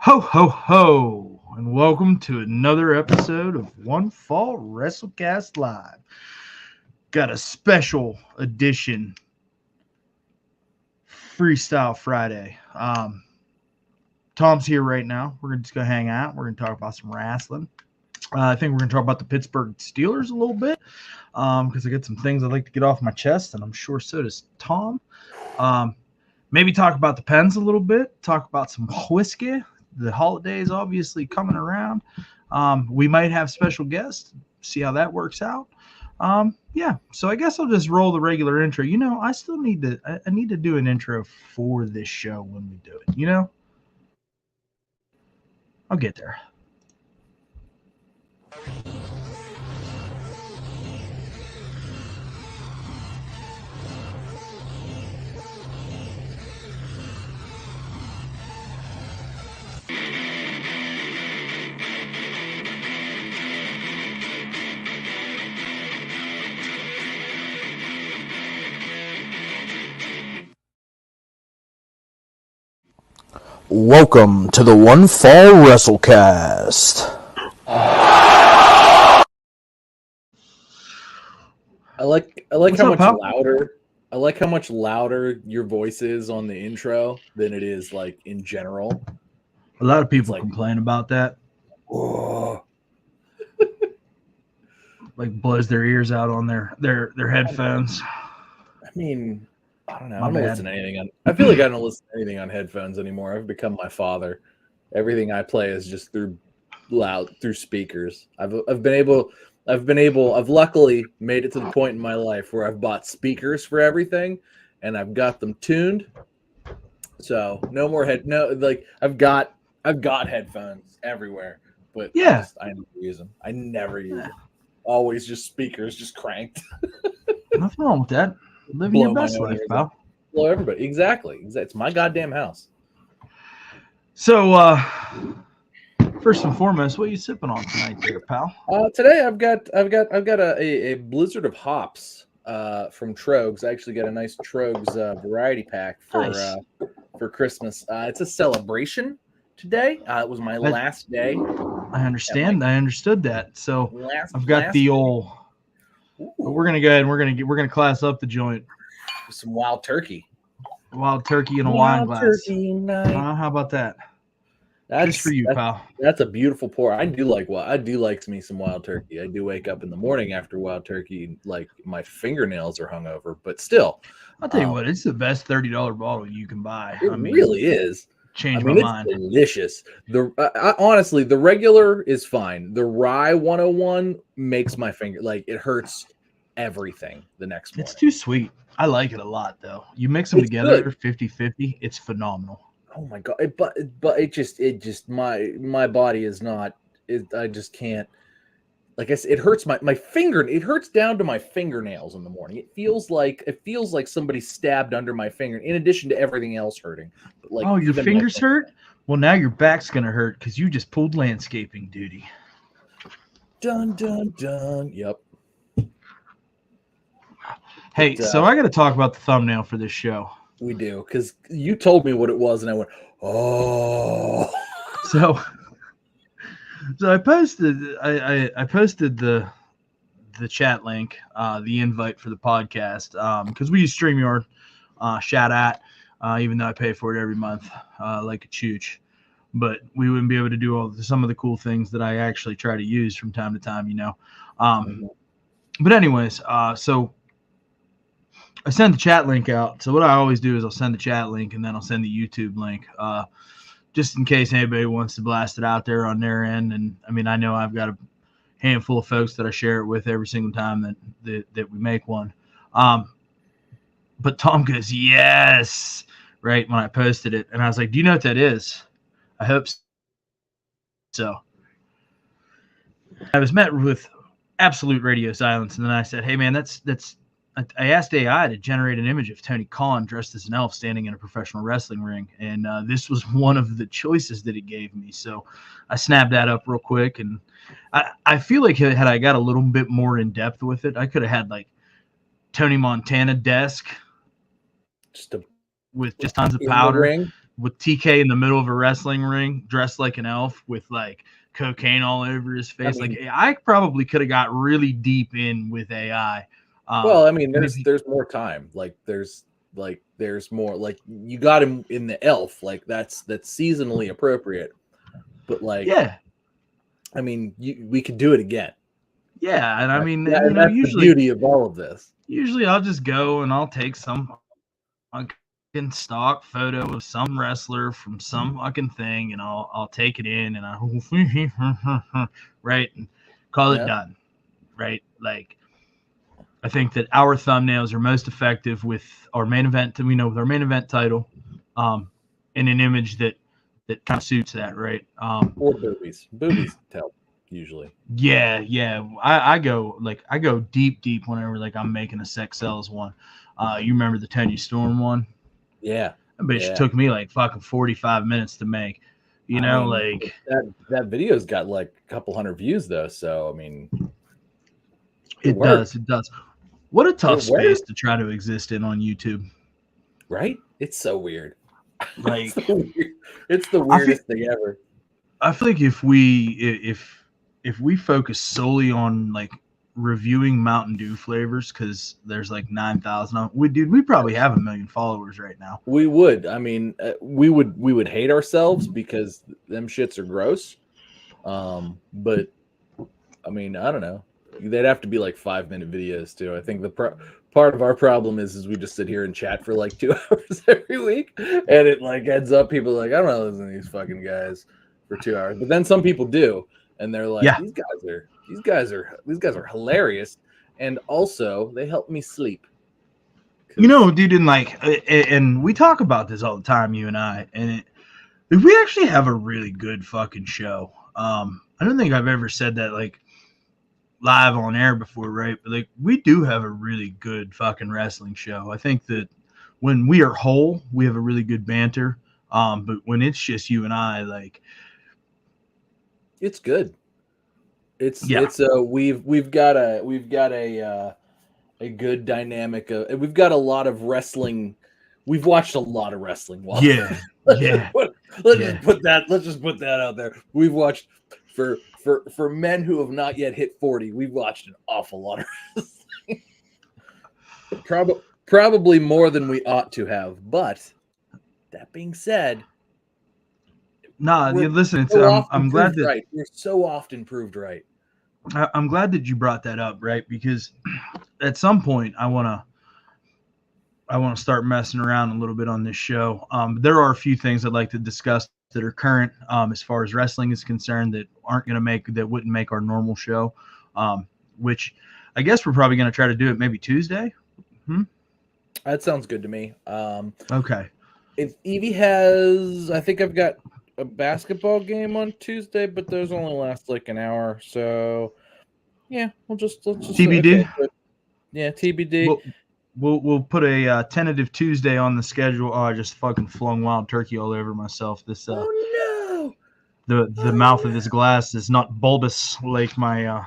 Ho, ho, ho, and welcome to another episode of One Fall WrestleCast Live. Got a special edition Freestyle Friday. Tom's here right now. We're just going to hang out. We're going to talk about some wrestling. I think we're going to talk about the Pittsburgh Steelers a little bit because I got some things I'd like to get off my chest, and I'm sure so does Tom. Maybe talk about the Pens a little bit, talk about some whiskey. The holidays obviously coming around. We might have special guests. See how that works out. So I guess I'll just roll the regular intro. I still need to. I need to do an intro for this show when we do it. I'll get there. Welcome to the One Fall WrestleCast. I like What's how up, much pal? louder. I like how much louder your voice is on the intro than it is like in general. A lot of people like- complain about that. Oh, Like blows their ears out on their headphones. I mean, I don't know. My I don't bad. listen to anything on. I feel like I don't listen to anything on headphones anymore. I've become my father. Everything I play is just through speakers. I've luckily made it to the point in my life where I've bought speakers for everything, and I've got them tuned. So no more I've got headphones everywhere, but Yeah. I never use them. I never use them. Always just speakers, just cranked. Nothing wrong with that. Living your best life, pal. Blow everybody. Exactly. It's my goddamn house. So, first and foremost, what are you sipping on tonight, there, pal? Today I've got a blizzard of hops from Trogs. I actually got a nice Trogs variety pack for Christmas. It's a celebration today. It was my last day. I understand. I understood that. So I've got the old. We're gonna go ahead and we're gonna class up the joint. Some wild turkey. Wild turkey in a wine glass. Turkey night. How about that? That's just for you, pal. That's a beautiful pour. I do like me some wild turkey. I do wake up in the morning after wild turkey, like my fingernails are hungover, but still. I'll tell you what, it's the best $30 bottle you can buy. It really is. Change my mind. It's delicious. Honestly, the regular is fine. The rye 101 makes my finger it hurts everything the next morning. It's too sweet. I like it a lot though. You mix them together 50-50, it's phenomenal. Oh my god! But it just my body is not. I just can't. Like I said, it hurts my finger. It hurts down to my fingernails in the morning. It feels like somebody stabbed under my finger. In addition to everything else hurting. But your fingers hurt? Well, now your back's gonna hurt because you just pulled landscaping duty. Dun dun dun. Yep. Hey, so I got to talk about the thumbnail for this show. We do, because you told me what it was, and I went, oh. So I posted the chat link, the invite for the podcast, because we use StreamYard, shout out, even though I pay for it every month, like a chooch. But we wouldn't be able to do some of the cool things that I actually try to use from time to time, But anyways, so I send the chat link out. So what I always do is I'll send the chat link and then I'll send the YouTube link, just in case anybody wants to blast it out there on their end. And I mean, I know I've got a handful of folks that I share it with every single time that we make one. But Tom goes, yes, right, when I posted it. And I was like, do you know what that is? I hope so. I was met with absolute radio silence. And then I said, hey, man, I asked AI to generate an image of Tony Khan dressed as an elf standing in a professional wrestling ring. And this was one of the choices that it gave me. So I snapped that up real quick. And I feel like had I got a little bit more in depth with it, I could have had like Tony Montana desk with just tons of powder. with TK in the middle of a wrestling ring, dressed like an elf with like cocaine all over his face. I mean, like I probably could have got really deep in with AI. well, I mean, Maybe, there's more time. There's more. Like you got him in the elf. Like that's seasonally appropriate. But yeah, I mean, we could do it again. yeah, and I mean, That's the beauty of all of this. Usually, I'll just go and I'll take some fucking stock photo of some wrestler from some fucking thing, and I'll take it in and I right and call it done, right? Like, I think that our thumbnails are most effective with our main event. With our main event title, in an image that kind of suits that, right? Or boobies tell usually. Yeah. I go deep whenever like I'm making a sex sells one. You remember the Tony Storm one? Yeah. That bitch took me like fucking 45 minutes to make. Like that video's got like a couple hundred views though. So I mean, it does. What a tough space to try to exist in on YouTube. Right? It's so weird. Like it's the weirdest thing ever. I feel like if we focus solely on like reviewing Mountain Dew flavors, because there's like 9,000 we probably have 1 million followers right now. We would. I mean, we would hate ourselves because them shits are gross. But I mean, I don't know. They'd have to be like 5-minute videos too. I think the part of our problem is we just sit here and chat for like 2 hours every week, and it like ends up people like, I don't know, listen to these fucking guys for 2 hours. But then some people do, and they're like, these guys are hilarious, and also they help me sleep. Dude, and we talk about this all the time, you and I, and if we actually have a really good fucking show. I don't think I've ever said that like live on air before, right? But like we do have a really good fucking wrestling show. I think that when we are whole, we have a really good banter. But when it's just you and I, like it's good. We've got a good dynamic of, we've got a lot of wrestling. We've watched a lot of wrestling. Let's just put that out there. We've watched for men who have not yet hit 40. We've watched an awful lot of wrestling. Probably more than we ought to have. But that being said, listen. I'm glad that we're so often proved right. I'm glad that you brought that up, right? Because at some point I want to start messing around a little bit on this show. There are a few things I'd like to discuss that are current as far as wrestling is concerned that wouldn't make our normal show, which I guess we're probably going to try to do it maybe Tuesday. That sounds good to me. Okay. If Evie has, I think I've got a basketball game on Tuesday, but those only last like an hour. So yeah, let's just TBD. Okay, yeah, TBD. We'll put a tentative Tuesday on the schedule. Oh, I just fucking flung wild turkey all over myself. This oh no, the mouth of this glass is not bulbous like my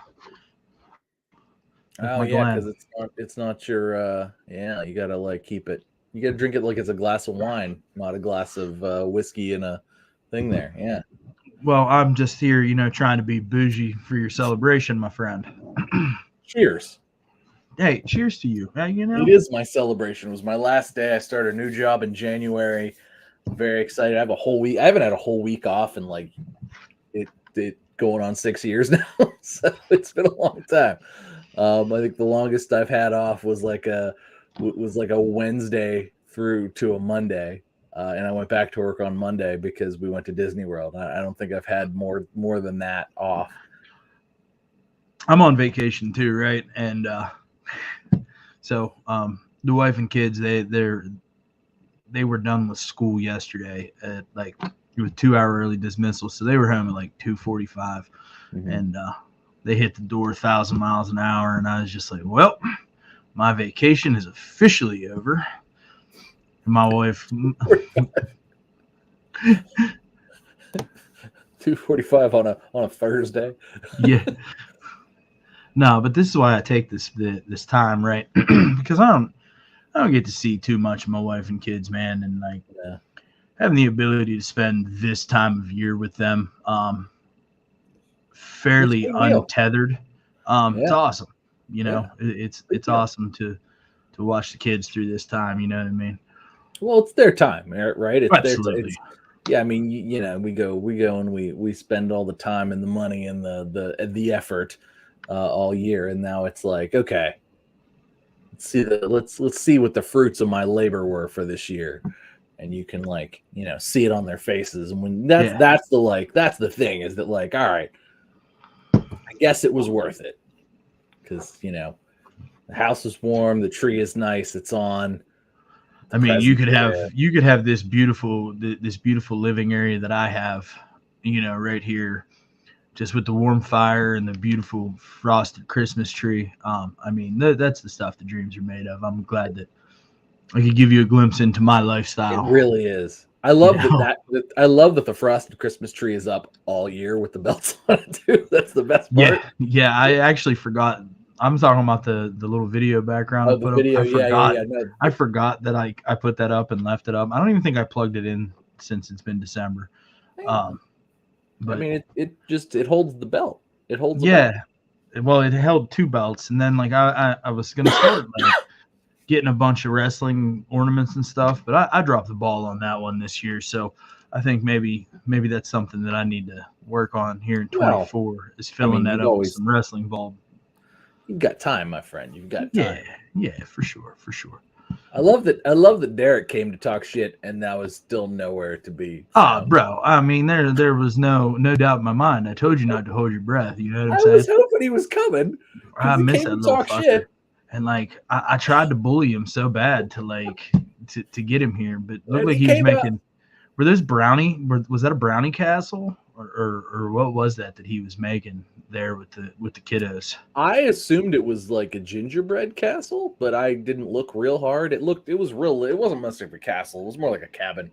because it's not your you gotta like keep it. You gotta drink it like it's a glass of wine, not a glass of whiskey and a thing there. Yeah. Well, I'm just here, trying to be bougie for your celebration, my friend. Cheers. Hey, cheers to you. It is my celebration. It was my last day. I started a new job in January. I'm very excited. I have a whole week. I haven't had a whole week off in like it going on 6 years now. So it's been a long time. I think the longest I've had off was like a Wednesday through to a Monday. And I went back to work on Monday because we went to Disney World. I don't think I've had more than that off. I'm on vacation too, right? And so the wife and kids, they were done with school yesterday at like with 2-hour early dismissal, so they were home at like 2:45, and they hit the door 1,000 miles an hour, and I was just like, well, my vacation is officially over. And my wife 2:45 on a Thursday. Yeah. No, but this is why I take this time, right? Because I don't get to see too much of my wife and kids, man, and like having the ability to spend this time of year with them, fairly untethered, it's awesome. You know, it's awesome to watch the kids through this time. You know what I mean? Well, it's their time, right? It's Absolutely. I mean, you know, we go and we spend all the time and the money and the effort all year, and now it's like, okay, let's see what the fruits of my labor were for this year, and you can, like, you know, see it on their faces. And when that's the thing, is that, like, all right, I guess it was worth it, because, you know, the house is warm, the tree is nice, it's on. I mean, you could have this beautiful living area that I have, you know, right here, just with the warm fire and the beautiful frosted Christmas tree. I mean, that's the stuff the dreams are made of. I'm glad that I could give you a glimpse into my lifestyle. It really is. I love I love that the frosted Christmas tree is up all year with the belts on it too. That's the best part. Yeah. I actually forgot. I'm talking about the little video background. Oh, the video. I forgot that I put that up and left it up. I don't even think I plugged it in since it's been December. But I mean, it holds the belt. It holds. Well, it held two belts, and then, like, I was gonna start, like, getting a bunch of wrestling ornaments and stuff, but I dropped the ball on that one this year. So I think maybe that's something that I need to work on here in 24, is filling that up with some wrestling ball. You've got time, my friend. You've got time. Yeah, for sure. I love that Derek came to talk shit, and that was still nowhere to be found. Bro, I mean, there was no doubt in my mind. I told you not to hold your breath. You know what I'm saying? I was hoping he was coming. I miss that little fucker. Shit. And, like, I tried to bully him so bad to get him here, but it looked like he was making. Were those was that a brownie castle, or what was that he was making there with the kiddos? I assumed it was like a gingerbread castle, but I didn't look real hard. It wasn't much of a castle. It was more like a cabin,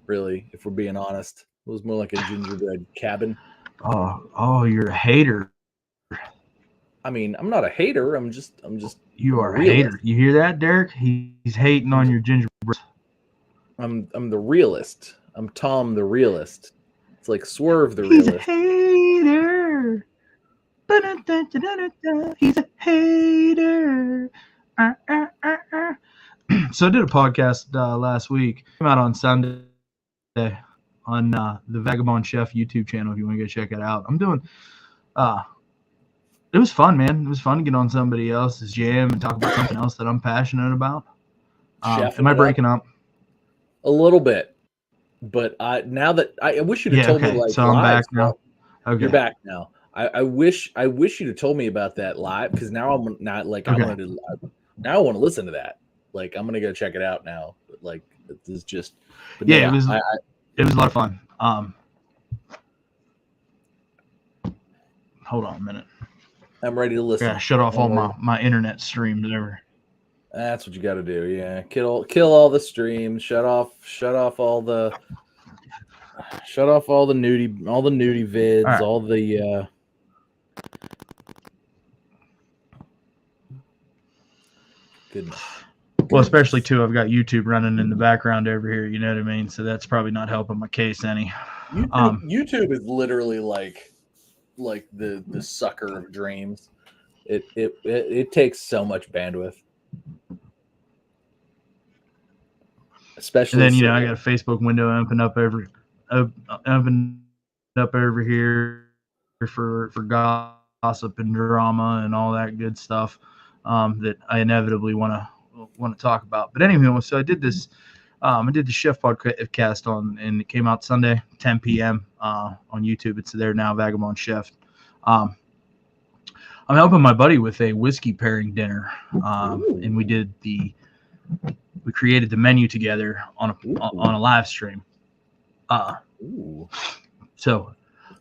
really, if we're being honest. It was more like a gingerbread cabin. Oh, you're a hater. I mean, I'm not a hater. I'm just. You are a hater. You hear that, Derek? He's hating on your gingerbread. I'm the realist. I'm Tom the realist. It's like Swerve the realist. He's a hater. He's a hater. So I did a podcast last week. Came out on Sunday on the Vagabond Chef YouTube channel. If you want to go check it out, I'm doing. It was fun, man. It was fun to get on somebody else's jam and talk about something else that I'm passionate about. Am I breaking up? A little bit, but now that I wish you'd have told me, like, so I'm back now. Okay, you're back now. I wish you'd have told me about that live, because now I want to listen to that. Like, I'm gonna go check it out now. But, like, this is just. It was a lot of fun. Hold on a minute. I'm ready to listen. Yeah, shut off all my internet streams ever. That's what you got to do. Yeah, kill all the streams. Shut off all the nudie vids. All the goodness. Well, especially too, I've got YouTube running in the background over here. You know what I mean? So that's probably not helping my case any. YouTube is literally like the sucker of dreams. It takes so much bandwidth. Especially, and then, I got a Facebook window open up over here for gossip and drama and all that good stuff that I inevitably want to talk about. But anyway, so I did this. I did the Chef podcast and it came out Sunday, 10 p.m. On YouTube. It's there now, Vagabond Chef. I'm helping my buddy with a whiskey pairing dinner, and we created the menu together on a live stream. So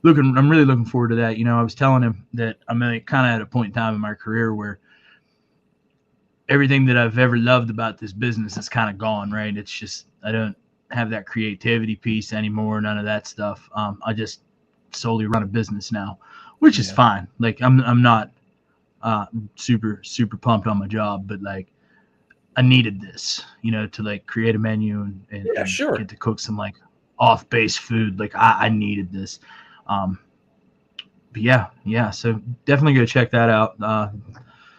I'm really looking forward to that. I was telling him that I'm kind of at a point in time in my career where everything that I've ever loved about this business is kind of gone, right? It's just, I don't have that creativity piece anymore, none of that stuff. I just solely run a business now, which is fine. Like, I'm not super pumped on my job, but, like, I needed this, to, like, create a menu and get to cook some, like, off base food. Like I needed this. But yeah. So definitely go check that out. I'm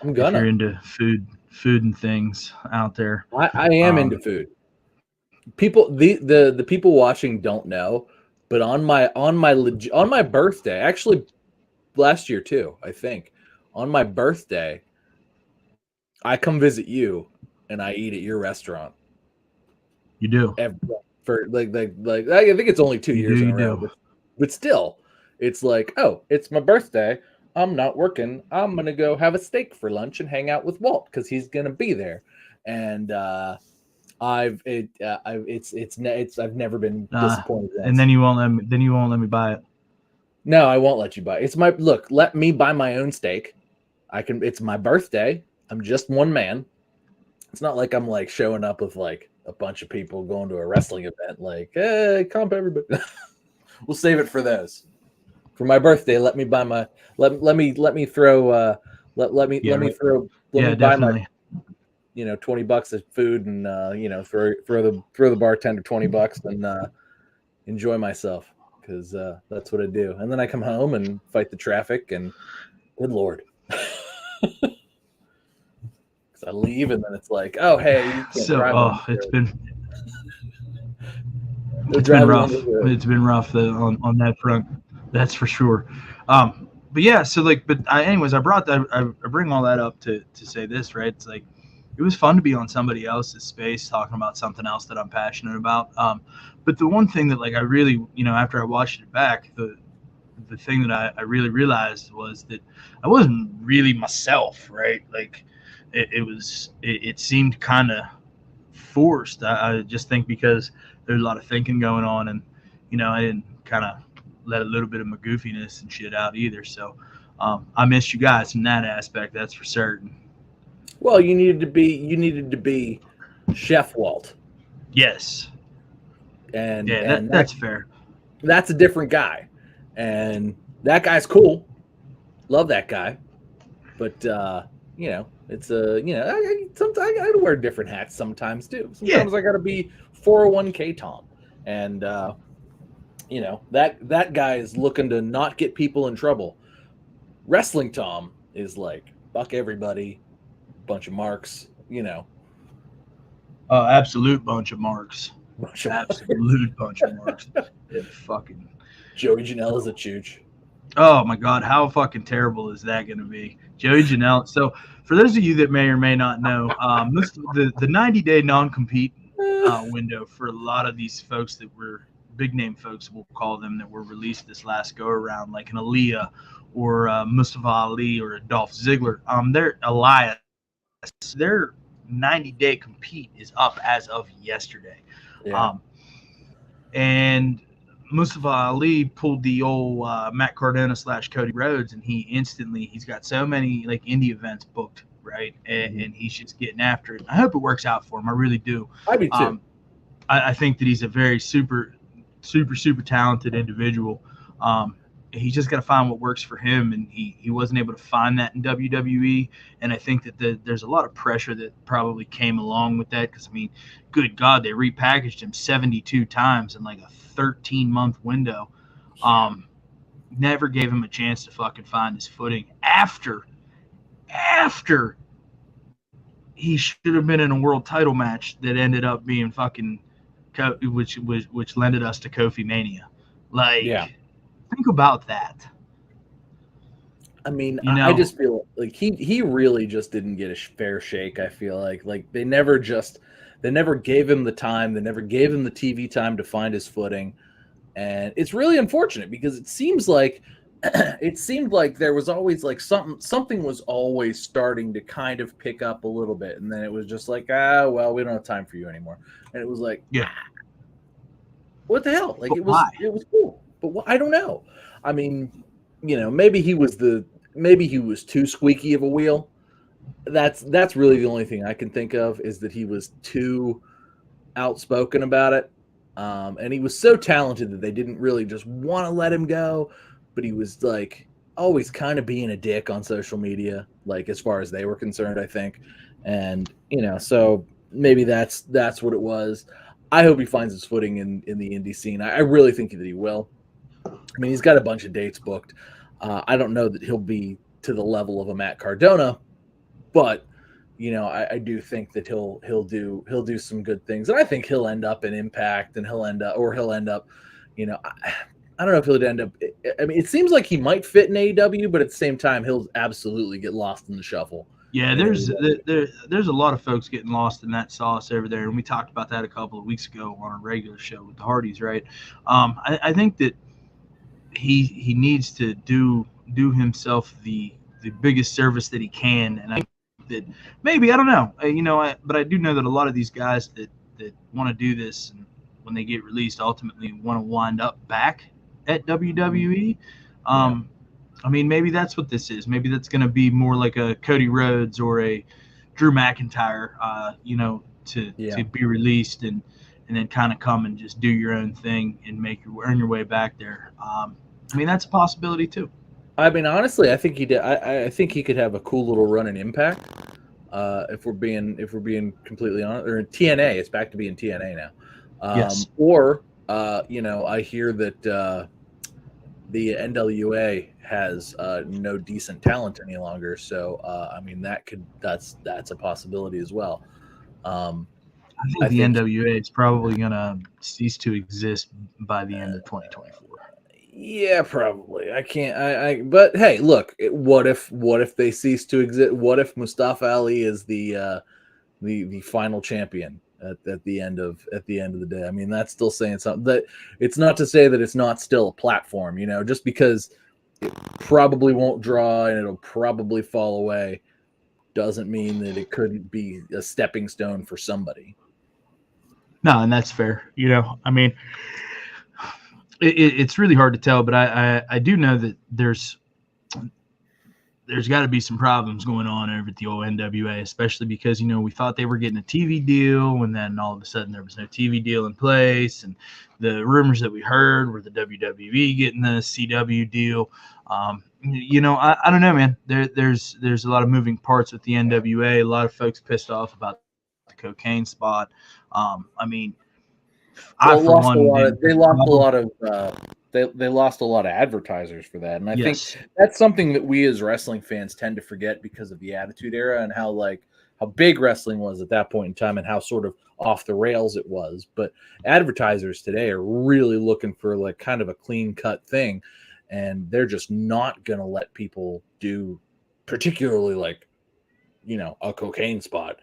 If you're gonna. into food and things out there. I am into food. People, the people watching don't know, but on my birthday, actually last year too, I think, on my birthday, I come visit you and I eat at your restaurant. You do. For like I think it's only 2 years in a You row, do. but still, it's like, oh, it's my birthday. I'm not working. I'm gonna go have a steak for lunch and hang out with Walt because he's gonna be there. And I've never been disappointed. And then you won't let me. Then you won't let me buy it. No, I won't let you buy. It's my look. Let me buy my own steak. I can. It's my birthday. I'm just one man. It's not like I'm like showing up with like a bunch of people going to a wrestling event. Like, hey, comp everybody. We'll save it for those. For my birthday, let me buy my. Let me throw. Let me throw. Let me buy definitely. my. $20 of food and throw the bartender $20 and enjoy myself because that's what I do. And then I come home and fight the traffic and good Lord. I leave and then it's like, oh hey, you can't drive. It's been rough. It's been rough on that front. That's for sure. But yeah, so like, anyways, I bring all that up to say this, right? It's like it was fun to be on somebody else's space talking about something else that I'm passionate about. But the one thing that like I really, after I watched it back, the thing that I really realized was that I wasn't really myself, right? Like it seemed kind of forced. I just think because there's a lot of thinking going on, and I didn't kind of let a little bit of my goofiness and shit out either. So I missed you guys in that aspect, that's for certain. Well, you needed to be Chef Walt. Yes. And that's fair. That's a different guy, and that guy's cool. Love that guy, but it's sometimes I gotta wear different hats sometimes too. Sometimes I gotta be 401k Tom, and that guy is looking to not get people in trouble. Wrestling Tom is like fuck everybody, bunch of marks, absolute bunch of marks. Absolute bunch of marks. Yeah, fucking Joey Janela is a chooch. Oh my God, how fucking terrible is that going to be? Joey Janela. So, for those of you that may or may not know, the 90-day non-compete window for a lot of these folks that were big name folks, we'll call them, that were released this last go around, like an Aaliyah or Mustafa Ali or a Dolph Ziggler. Their Elias, their 90-day compete is up as of yesterday. Yeah. And Mustafa Ali pulled the old Matt Cardona / Cody Rhodes, and he's got so many like indie events booked, right? And he's just getting after it. I hope it works out for him. I really do. I do too. I think that he's a very super talented individual. He's just got to find what works for him, and he wasn't able to find that in WWE. And I think that there's a lot of pressure that probably came along with that because, I mean, good God, they repackaged him 72 times in like a 13-month window. Never gave him a chance to fucking find his footing after he should have been in a world title match that ended up being fucking which lended us to Kofi Mania. Like, think about that. I mean, I just feel like he really just didn't get a fair shake. I feel like they never gave him the time. They never gave him the TV time to find his footing. And it's really unfortunate because it seemed like there was always like something was always starting to kind of pick up a little bit. And then it was just like, well, we don't have time for you anymore. And it was like, what the hell? Like, it was cool. But I don't know. I mean, maybe he was too squeaky of a wheel. That's really the only thing I can think of is that he was too outspoken about it. And he was so talented that they didn't really just want to let him go, but he was like always kind of being a dick on social media, like as far as they were concerned, I think. And, so maybe that's what it was. I hope he finds his footing in the indie scene. I really think that he will. I mean, he's got a bunch of dates booked. I don't know that he'll be to the level of a Matt Cardona, but I do think that he'll do some good things, and I think he'll end up in Impact, and he'll end up, I don't know if he'll end up. I mean, it seems like he might fit in AEW, but at the same time, he'll absolutely get lost in the shuffle. Yeah, there's a lot of folks getting lost in that sauce over there, and we talked about that a couple of weeks ago on a regular show with the Hardys, right? I think that he needs to do himself the biggest service that he can, and I think that maybe, I don't know, but I do know that a lot of these guys that want to do this, and when they get released, ultimately want to wind up back at WWE. I mean, maybe that's what this is. Maybe that's going to be more like a Cody Rhodes or a Drew McIntyre, to be released and then kind of come and just do your own thing and earn your way back there. I mean, that's a possibility too. I mean, honestly, I think he did. I think he could have a cool little run in Impact. If we're being completely honest, or in TNA, it's back to being TNA now. Yes. Or I hear that the NWA has no decent talent any longer. So I mean, that's a possibility as well. I think the NWA is probably going to cease to exist by the end of 2024. Yeah, probably. I can't. But hey, look. What if they cease to exist? What if Mustafa Ali is the final champion at the end of the day? I mean, that's still saying something. That it's not to say that it's not still a platform. Just because it probably won't draw and it'll probably fall away, doesn't mean that it couldn't be a stepping stone for somebody. No, and that's fair. I mean, it's really hard to tell, but I do know that there's got to be some problems going on over at the old NWA, especially because, we thought they were getting a TV deal, and then all of a sudden there was no TV deal in place. And the rumors that we heard were the WWE getting the CW deal. I don't know, man. There's a lot of moving parts with the NWA. A lot of folks pissed off about the cocaine spot. I mean, they lost a lot of advertisers for that, and I think that's something that we as wrestling fans tend to forget because of the Attitude Era and how big wrestling was at that point in time and how sort of off the rails it was. But advertisers today are really looking for like kind of a clean cut thing, and they're just not going to let people do particularly like a cocaine spot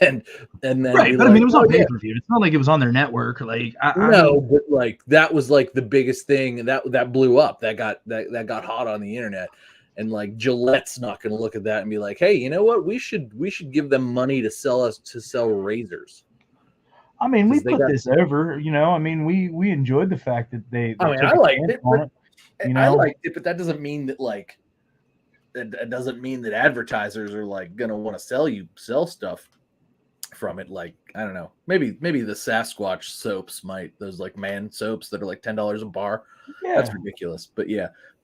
and then right. But I mean, it was on pay-per-view. It's not like it was on their network. Like but like that was like the biggest thing that blew up, that got hot on the internet. And like Gillette's not going to look at that and be like, hey, you know what? We should give them money to sell razors. I mean, we put this over, I mean, we enjoyed the fact that they I liked it, but I liked it, but that doesn't mean that like it doesn't mean that advertisers are like going to want to sell stuff from it. Like, I don't know, maybe the Sasquatch soaps might, those like man soaps that are like $10 a bar. Yeah. That's ridiculous. But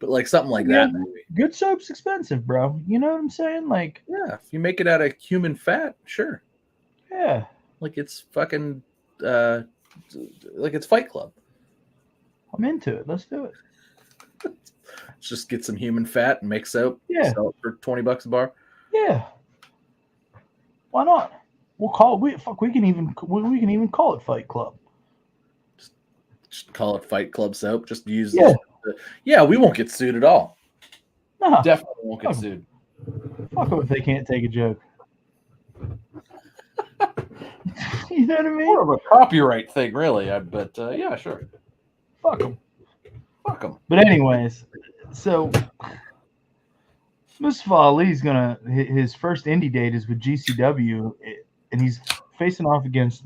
like something like that. Maybe. Good soap's expensive, bro. You know what I'm saying? Like, yeah, if you make it out of human fat, sure. Yeah. Like it's fucking, like it's Fight Club. I'm into it. Let's do it. Let's just get some human fat and make soap. Yeah. Sell it for $20 a bar. Yeah. Why not? We'll call it. We can even call it Fight Club. Just call it Fight Club soap. Just use. Yeah. We won't get sued at all. No. Definitely won't get sued. Fuck them if they can't take a joke. You know what I mean? More of a copyright thing, really. But yeah, sure. Fuck them. Fuck them. But anyways, so Mustafa Ali's his first indie date is with GCW, and he's facing off against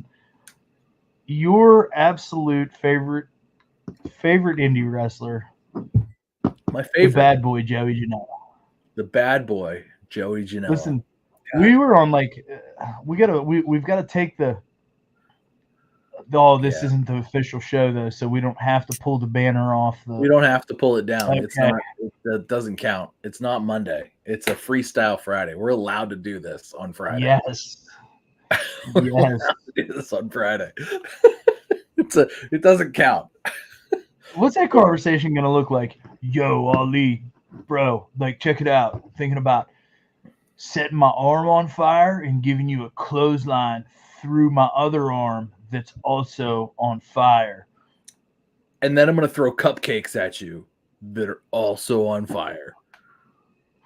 your absolute favorite indie wrestler, my favorite, the bad boy Joey Janela. The bad boy Joey Janela. Listen, we were on like we've got to take the. Oh, this isn't the official show though, so we don't have to pull the banner off. We don't have to pull it down. Okay. It's not. That doesn't count. It's not Monday. It's a Freestyle Friday. We're allowed to do this on Friday. Yes. Yes. Do this on Friday. It doesn't count. What's that conversation gonna look like? Yo, Ali, bro, like check it out. Thinking about setting my arm on fire and giving you a clothesline through my other arm that's also on fire. And then I'm gonna throw cupcakes at you that are also on fire.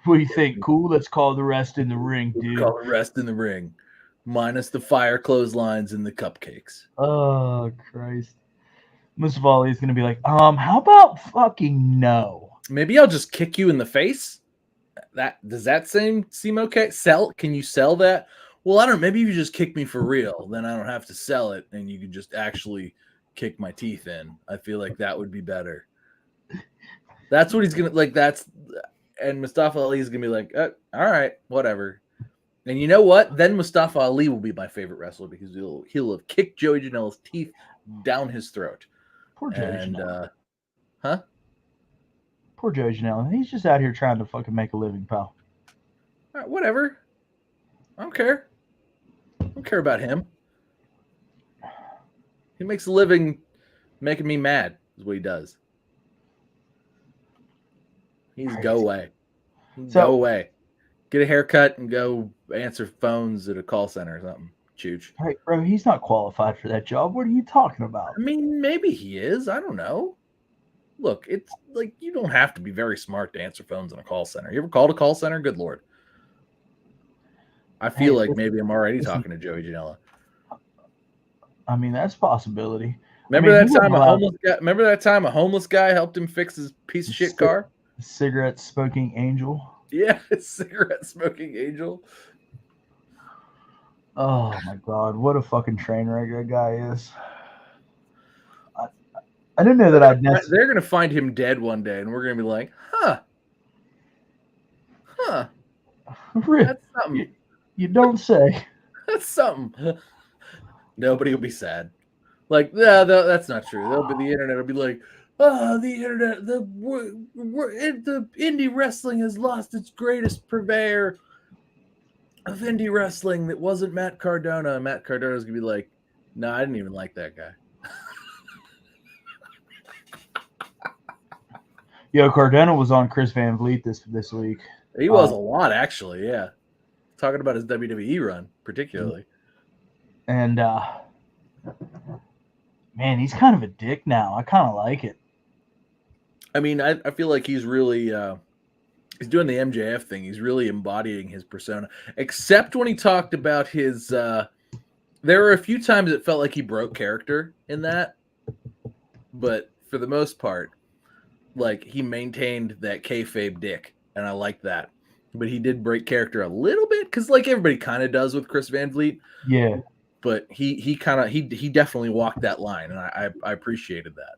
What do you think? Cool? Let's call the rest in the ring, dude. Call the rest in the ring. Minus the fire clotheslines and the cupcakes. Oh, Christ. Mustafa Ali is going to be like, how about fucking no? Maybe I'll just kick you in the face. Does that seem okay? Can you sell that? Well, I don't know. Maybe you just kick me for real. Then I don't have to sell it, and you can just actually kick my teeth in. I feel like that would be better. That's what he's gonna like. And Mustafa Ali is gonna be like, all right, whatever. And you know what? Then Mustafa Ali will be my favorite wrestler because he'll have kicked Joey Janela's teeth down his throat. Poor Joey Janela. Huh? Poor Joey Janela. He's just out here trying to fucking make a living, pal. All right, whatever. I don't care. I don't care about him. He makes a living making me mad, is what he does. Go away. Go away. Get a haircut and go answer phones at a call center or something. Chooch. Hey, bro, he's not qualified for that job. What are you talking about? I mean, maybe he is. I don't know. Look, it's like you don't have to be very smart to answer phones in a call center. You ever called a call center? Good Lord. I feel like maybe I'm already talking to Joey Janela. I mean, that's a possibility. Remember that time a homeless guy helped him fix his piece of shit car? Cigarette smoking angel. Yeah, cigarette smoking angel. Oh my God, what a fucking train wreck that guy is. I didn't know that They're gonna find him dead one day, and we're gonna be like, huh. That's something. You don't say. That's something. Nobody will be sad. Like, yeah, that's not true. The internet will be like, the internet, the indie wrestling has lost its greatest purveyor of indie wrestling that wasn't Matt Cardona. Matt Cardona's gonna be like, no, I didn't even like that guy. Yo, Cardona was on Chris Van Vliet this week. He was a lot, actually, yeah. Talking about his WWE run, particularly. And, man, he's kind of a dick now. I kind of like it. I mean, I feel like he's really he's doing the MJF thing. He's really embodying his persona. Except when he talked about his there were a few times it felt like he broke character in that. But for the most part, like he maintained that kayfabe dick, and I like that. But he did break character a little bit because like everybody kind of does with Chris Van Vliet. Yeah. But he definitely walked that line, and I appreciated that.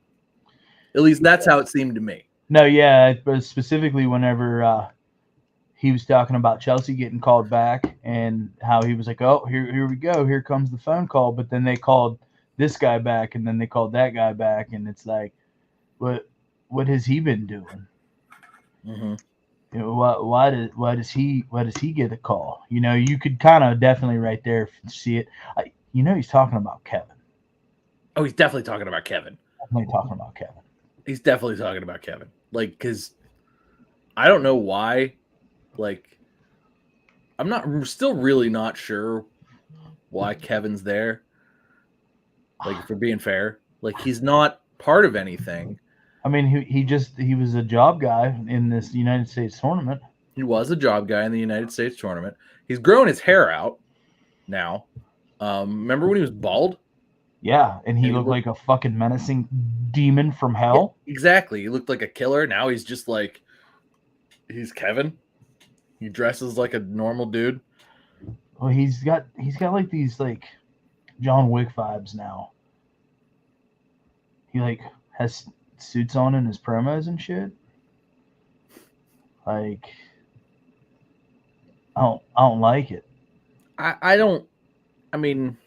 At least that's how it seemed to me. No, yeah, but specifically whenever he was talking about Chelsea getting called back and how he was like, oh, here we go. Here comes the phone call. But then they called this guy back, and then they called that guy back. And it's like, what has he been doing? Mm-hmm. You know, why does he get a call? You know, you could kind of definitely right there see it. He's talking about Kevin. Oh, he's definitely talking about Kevin. He's definitely talking about Kevin. Like, because I don't know why. Like, I'm still really not sure why Kevin's there. Like, if we're being fair, like he's not part of anything. I mean, he was a job guy in this United States tournament. He was a job guy in the United States tournament. He's grown his hair out now. Remember when he was bald? Yeah, and he looked like a fucking menacing demon from hell. Yeah, exactly. He looked like a killer. Now he's just like, he's Kevin. He dresses like a normal dude. Well, he's got like these like John Wick vibes now. He like has suits on in his promos and shit. Like, I don't like it. I don't. I mean,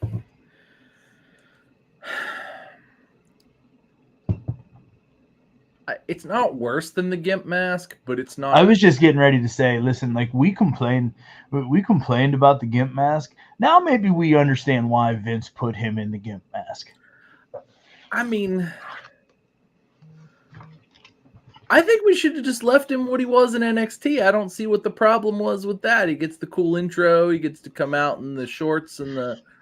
It's not worse than the gimp mask, but it's not. I was just getting ready to say, listen, like we complained about the gimp mask. Now maybe we understand why Vince put him in the gimp mask. I mean, I think we should have just left him what he was in NXT. I don't see what the problem was with that. He gets the cool intro. He gets to come out in the shorts and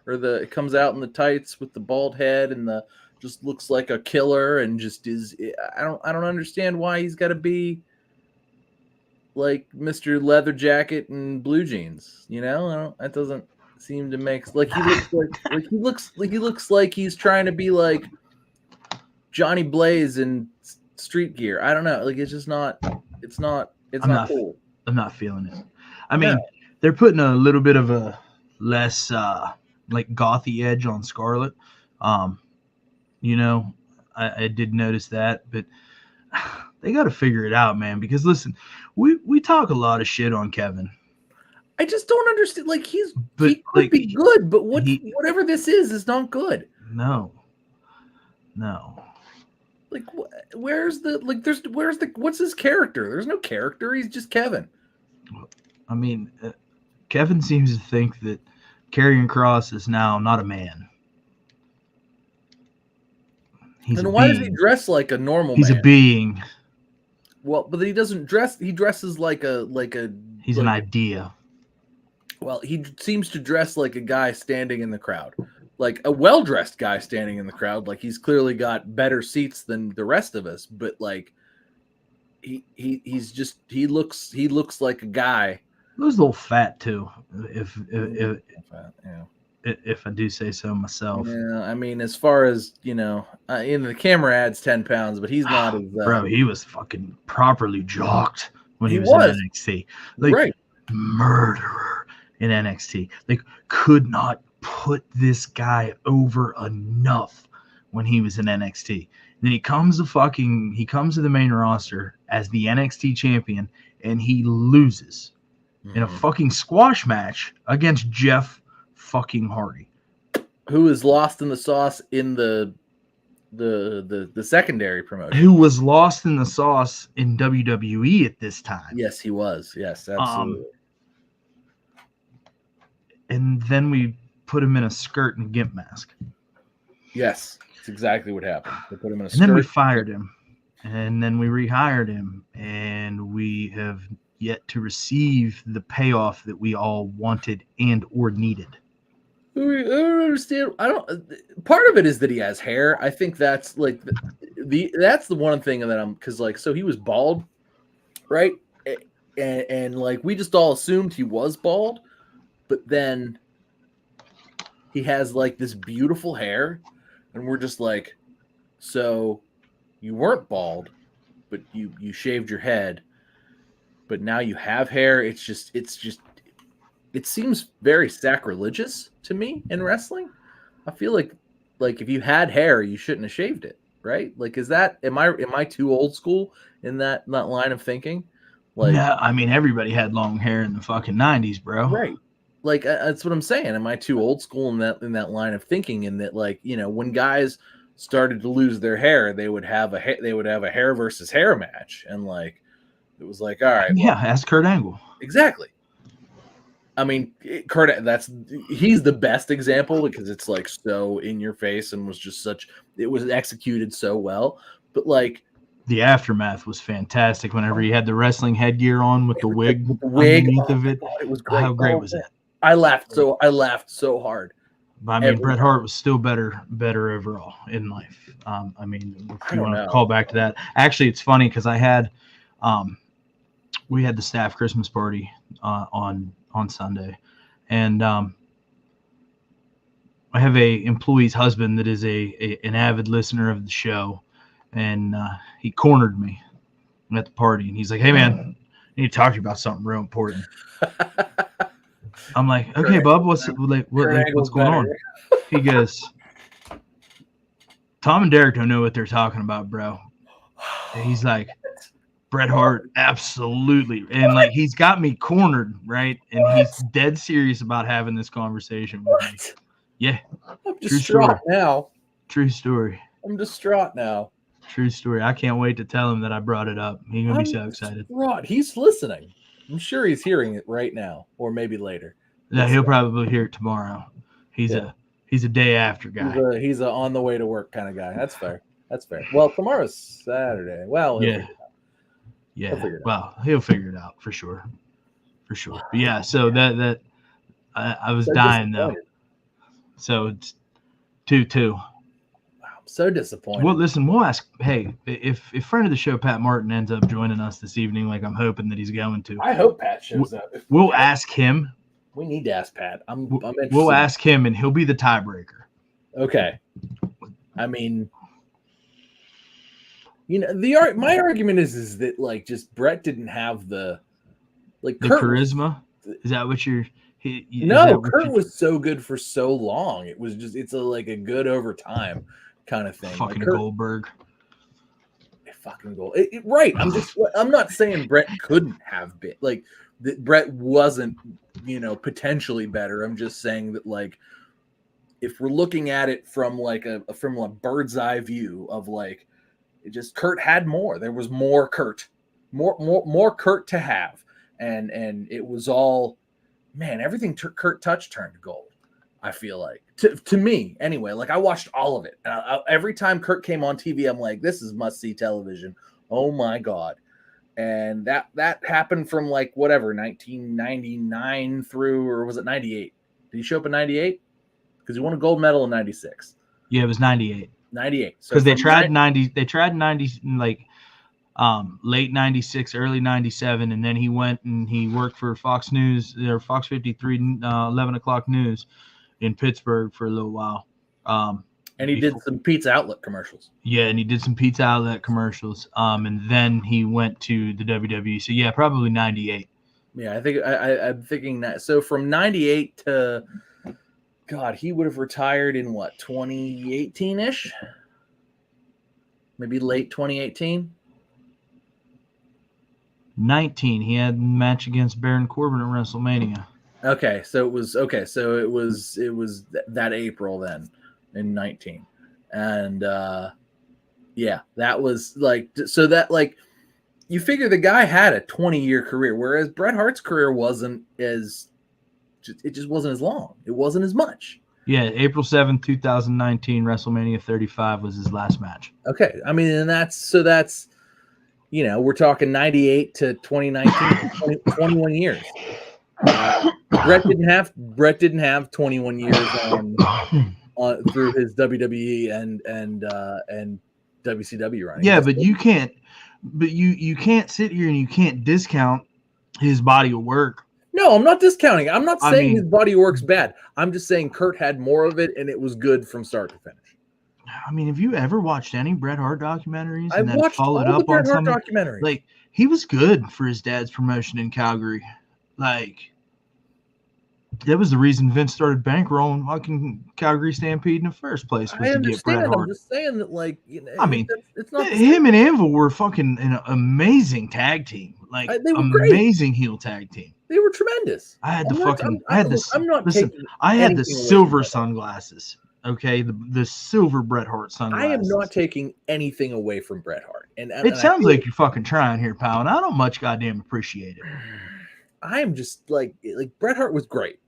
it comes out in the tights with the bald head and the just looks like a killer and just is. I don't understand why he's got to be like Mr. Leather Jacket and blue jeans. You know, that doesn't seem to make like he looks like he's trying to be like Johnny Blaze in street gear. I don't know. Like it's just not. It's not cool. I'm not feeling it. I mean, they're putting a little bit of a less like gothy edge on Scarlett. You know, I did notice that, but they got to figure it out, man. Because listen, we talk a lot of shit on Kevin. I just don't understand. Like he could be good, but whatever this is not good. No. Like where's what's his character? There's no character. He's just Kevin. I mean, Kevin seems to think that Karrion Kross is now not a man. And why does he dress like a normal man? He's a being. Well, but he doesn't dress. He dresses like a. He's an idea. Well, he seems to dress like a guy standing in the crowd, like a well-dressed guy standing in the crowd. Like he's clearly got better seats than the rest of us, but like he looks like a guy. He was a little fat too, if I do say so myself. Yeah, I mean, as far as you know, the camera adds 10 pounds, but he's not as bro. He was fucking properly jocked when he was in NXT, like right. Murderer in NXT. Like could not put this guy over enough when he was in NXT. And then he comes to the main roster as the NXT champion, and he loses in a fucking squash match against Jeff fucking Hardy, who is lost in the sauce in the secondary promotion, who was lost in the sauce in WWE at this time. Yes, he was. Yes, absolutely. And then we put him in a skirt and gimp mask. Yes, that's exactly what happened. They put him in a skirt. And then we fired him, and then we rehired him, and we have yet to receive the payoff that we all wanted and or needed. I don't understand. Part of it is that he has hair. I think that's like that's the one thing that because like so he was bald, right? And like we just all assumed he was bald, but then he has like this beautiful hair, and we're just like, so you weren't bald, but you shaved your head, but now you have hair. It seems very sacrilegious to me in wrestling. I feel like if you had hair, you shouldn't have shaved it, right? Like, am I too old school in that line of thinking? Like, yeah, I mean, everybody had long hair in the fucking 90s, bro. Right. Like, that's what I'm saying. Am I too old school in that line of thinking? In that, like, you know, when guys started to lose their hair, they would have a hair versus hair match, and like, it was like, all right, yeah, ask Kurt Angle. Exactly. I mean, he's the best example because it's like so in your face and it was executed so well. But like the aftermath was fantastic whenever he had the wrestling headgear on with the wig underneath of it. God, it was great. How great was that? I laughed so hard. But, I mean, Bret Hart was still better overall in life. I mean, if you want to call back to that. Actually, it's funny because I had we had the staff Christmas party on Sunday, and I have a employee's husband that is an avid listener of the show, and he cornered me at the party, and he's like, "Hey man, I need to talk to you about something real important." I'm like, "Okay, bub, what's going on?" He goes, "Tom and Derek don't know what they're talking about, bro." And he's like, Bret Hart, absolutely. And like he's got me cornered, right? And he's dead serious about having this conversation with me. Yeah. I'm distraught now. True story. I'm distraught now. True story. I can't wait to tell him that I brought it up. He's gonna be so excited. Rod, he's listening. I'm sure he's hearing it right now, or maybe later. Yeah, he'll probably hear it tomorrow. He's a day after guy. He's a on the way to work kind of guy. That's fair. That's fair. Well, tomorrow's Saturday. Well, yeah. He'll figure it out for sure. For sure. But yeah, so that I was dying though. So it's 2-2. Wow, I'm so disappointed. Well, listen, we'll ask. Hey, if friend of the show Pat Martin ends up joining us this evening, like I'm hoping that he's going to. I hope Pat shows up. We'll ask him. We need to ask Pat. I'm interested. We'll ask him, and he'll be the tiebreaker. Okay. I mean, my argument is that like just Brett didn't have the charisma. Is that what you're? Kurt was so good for so long. It was just it's a good over time kind of thing. Fucking Goldberg. Fucking goal. Right. I'm not saying Brett couldn't have been like that. Brett wasn't, potentially better. I'm just saying that like if we're looking at it from a bird's eye view of like it just Kurt had more. There was more Kurt, more Kurt to have, and it was all man. Everything Kurt touched turned to gold. I feel like to me anyway. Like I watched all of it. Every time Kurt came on TV, I'm like, this is must see television. Oh my god! And that happened from like whatever 1999 through, or was it 98? Did he show up in 98? Because he won a gold medal in 96. Yeah, it was 98. 98. Because they tried 90. They tried 90 like late 96, early 97, and then he went and he worked for Fox News or Fox 53 11 o'clock news in Pittsburgh for a little while. And he did some Pizza Outlet commercials. Yeah, and he did some Pizza Outlet commercials. And then he went to the WWE. So yeah, probably 98. Yeah, I think I'm thinking that. So from 98 to God, he would have retired in what, 2018-ish? Maybe late 2018. 19. He had a match against Baron Corbin at WrestleMania. Okay, so it was that April then in 19. And yeah, that was like so that like you figure the guy had a 20-year career, whereas Bret Hart's career wasn't as it just wasn't as long. It wasn't as much. Yeah, April 7th, 2019, WrestleMania 35 was his last match. Okay. I mean, and that's we're talking 98 to 2019, 21 years. Brett didn't have 21 years on through his WWE and WCW running. Yeah, but you can't sit here and you can't discount his body of work. No, I'm not discounting. I'm not saying his body works bad. I'm just saying Kurt had more of it and it was good from start to finish. I mean, have you ever watched any Bret Hart documentaries? I've watched all the Bret Hart documentaries. Like, he was good for his dad's promotion in Calgary. Like, that was the reason Vince started bankrolling fucking Calgary Stampede in the first place. Was I to get Bret Hart. I'm just saying that, like, I mean, it's not him and Anvil were fucking an amazing tag team. Like, they were amazing heel tag team. They were tremendous. I had the silver sunglasses. Okay, the silver Bret Hart sunglasses. I am not taking anything away from Bret Hart. And it sounds like you're fucking trying here, pal, and I don't much goddamn appreciate it. I am just like Bret Hart was great.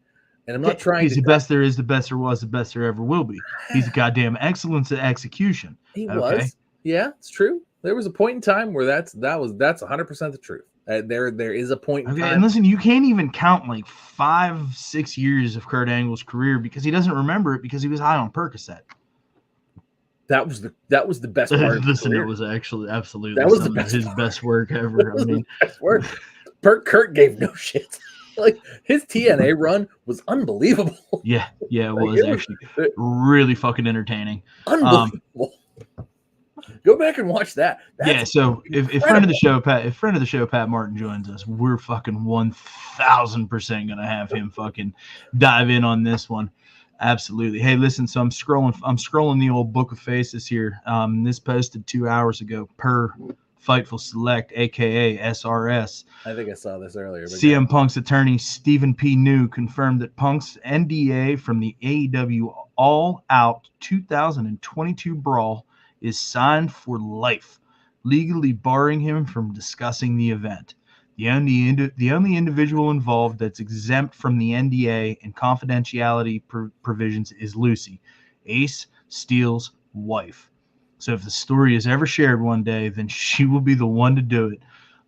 And I'm not trying He's the best there is, the best there was, the best there ever will be. He's a goddamn excellence at execution. He was. Yeah, it's true. There was a point in time where that's 100% the truth. There is a point in time. And listen, you can't even count like 5-6 years of Kurt Angle's career because he doesn't remember it because he was high on Percocet. That was the best part. Listen, it was actually absolutely his best work ever. I mean, best work. Kurt gave no shit. Like his TNA run was unbelievable. Yeah, it was actually really fucking entertaining. Unbelievable. Go back and watch that. So if friend of the show Pat Martin joins us, we're fucking 1,000% gonna have him fucking dive in on this one. Absolutely. Hey, listen. So I'm scrolling the old Book of Faces here. This posted 2 hours ago per Fightful Select, aka SRS. I think I saw this earlier. CM Punk's attorney Stephen P. New confirmed that Punk's NDA from the AEW All Out 2022 Brawl is signed for life, legally barring him from discussing the event. The only individual involved that's exempt from the NDA and confidentiality provisions is Lucy, Ace Steele's wife. So if the story is ever shared one day, then she will be the one to do it.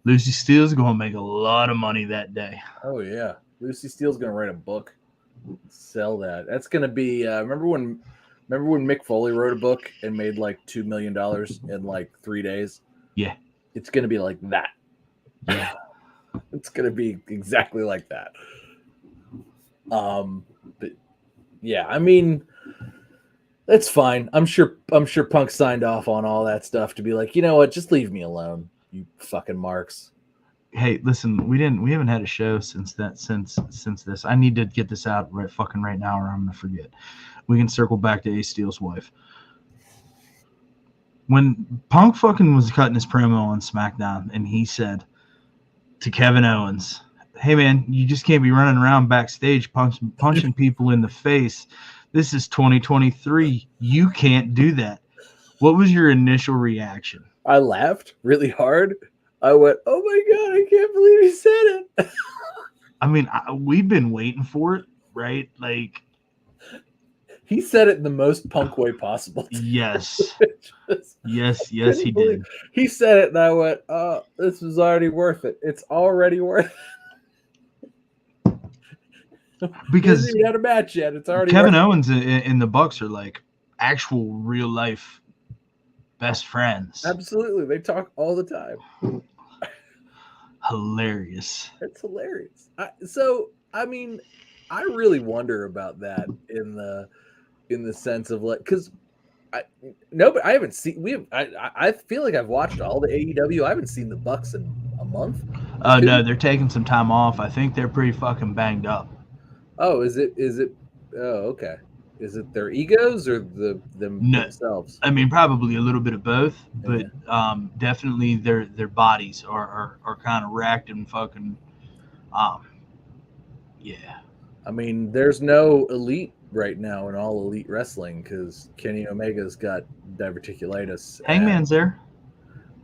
Lucy Steele's going to make a lot of money that day. Oh yeah, Lucy Steele's going to write a book, sell that. That's going to be. Remember when Mick Foley wrote a book and made like $2 million in like 3 days? Yeah, it's going to be like that. Yeah, it's going to be exactly like that. But yeah, I mean, that's fine. I'm sure Punk signed off on all that stuff to be like, you know what, just leave me alone, you fucking marks. Hey, listen, we haven't had a show since this. I need to get this out right now, or I'm gonna forget. We can circle back to Ace Steele's wife. When Punk fucking was cutting his promo on SmackDown, and he said to Kevin Owens, "Hey man, you just can't be running around backstage punching people in the face. This is 2023. You can't do that." What was your initial reaction? I laughed really hard. I went, "Oh my god, I can't believe he said it." I mean, we've been waiting for it, right? Like, he said it in the most Punk way possible. Yes. yes, he did. He said it, and I went, "Oh, this was already worth it. It's already worth it." Because he had a match yet. It's already Kevin Owens in the Bucks are like actual real life best friends. Absolutely. They talk all the time. Hilarious. It's hilarious. I mean, I really wonder about that in the sense of like, because but I haven't seen. I feel like I've watched all the AEW. I haven't seen the Bucks in a month. No, they're taking some time off. I think they're pretty fucking banged up. Oh, is it? Oh, okay. Is it their egos or themselves? I mean, probably a little bit of both, but definitely their bodies are kind of racked and fucking. Yeah. I mean, there's no elite right now in all elite wrestling because Kenny Omega's got diverticulitis. Hangman's there.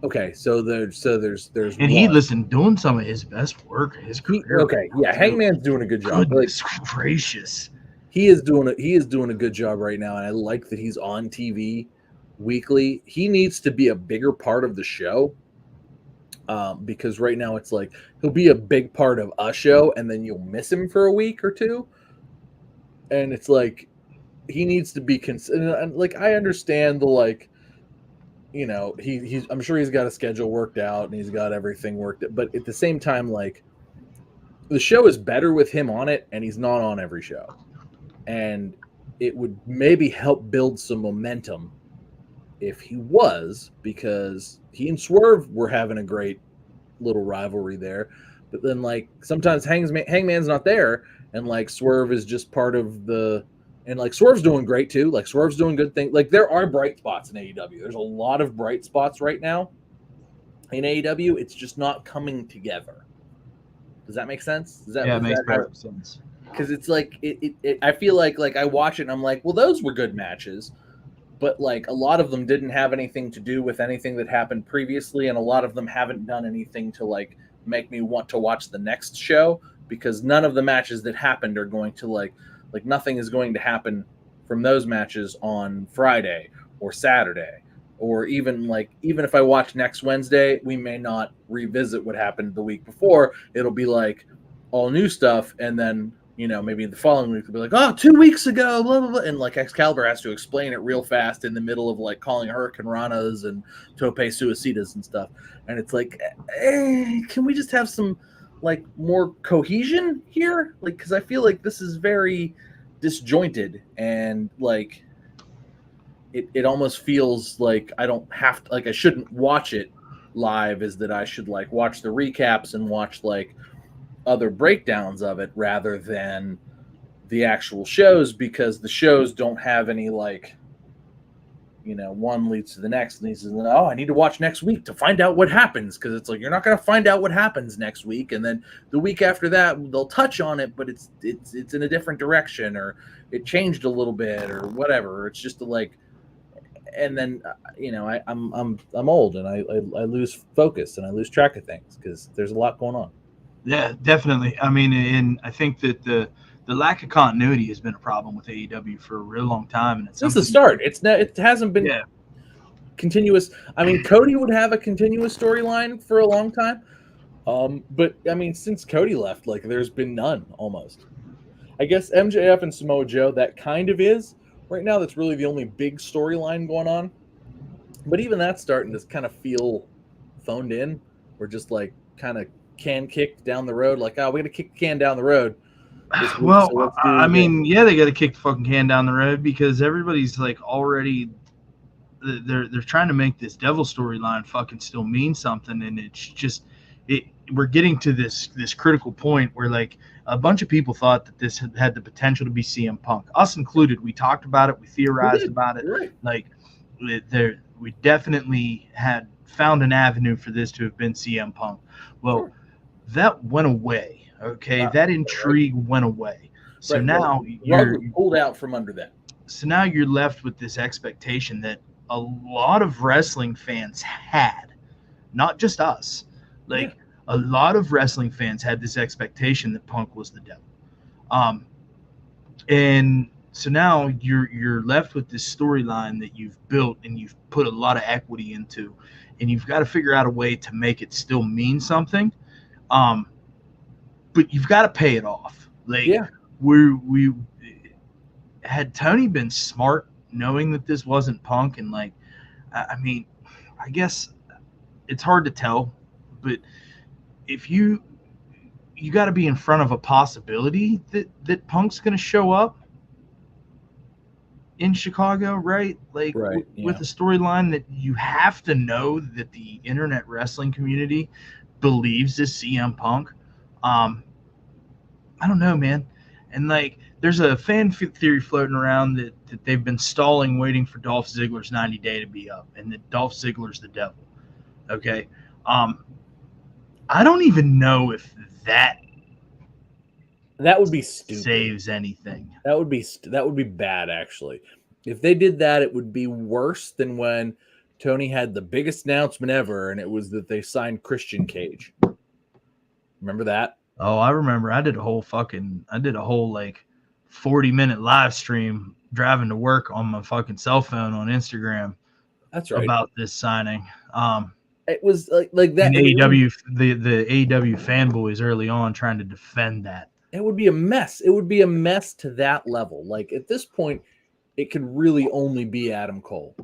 Okay, so there's and he doing some of his best work in his career. Okay, yeah, Hangman's doing a good job. Goodness gracious. He is doing a good job right now, and I like that he's on TV weekly. He needs to be a bigger part of the show, because right now it's like he'll be a big part of a show, and then you'll miss him for a week or two, and it's like he needs to be and like I understand the like, you know, he's I'm sure he's got a schedule worked out and he's got everything worked out, but at the same time, like the show is better with him on it, and he's not on every show. And it would maybe help build some momentum if he was, because he and Swerve were having a great little rivalry there. But then, like, sometimes Hangman's not there, and like Swerve is just part of the. And like Swerve's doing great too. Like Swerve's doing good things. Like there are bright spots in AEW. There's a lot of bright spots right now in AEW. It's just not coming together. Does that make sense? It makes perfect sense. Because it's like I feel like I watch it and I'm like, well, those were good matches, but like a lot of them didn't have anything to do with anything that happened previously, and a lot of them haven't done anything to like make me want to watch the next show, because none of the matches that happened are going to like nothing is going to happen from those matches on Friday or Saturday, or even if I watch next Wednesday, we may not revisit what happened the week before. It'll be like all new stuff, and then, you know, maybe the following week will be like, oh, 2 weeks ago, blah, blah, blah. And like Excalibur has to explain it real fast in the middle of like calling Hurricane Ranas and Tope Suicidas and stuff. And it's like, can we just have some like more cohesion here? Like, because I feel like this is very disjointed, and like it almost feels like I don't have to, like, I shouldn't watch it live, is that I should like watch the recaps and watch like other breakdowns of it rather than the actual shows, because the shows don't have any like, you know, one leads to the next and leads to the, oh, I need to watch next week to find out what happens, because it's like you're not going to find out what happens next week, and then the week after that they'll touch on it, but it's in a different direction, or it changed a little bit or whatever. It's just like and then I'm old and I lose focus and I lose track of things because there's a lot going on. Yeah, definitely. I mean, and I think that the lack of continuity has been a problem with AEW for a real long time, and it's Since the something. start, it hasn't been Yeah, continuous. I mean, Cody would have a continuous storyline for a long time. But I mean, since Cody left, like there's been none almost. I guess MJF and Samoa Joe, that kind of is right now. That's really the only big storyline going on. But even that's starting to kind of feel phoned in. We're just like kind of can kicked down the road. Like, oh, we got to kick the can down the road this week, well, so let's I do this. mean, yeah, they got to kick the fucking can down the road because everybody's like already they're trying to make this devil storyline fucking still mean something, and it's just we're getting to this critical point where like a bunch of people thought that this had the potential to be CM Punk, us included. We talked about it, we theorized about it, Right. like we definitely had found an avenue for this to have been CM Punk. Well, Sure. that went away. Okay, that intrigue went away. So now rug was pulled out from under that. So now you're left with this expectation that a lot of wrestling fans had, not just us. Like a lot of wrestling fans had this expectation that Punk was the devil. And so now you're left with this storyline that you've built and you've put a lot of equity into, and you've got to figure out a way to make it still mean something. But you've got to pay it off. Like we had Tony been smart, knowing that this wasn't Punk, and like, I mean, I guess it's hard to tell, but if you got to be in front of a possibility that Punk's going to show up in Chicago, right? Like with a storyline that you have to know that the internet wrestling community believes is CM Punk. I don't know, man. And like, there's a fan theory floating around that they've been stalling, waiting for Dolph Ziggler's 90 day to be up, and that Dolph Ziggler's the devil. Okay. I don't even know if that would be stupid. Saves anything. That would be bad, actually. If they did that, it would be worse than when Tony had the biggest announcement ever, and it was that they signed Christian Cage. Remember that? Oh, I remember. I did a whole like 40-minute live stream driving to work on my fucking cell phone on Instagram. That's right. About this signing. It was like that. And AEW, the AEW fanboys early on trying to defend that. It would be a mess. It would be a mess to that level. Like at this point, it could really only be Adam Cole,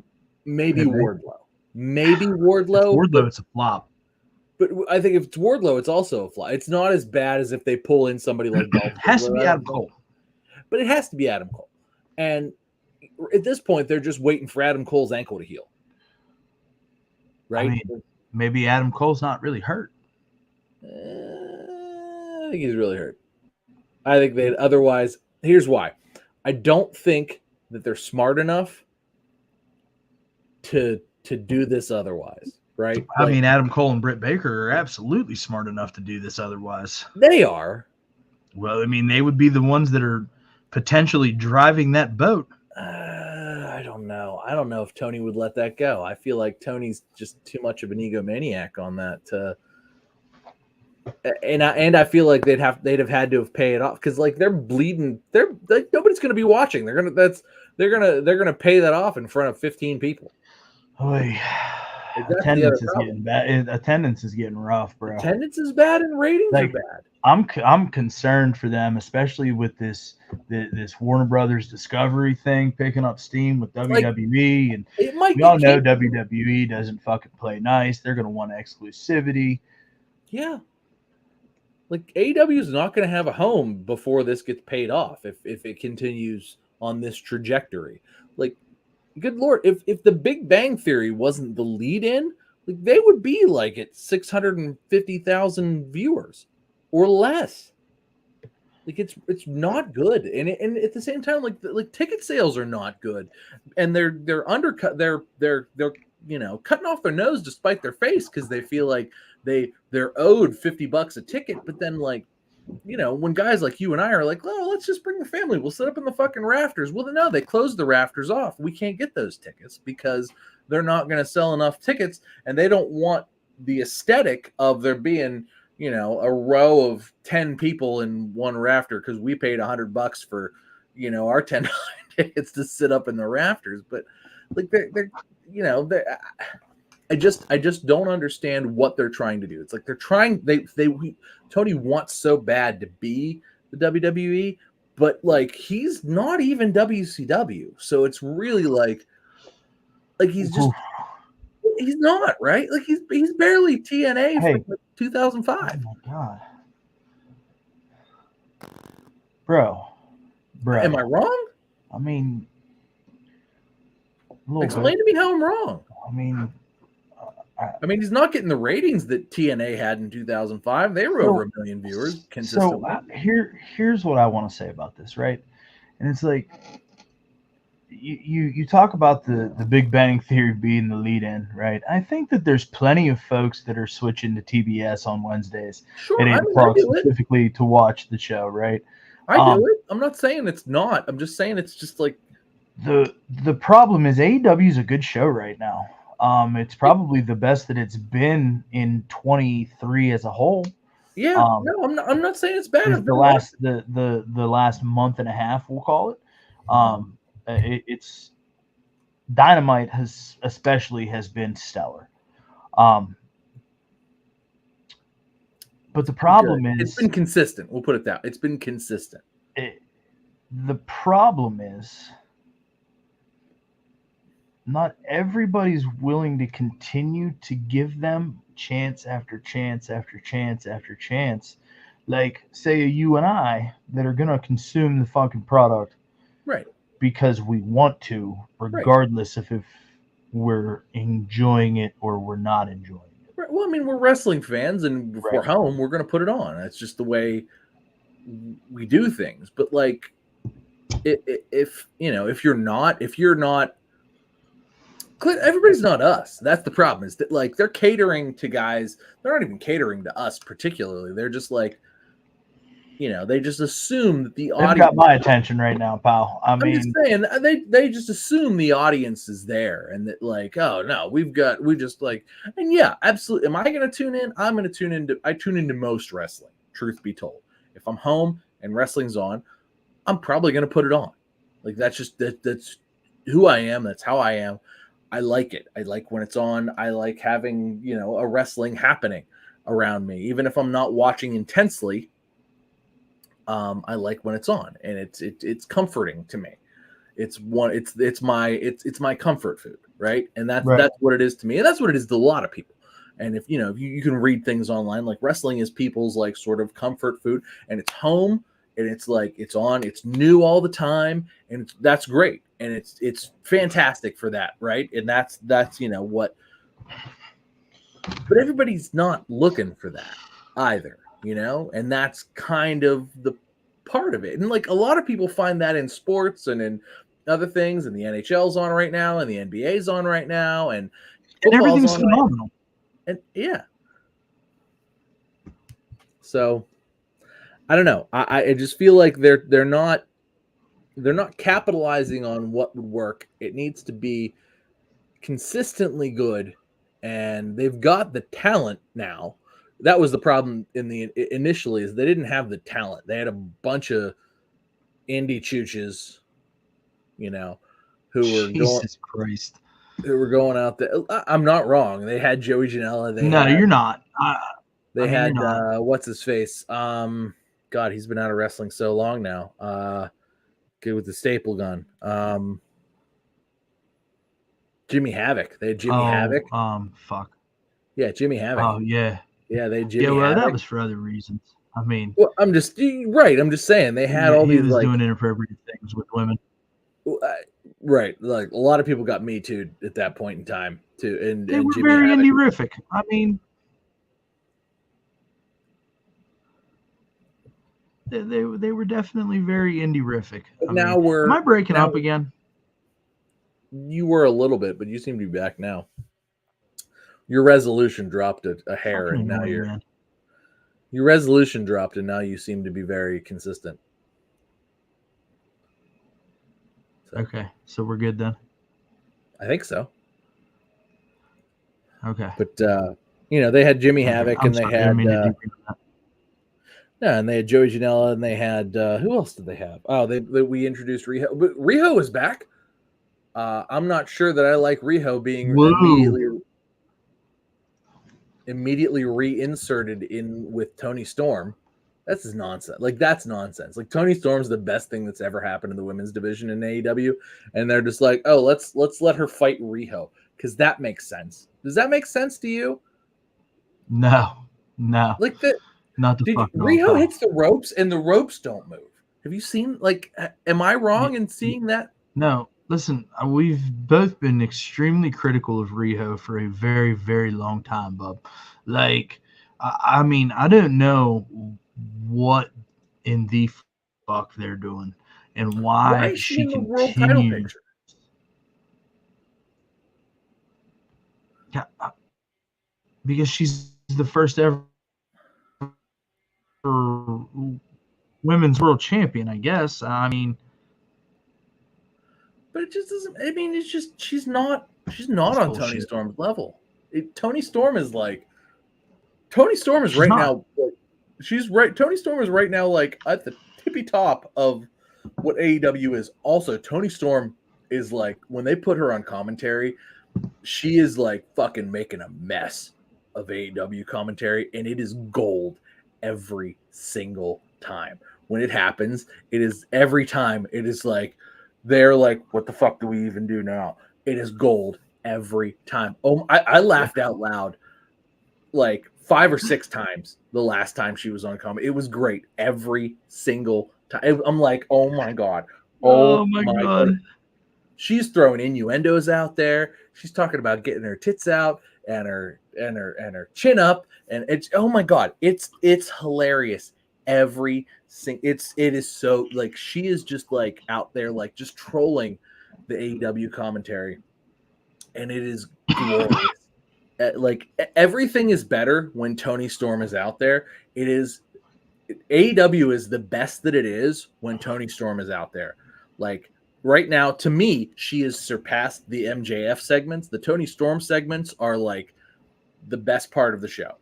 maybe Wardlow, Wardlow, it's a flop. But I think if it's Wardlow, it's also a flop. It's not as bad as if they pull in somebody like Dolph. It has to be Adam Cole. But it has to be Adam Cole. And at this point, they're just waiting for Adam Cole's ankle to heal. Right? I mean, maybe Adam Cole's not really hurt. I think he's really hurt. I think they'd otherwise. Here's why. I don't think that they're smart enough to do this otherwise. Right? I mean, Adam Cole and Britt Baker are absolutely smart enough to do this otherwise. They are. Well, I mean, they would be the ones that are potentially driving that boat. I don't know. I don't know if Tony would let that go. I feel like Tony's just too much of an egomaniac on that. And I feel like they'd have had to have paid it off because like they're bleeding. They're like nobody's going to be watching. They're gonna pay that off in front of 15 people. Oy. Attendance is getting bad. Attendance is getting rough, bro. Attendance is bad and ratings are bad. I'm concerned for them, especially with this Warner Brothers Discovery thing picking up steam with WWE, and we all know WWE doesn't fucking play nice. They're gonna want exclusivity. Yeah, like AEW is not gonna have a home before this gets paid off if it continues on this trajectory. Like, good Lord, if the Big Bang Theory wasn't the lead in, like they would be like at 650,000 viewers or less. Like it's not good, and at the same time, like ticket sales are not good, and they're undercut. They're cutting off their nose to spite their face because they feel like they're owed $50 a ticket, but then like when guys like you and I are like, oh, let's just bring the family. We'll sit up in the fucking rafters. Well, no, they closed the rafters off. We can't get those tickets because they're not going to sell enough tickets, and they don't want the aesthetic of there being, a row of 10 people in one rafter because we paid $100 for, our $10 tickets to sit up in the rafters. But like they're I just don't understand what they're trying to do. It's like they're trying. Tony wants so bad to be the WWE, but like he's not even WCW. So it's really like he's not right. Like he's barely TNA from 2005. Oh my god, bro. Am I wrong? I mean, explain to me how I'm wrong. I mean, he's not getting the ratings that TNA had in 2005. They were over 1 million viewers consistently. So here's what I want to say about this, right? And it's like you talk about the Big Bang Theory being the lead-in, right? I think that there's plenty of folks that are switching to TBS on Wednesdays sure, at 8 o'clock specifically to watch the show, right? I do it. I'm not saying it's not. I'm just saying it's just like the problem is AEW is a good show right now. It's probably the best that it's been in 23 as a whole. Yeah, no, I'm not saying it's bad. The last month and a half, we'll call it. It's Dynamite has been stellar. But the problem is it's been consistent. We'll put it that. It's been consistent. The problem is not everybody's willing to continue to give them chance after chance after chance after chance. Like, say, you and I that are going to consume the fucking product. Right. Because we want to, regardless of if we're enjoying it or we're not enjoying it. Right. Well, I mean, we're wrestling fans, and if we're home, we're going to put it on. That's just the way we do things. But, like, if you're not, everybody's not us. That's the problem. Is that like they're catering to guys? They're not even catering to us particularly. They're just like, they just assume that the audience. They've got my attention right now, pal. I'm just saying they just assume the audience is there, and that like, oh no, we just like, and yeah, absolutely. Am I going to tune in? I'm going to tune into. I tune into most wrestling. Truth be told, if I'm home and wrestling's on, I'm probably going to put it on. Like that's who I am. That's how I am. I like it. I like when it's on. I like having, a wrestling happening around me, even if I'm not watching intensely. I like when it's on, and it's comforting to me. It's my comfort food, right? And that's what it is to me, and that's what it is to a lot of people. And if you can read things online, like wrestling is people's like sort of comfort food, and it's home, and it's like it's on, it's new all the time, and that's great, and it's fantastic for that, right? And that's what. But everybody's not looking for that either. And that's kind of the part of it. And like a lot of people find that in sports and in other things, and the NHL's on right now, and the NBA's on right now, and everything's phenomenal. And yeah. So I don't know. I just feel like they're not capitalizing on what would work. It needs to be consistently good, and they've got the talent now. That was the problem initially is they didn't have the talent. They had a bunch of indie chooches, who were who were going out there. I'm not wrong. They had Joey Janela. You're not. They had what's his face? God, he's been out of wrestling so long now. Good with the staple gun. Jimmy Havoc. They had Jimmy Havoc. Fuck. Yeah, Jimmy Havoc. Oh yeah. Yeah, they Jimmy. Yeah, well, Havoc. that was for other reasons. I mean, well, I'm just saying they had all these like doing inappropriate things with women. Right, like a lot of people got Me Too'd at that point in time too, and they were Jimmy very Havoc. indie-rific. I mean, they were definitely very indie-rific. Am I breaking up again? You were a little bit, but you seem to be back now. Your resolution dropped a hair, and now you're. Man. Your resolution dropped, and now you seem to be very consistent. Okay, so we're good then. I think so. Okay. But they had Jimmy Okay. Havoc, I'm and they sorry, I didn't had mean to deviate on that. and they had Joey Janela, and they had who else did they have? Oh, we introduced Riho, but Riho is back. I'm not sure that I like Riho being Woo. immediately reinserted in with Tony Storm. That's just nonsense. Like, that's nonsense. Like, Tony Storm's the best thing that's ever happened in the women's division in AEW, and they're just like, oh, let's let her fight Riho because that makes sense. Does that make sense to you? No. Like that. Not the fucking all, Riho pal. hits the ropes and the ropes don't move. Have you seen, like, am I wrong in seeing that? No, listen, we've both been extremely critical of Riho for a very, very long time, bub. Like, I mean, I don't know what in the fuck they're doing and Why why is she she in the world title continues. picture? Yeah, because she's the first ever women's world champion, I guess. I mean, But it just doesn't. I mean, it's just she's not on bullshit. Tony Storm's level. Tony Storm is right She's not. now. She's right. Tony Storm is right now like at the tippy top of what AEW is. Also, Tony Storm is like, when they put her on commentary, she is like fucking making a mess of AEW commentary, and it is gold every single time. When it happens, it is every time. It is like they're like, what the fuck do we even do now? It is gold every time. Oh, I laughed out loud like 5 or 6 times the last time she was on comedy. It was great every single time. I'm like, oh my god, Oh my god. She's throwing innuendos out there. She's talking about getting her tits out and her chin up, and it's, oh my god, it's hilarious. It is so, like, she is just like out there like just trolling the AEW commentary, and it is glorious. Like, everything is better when Tony Storm is out there. AEW is the best that it is when Tony Storm is out there. Like, right now, to me, she has surpassed the MJF segments. The Tony Storm segments are like the best part of the show,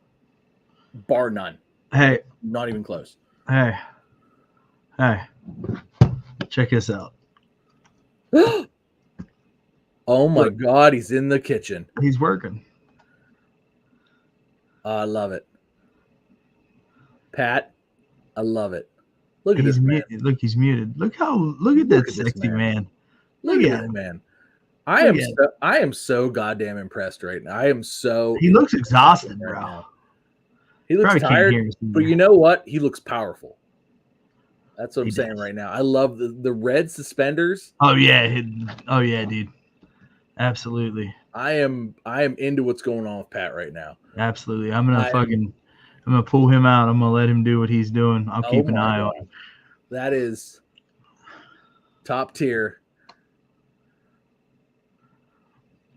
bar none. Hey, not even close. Hey, check this out. Oh my god, he's in the kitchen. He's working. I love it. Pat, I love it. Look at He's this man. muted. Look, he's muted. Look at that sexy man. Look at this man. I am so goddamn impressed right now. He looks exhausted, bro. Now. He looks tired, but you know what? He looks powerful. That's what I'm saying right now. I love the red suspenders. Oh yeah, dude. Absolutely. I am into what's going on with Pat right now. Absolutely. I'm gonna pull him out. I'm gonna let him do what he's doing. I'll keep an eye on him. That is top tier.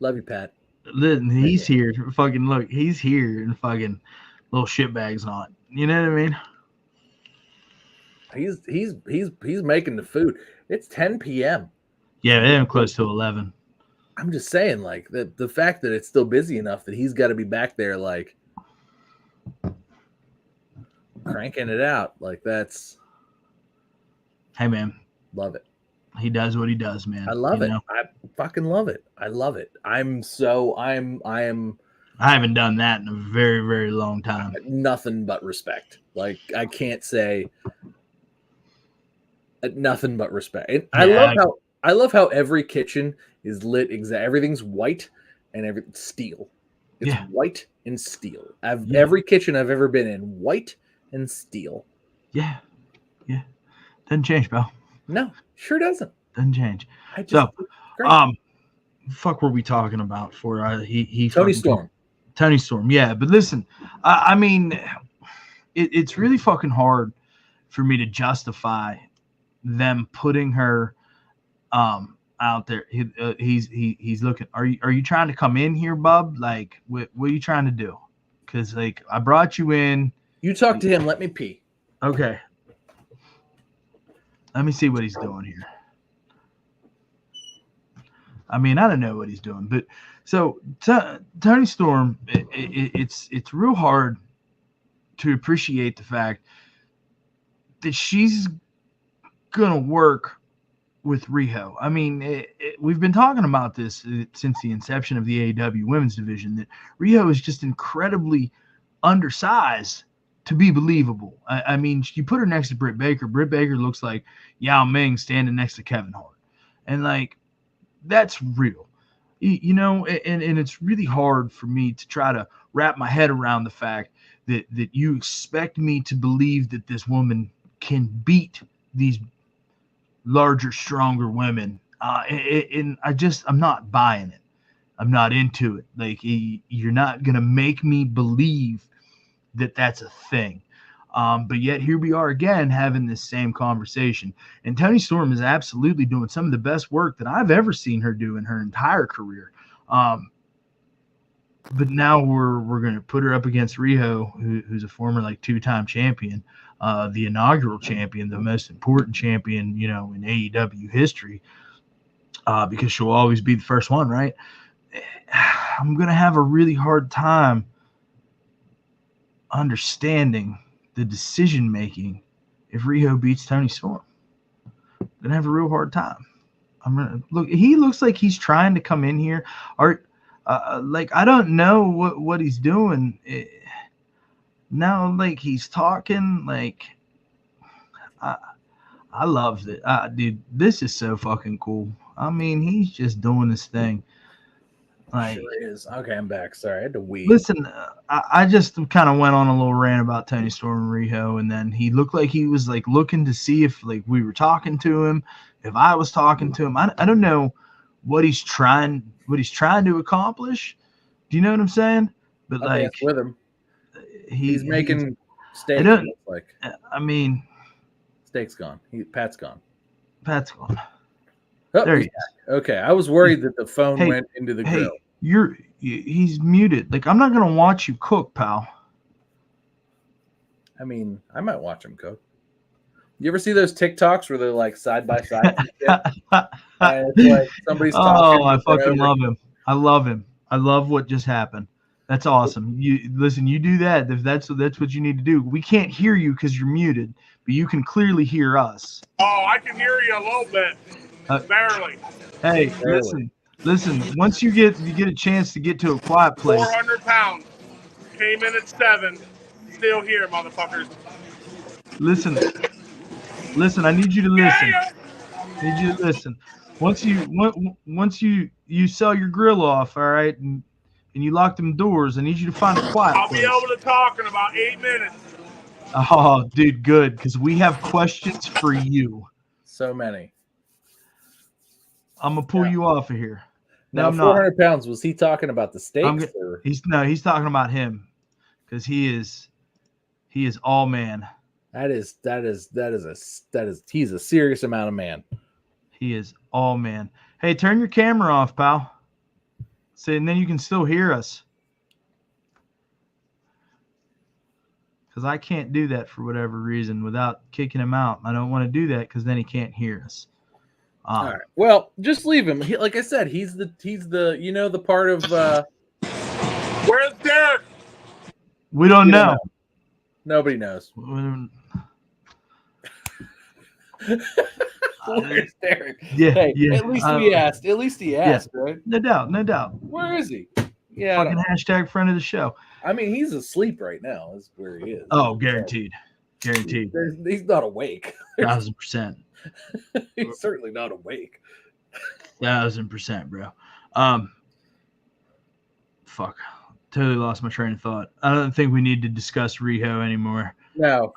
Love you, Pat. He's here. Fucking look, he's here and fucking little shitbags on. You know what I mean? He's making the food. It's 10 p.m. Yeah, they're close to 11. I'm just saying, like, the fact that it's still busy enough that he's got to be back there, like, cranking it out. Like, that's. Hey, man. Love it. He does what he does, man. I love it. I fucking love it. I love it. I haven't done that in a very, very long time. Nothing but respect. Like, I can't say nothing but respect. I love how every kitchen is lit everything's white and everything's steel. It's white and steel. Every kitchen I've ever been in, white and steel. Yeah. Doesn't change, pal. No, sure doesn't. Doesn't change. Fuck were we talking about for Tony Storm. Tony Storm, yeah. But listen, I mean, it's really fucking hard for me to justify them putting her out there. He's looking. Are you trying to come in here, bub? Like, what are you trying to do? Because, like, I brought you in. You talk to him. Let me pee. Okay. Let me see what he's doing here. I mean, I don't know what he's doing, but so Tony Storm, it's real hard to appreciate the fact that she's gonna work with Riho. I mean, we've been talking about this since the inception of the AEW Women's Division, that Riho is just incredibly undersized to be believable. I mean, you put her next to Britt Baker. Britt Baker looks like Yao Ming standing next to Kevin Hart, and like that's real, you know. And it's really hard for me to try to wrap my head around the fact that you expect me to believe that this woman can beat these larger, stronger women. And I'm not buying it. I'm not into it. Like, you're not going to make me believe that that's a thing. But yet here we are again having this same conversation. And Toni Storm is absolutely doing some of the best work that I've ever seen her do in her entire career. But now we're going to put her up against Riho, who's a former like two-time champion, the inaugural champion, the most important champion, you know, in AEW history, because she'll always be the first one, right? I'm going to have a really hard time understanding the decision-making if Riho beats Toni Storm. I'm going to have a real hard time. He looks like he's trying to come in here. Like, I don't know what he's doing. Now, like, he's talking, like, I loved it. Dude, this is so fucking cool. I mean, he's just doing this thing. Like, sure is. Okay, I'm back. Sorry, I had to wee. Listen, I just kind of went on a little rant about Toni Storm and Riho, and then he looked like he was, like, looking to see if, like, we were talking to him, if I was talking to him. I don't know what he's trying to accomplish. Do you know what I'm saying? But like, with him, he's making steak. Like, I mean, steak's gone. Pat's gone. Pat's gone. Oh, there he is. Okay, I was worried that the phone went into the grill. He's muted. Like, I'm not gonna watch you cook, pal. I mean, I might watch him cook. You ever see those TikToks where they're like side by side? And it's like somebody's talking. Oh, I fucking love him. I love him. I love what just happened. That's awesome. You listen. You do that. If that's what you need to do. We can't hear you because you're muted, but you can clearly hear us. Oh, I can hear you a little bit, barely. Hey, barely. Listen. Once you get a chance to get to a quiet place. 400 pounds. Came in at 7. Still here, motherfuckers. Listen. I need you to listen. I need you to listen. Once you sell your grill off, all right, and you lock them doors, I need you to find a quiet place. I'll be able to talk in about 8 minutes. Oh, dude, good, because we have questions for you. So many. I'm gonna pull you off of here. No, I'm 400 not. Pounds. Was he talking about the steaks? He's talking about him, because he is all man. He's a serious amount of man. He is all man. Hey, turn your camera off, pal. And then you can still hear us. Because I can't do that for whatever reason without kicking him out. I don't want to do that because then he can't hear us. All right. Well, just leave him. Like I said, he's the the part of. Where's Derek? We don't know. Nobody knows. Where's Derek? Yeah, hey, at least we asked. At least he asked, right? No doubt. Where is he? Yeah. Fucking hashtag friend of the show. I mean, he's asleep right now. Is where he is. Oh, guaranteed. He's not awake. 1,000%. He's certainly not awake. 1,000%, bro. Fuck. Totally lost my train of thought. I don't think we need to discuss Riho anymore. No,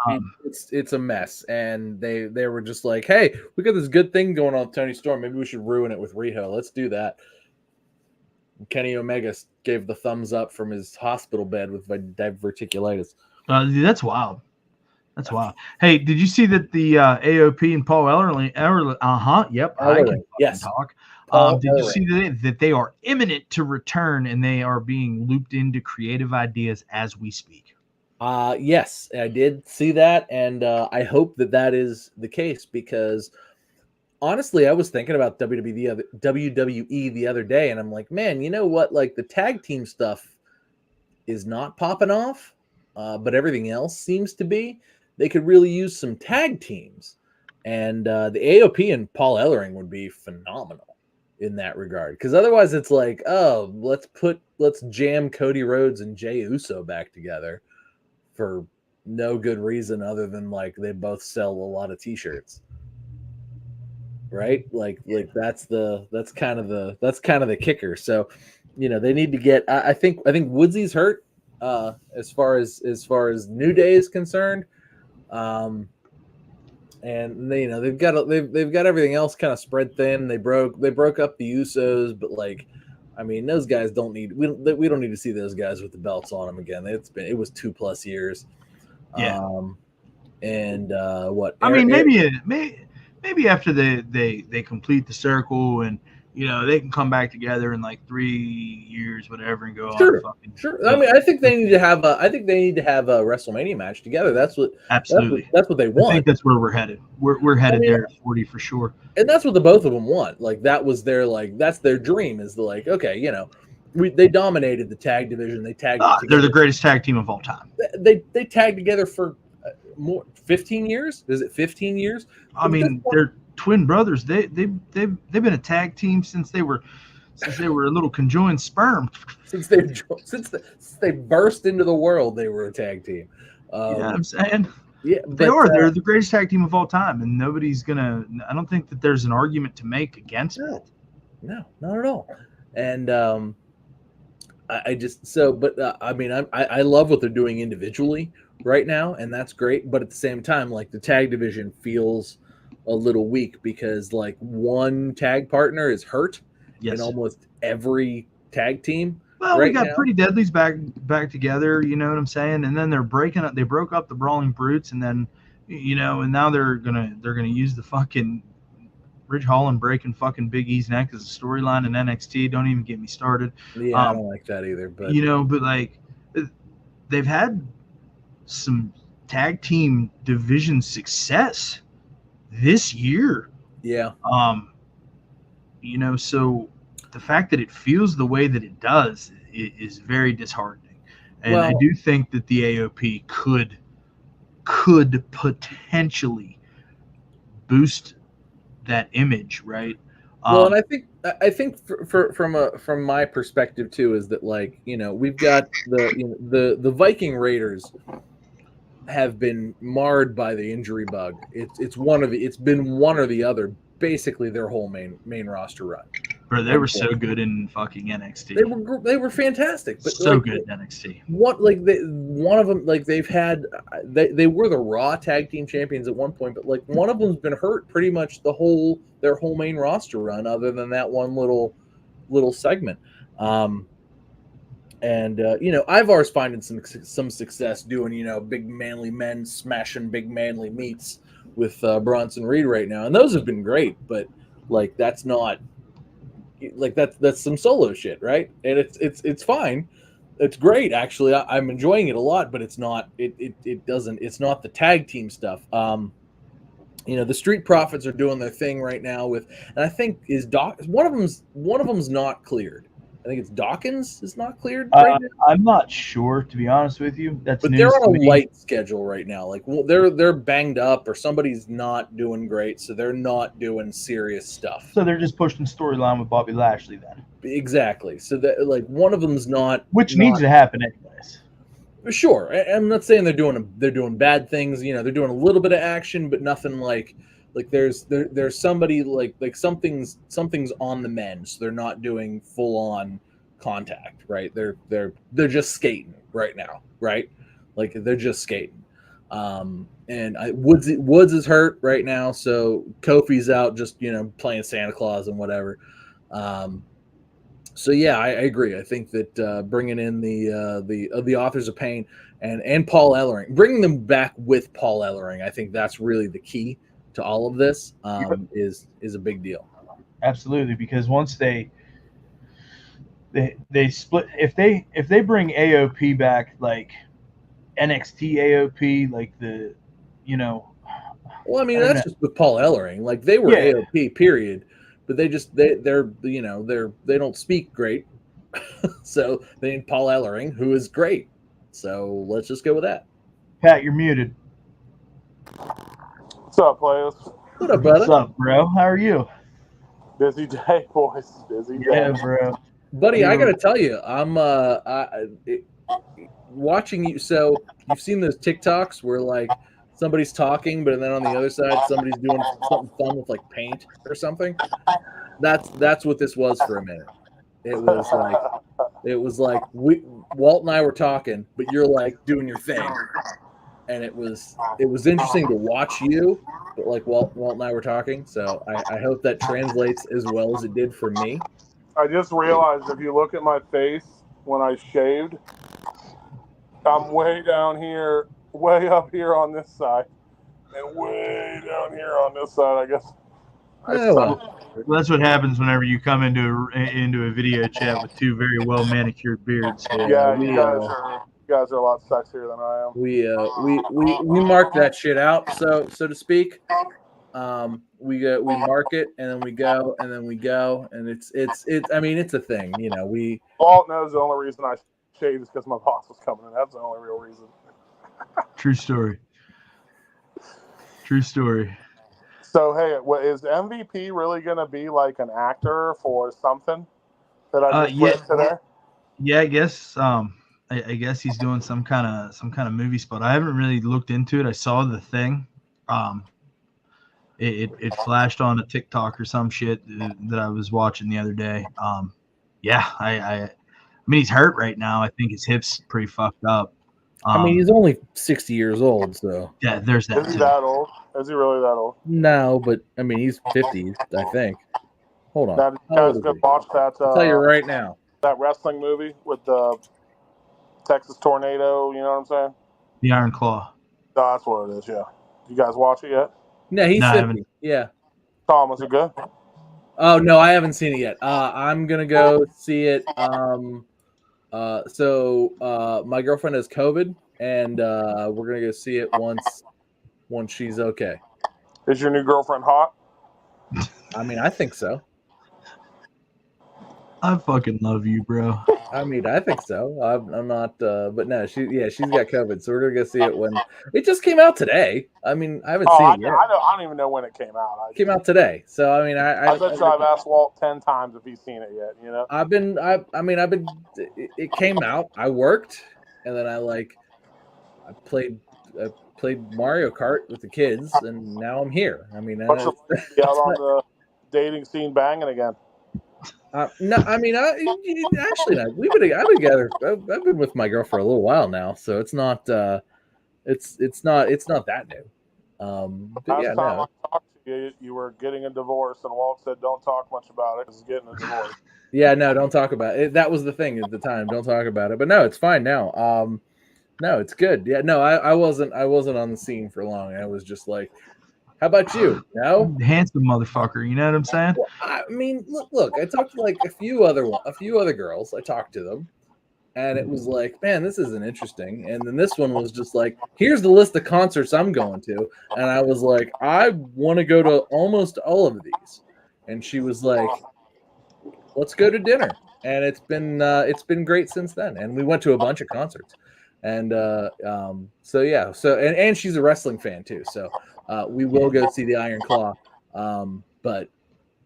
it's a mess, and they were just like, "Hey, we got this good thing going on with Toni Storm. Maybe we should ruin it with Riho. Let's do that." And Kenny Omega gave the thumbs up from his hospital bed with diverticulitis. That's wild. That's wild. Hey, did you see that the AOP and Paul Ellering? Yep, I can talk. Did you see that they are imminent to return and they are being looped into creative ideas as we speak? Yes, I did see that, and I hope that is the case because honestly, I was thinking about WWE the other day, and I'm like, man, you know what? Like the tag team stuff is not popping off, but everything else seems to be. They could really use some tag teams, and the AOP and Paul Ellering would be phenomenal in that regard. Because otherwise, it's like, oh, let's jam Cody Rhodes and Jey Uso back together for no good reason other than like they both sell a lot of T-shirts, right? Like that's kind of the kicker. So, they need to get. I think Woodsy's hurt as far as New Day is concerned, and they've got everything else kind of spread thin. They broke up the Usos, but like. I mean, those guys don't need. We don't need to see those guys with the belts on them again. It was 2+ years. Yeah. And what? I mean, maybe after they complete the circle and they can come back together in like 3 years, whatever, and go sure, on. Fucking, sure. I mean, I think they need to have a WrestleMania match together. That's what absolutely. That's what they want. I think that's where we're headed. We're headed there at 40 for sure. And that's what the both of them want. Like that's their dream is okay, they dominated the tag division. They tagged. They're the greatest tag team of all time. They tagged together for more 15 years. Is it 15 years? I mean, they're twin brothers. They've been a tag team since they were a little conjoined sperm. Since they burst into the world, they were a tag team. I'm saying. Yeah, they are. They're the greatest tag team of all time, and nobody's gonna. I don't think that there's an argument to make against it. No, not at all. And I love what they're doing individually right now, and that's great. But at the same time, like the tag division feels a little weak because like one tag partner is hurt in almost every tag team. Well, we got Pretty Deadly's back together, you know what I'm saying? And then they're breaking up. They broke up the Brawling Brutes, and then and now they're gonna use the fucking Ridge Holland breaking fucking Big E's neck as a storyline in NXT. Don't even get me started. Yeah, I don't like that either. But but like they've had some tag team division success this year. Yeah. So the fact that it feels the way that it does is very disheartening. And I do think that the AOP could potentially boost that image, right? And I think from my perspective too is that like, we've got the Viking Raiders have been marred by the injury bug. It's been one or the other basically their whole main roster run. Bro, they were so good in fucking NXT. They were fantastic, but so good in NXT. One of them they've had they were the Raw tag team champions at one point, but like one of them's been hurt pretty much their whole main roster run, other than that one little segment. Ivar's finding some success doing big manly men smashing big manly meats with Bronson Reed right now, and those have been great, but like that's not. Like that's some solo shit, right? And it's fine. It's great, actually. I'm enjoying it a lot, but it's not. It's not the tag team stuff. The Street Profits are doing their thing right now with, and I think one of them's not cleared. I think it's Dawkins is not cleared right now. I'm not sure, to be honest with you. But they're on a light schedule right now. Like they're banged up, or somebody's not doing great, so they're not doing serious stuff. So they're just pushing storyline with Bobby Lashley then. Exactly. So that like one of them's not, which needs to happen anyways. Sure, I'm not saying they're doing bad things. They're doing a little bit of action, but nothing like there's somebody like something's on the mend, so they're not doing full on contact, right? They're just skating right now, right? Like they're just skating. And Woods is hurt right now, so Kofi's out just playing Santa Claus and whatever. So yeah, I agree. I think that bringing in the Authors of Pain and Paul Ellering, bringing them back with Paul Ellering, I think that's really the key to all of this. Is a big deal. Absolutely, because once they split, if they bring AOP back like NXT AOP, like the, you know, Well, I mean, I don't that's know. just with Paul Ellering. Like they were Yeah. AOP, period. But they don't speak great, so they need Paul Ellering, who is great. So let's just go with that. Pat, you're muted. What's up, players? What up, What's brother? up, bro? How are you? Busy day, boys. Busy day. Yeah, bro. Buddy, I gotta tell you, I'm watching you. So you've seen those TikToks where like somebody's talking, but then on the other side somebody's doing something fun with like paint or something. That's what this was for a minute. It was like Walt and I were talking, but you're like doing your thing, and it was interesting to watch you. But like Walt and I were talking, so I hope that translates as well as it did for me. I just realized if you look at my face when I shaved, I'm way down here, way up here on this side, and way down here on this side. I guess. Well, that's what happens whenever you come into a video chat with two very well manicured beards. Yeah, you guys are a lot sexier than I am. We mark that shit out, so to speak. We mark it, and then we go, and it's I mean, it's a thing, you know. Walt knows the only reason I shaved is because my boss was coming in. That's the only real reason. True story. So, hey, is MVP really going to be like an actor for something that I just read today? Yeah, I guess. I guess he's doing some kind of movie spot. I haven't really looked into it. I saw the thing. It flashed on a TikTok or some shit that I was watching the other day. Yeah, I mean, he's hurt right now. I think his hip's pretty fucked up. I mean, he's only 60 years old, so yeah, there's that. Is he that old? Is he really that old? No, but I mean, he's 50, I think. Hold on. Now, did you guys go watch that? I'll tell you right now. That wrestling movie with the Texas tornado. You know what I'm saying? The Iron Claw. No, that's what it is. Yeah. You guys watch it yet? No, he's 50. Yeah. Tom, was it good? Oh no, I haven't seen it yet. I'm gonna go see it. So my girlfriend has COVID, and we're gonna go see it once she's okay. Is your new girlfriend hot? I mean, I think so. I fucking love you, bro. I mean, I think so. I'm not, but no, she's got COVID, so we're gonna go see it when it just came out today. I mean, I haven't seen it yet. I don't even know when it came out. It came out today, so I mean, I bet I've asked Walt 10 times if he's seen it yet. You know, I've been. It came out. I worked, and then I played Mario Kart with the kids, and now I'm here. I mean, out on the dating scene banging again. No, I mean, Ashley and I've been together. I've been with my girl for a little while now, so it's not that new. But yeah, no. I talked to you, you were getting a divorce, and Walt said, "Don't talk much about it because he's getting a divorce." Yeah, no, don't talk about it. That was the thing at the time. Don't talk about it. But no, it's fine now. No, it's good. Yeah, no, I wasn't on the scene for long. I was just like, how about you? No, handsome motherfucker. You know what I'm saying? Well, I mean, look. I talked to like a few other girls. I talked to them, and it was like, man, this isn't interesting. And then this one was just like, here's the list of concerts I'm going to, and I was like, I want to go to almost all of these. And she was like, let's go to dinner. And it's been great since then. And we went to a bunch of concerts. And so yeah, and she's a wrestling fan too. So we will go see the Iron Claw. But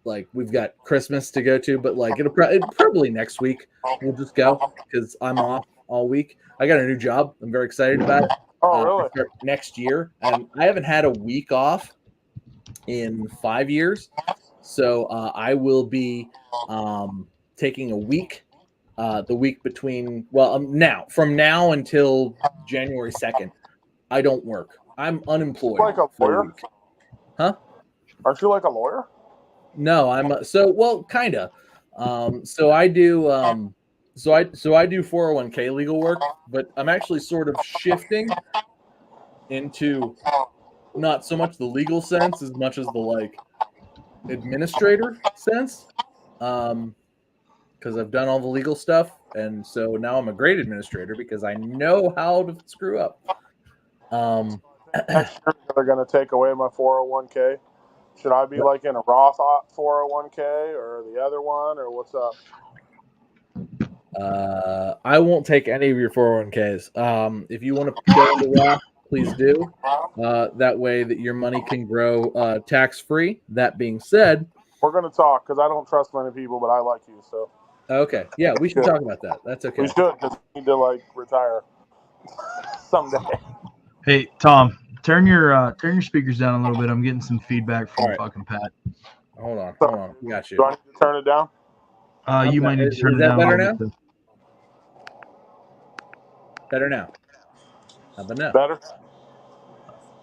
like we've got Christmas to go to, but like it'll probably next week we'll just go because I'm off all week. I got a new job. I'm very excited about it. Oh, really? Next year, and I haven't had a week off in 5 years, so I will be taking a week. The week between from now until January 2nd, I don't work. I'm unemployed. Like a lawyer? Huh? Aren't you like a lawyer? No, I'm kind of. So I do I do 401k legal work, but I'm actually sort of shifting into not so much the legal sense as much as the like administrator sense. Because I've done all the legal stuff, and so now I'm a great administrator because I know how to screw up. Next year they're going to take away my 401k. Should I be like in a Roth 401k or the other one, or what's up? I won't take any of your 401ks. If you want to go into Roth, please do. That way that your money can grow tax-free. That being said, we're going to talk because I don't trust many people, but I like you. So okay, yeah, we should talk about that. That's okay. We should, because we need to like retire someday. Hey Tom, turn your speakers down a little bit. I'm getting some feedback from fucking Pat. Hold on. We got you. Do I need to turn it down? You might need to turn it down. Is that better now? Better now. How about now? Better.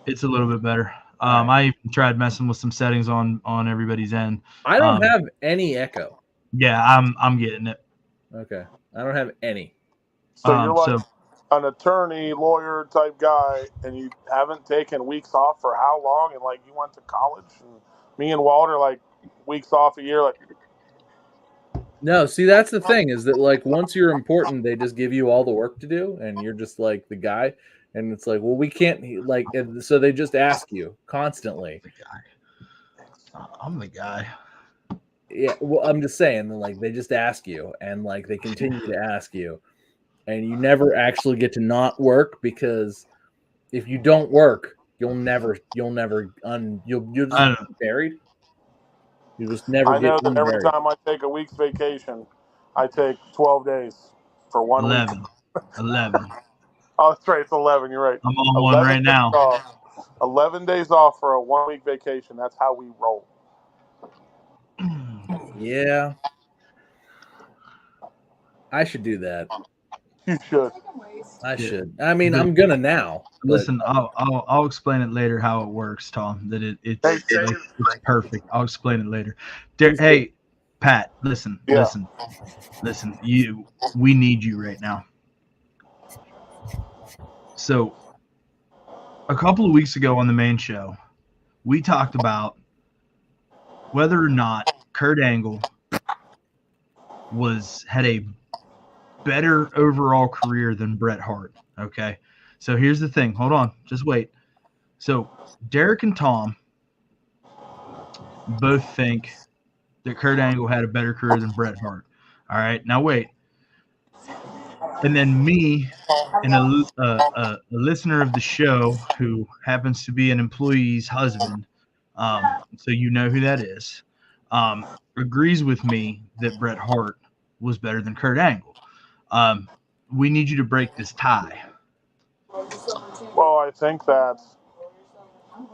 It's a little bit better. I even tried messing with some settings on everybody's end. I don't have any echo. Yeah, I'm getting it. Okay, I don't have any. So you're like an attorney, lawyer type guy, and you haven't taken weeks off for how long? And like you went to college, and me and Walter like weeks off a year, like. No, see, that's the thing is that like once you're important, they just give you all the work to do, and you're just like the guy. And it's like, well, we can't like, so they just ask you constantly. I'm the guy. Yeah, well, I'm just saying, like, they just ask you, and like they continue to ask you, and you never actually get to not work, because if you don't work, you'll just be buried. You just never. I know that every time I take a week's vacation, I take 12 days for 1 week. 11. Oh, that's right. It's 11. You're right. I'm on one right now. 11 days off for a 1 week vacation. That's how we roll. Yeah. I should do that. You should. I should. I mean, I'm gonna now. Listen, I'll explain it later how it works, Tom. That it's perfect. I'll explain it later. Hey, Pat, listen. We need you right now. So, a couple of weeks ago on the main show, we talked about whether or not Kurt Angle had a better overall career than Bret Hart. Okay, so here's the thing. Hold on, just wait. So Derek and Tom both think that Kurt Angle had a better career than Bret Hart. All right, now wait. And then me and a listener of the show who happens to be an employee's husband, so you know who that is, agrees with me that Bret Hart was better than Kurt Angle. We need you to break this tie. Well, I think that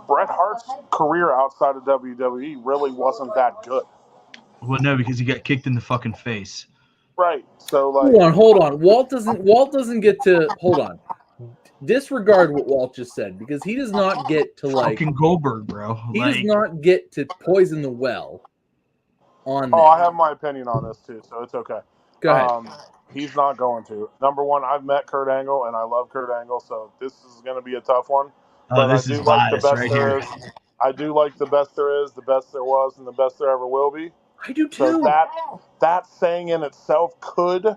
Bret Hart's career outside of WWE really wasn't that good. Well, no, because he got kicked in the fucking face. Right. So like, hold on. Walt doesn't get to hold on. Disregard what Walt just said, because he does not get to like fucking Goldberg, bro. He does not get to poison the well. On I have my opinion on this too, so it's okay. Go ahead. He's not going to. Number one, I've met Kurt Angle and I love Kurt Angle, so this is going to be a tough one. But this is bias right here. I do like the best there is, the best there was, and the best there ever will be. I do too. So that saying in itself could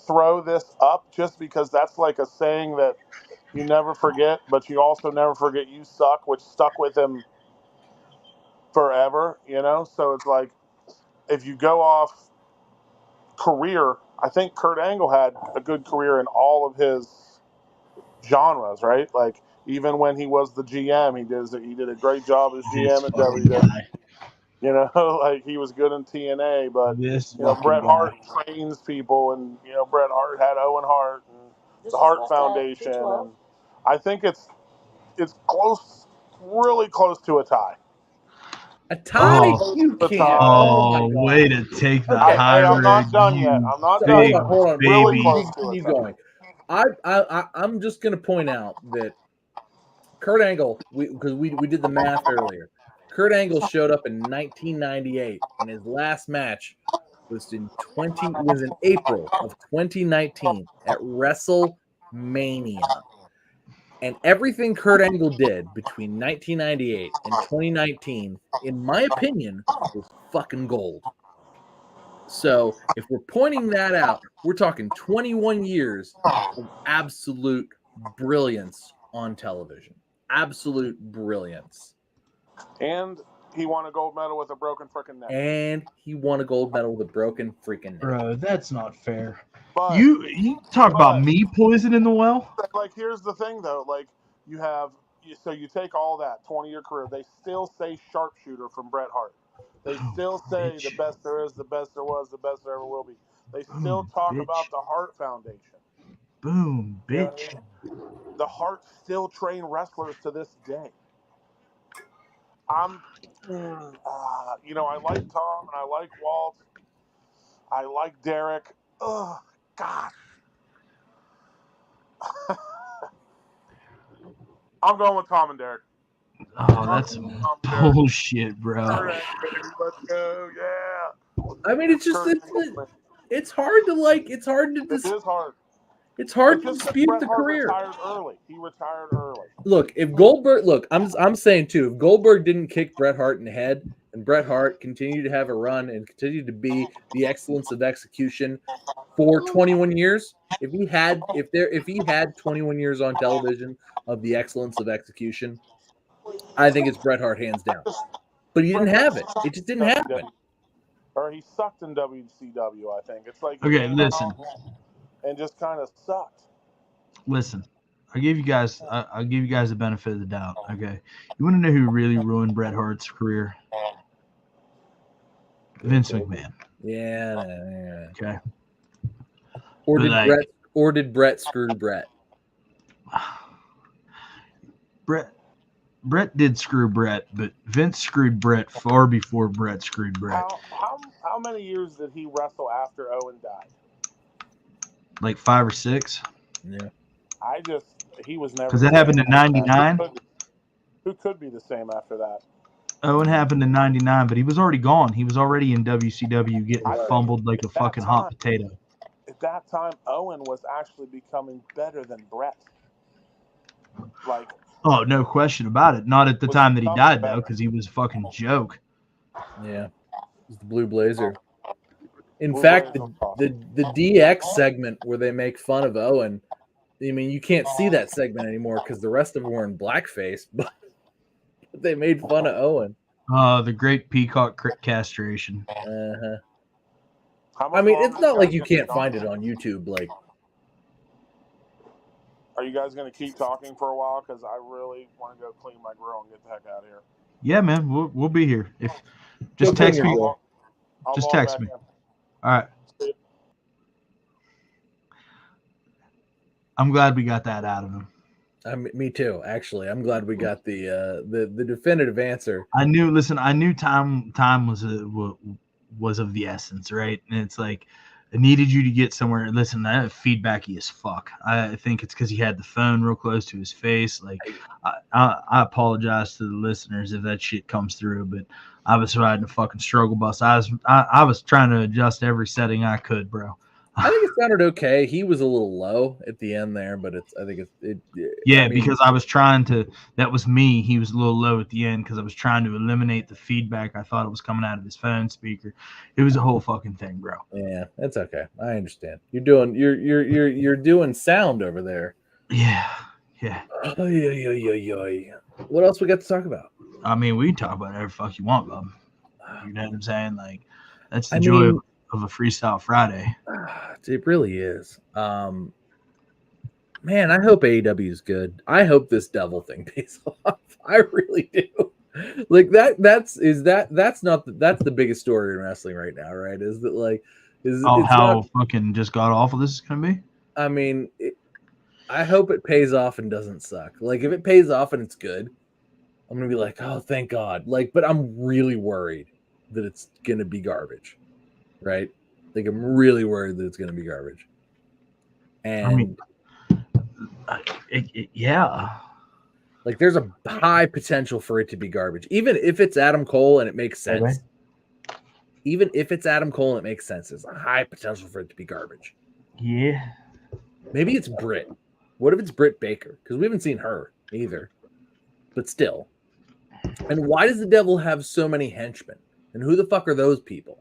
throw this up, just because that's like a saying that you never forget, but you also never forget you suck, which stuck with him forever, you know? So it's like, if you go off career, I think Kurt Angle had a good career in all of his genres, right? Like, even when he was the GM, he did a great job as GM at WWE. You know, like he was good in TNA, but Bret Hart trains people, and Bret Hart had Owen Hart and the Hart Foundation, and I think it's close, really close to a tie. A tie? You can't. Oh, way to take the high road. I'm not done yet. I'm not done yet. Hold on. Really close to keep going. I'm just going to point out that Kurt Angle, because we did the math earlier. Kurt Angle showed up in 1998, and his last match was in April of 2019 at WrestleMania. And everything Kurt Angle did between 1998 and 2019, in my opinion, was fucking gold. So if we're pointing that out, we're talking 21 years of absolute brilliance on television. Absolute brilliance. And he won a gold medal with a broken freaking neck. And he won a gold medal with a broken freaking neck. Bro, that's not fair. But You talk about me poisoning the well? like, here's the thing though, like you take all that 20-year career, they still say sharpshooter from Bret Hart. They still say the best there is, the best there was, the best there ever will be. They still talk about the Hart Foundation. Boom, bitch. You know, the Harts still train wrestlers to this day. I like Tom and I like Walt. I like Derek. Oh, gosh. I'm going with Tom and Derek. Oh, that's bullshit, bro. All right, baby, let's go. Yeah. I mean, it's just it's hard to like. It's hard to. It is hard. It's hard to dispute the career. He retired early. Look, if Goldberg, I'm saying too, if Goldberg didn't kick Bret Hart in the head, and Bret Hart continued to have a run and continued to be the excellence of execution for 21 years, if he had 21 years on television of the excellence of execution, I think it's Bret Hart hands down. But he didn't have it. It just didn't happen. Or he sucked in WCW, I think. It's like, okay, listen. And just kind of sucked. Listen, I'll give you guys the benefit of the doubt. Okay, you want to know who really ruined Bret Hart's career? Vince McMahon. Yeah. Okay. Or did Bret screw Bret? Bret did screw Bret, but Vince screwed Bret far before Bret screwed Bret. How many years did he wrestle after Owen died? Like 5 or 6. Yeah. He was never. Because that happened in '99. Who could be the same after that? Owen happened in '99, but he was already gone. He was already in WCW getting fumbled like a fucking hot potato. At that time, Owen was actually becoming better than Bret. Like. Oh, no question about it. Not at the time that he died, though, because he was a fucking joke. Yeah. He's the Blue Blazer. In fact, the DX segment where they make fun of Owen, I mean, you can't see that segment anymore because the rest of them were in blackface, but they made fun of Owen. The great peacock castration. Uh-huh. I mean, it's not like you can't find it on YouTube. Like, are you guys going to keep talking for a while? Because I really want to go clean my grill and get the heck out of here. Yeah, man, we'll be here. Just text me. Just text me. All right. I'm glad we got that out of him. Me too. Actually, I'm glad we got the definitive answer. I knew time was of the essence, right? And it's like I needed you to get somewhere. Listen, that feedbacky as fuck. I think it's because he had the phone real close to his face. Like I apologize to the listeners if that shit comes through, but I was riding a fucking struggle bus. I was trying to adjust every setting I could, bro. I think it sounded okay. He was a little low at the end there, but because I was trying to. That was me. He was a little low at the end because I was trying to eliminate the feedback. I thought it was coming out of his phone speaker. It was a whole fucking thing, bro. Yeah, that's okay. I understand. You're doing sound over there. Yeah. Oh, yeah. What else we got to talk about? I mean, we can talk about whatever the fuck you want, bub. You know what I'm saying? Like, that's the joy of a Freestyle Friday. It really is. Man, I hope AEW is good. I hope this devil thing pays off. I really do. Like that's the biggest story in wrestling right now, right? Is that how fucking just god awful this is gonna be? I mean, I hope it pays off and doesn't suck. Like if it pays off and it's good, I'm gonna be like, oh, thank God. Like, but I'm really worried that it's gonna be garbage. Right? Like I'm really worried that it's going to be garbage. And I mean, yeah. Like there's a high potential for it to be garbage. Even if it's Adam Cole and it makes sense. Okay. Even if it's Adam Cole and it makes sense, there's a high potential for it to be garbage. Yeah. Maybe it's Britt. What if it's Britt Baker? Because we haven't seen her either. But still. And why does the devil have so many henchmen? And who the fuck are those people?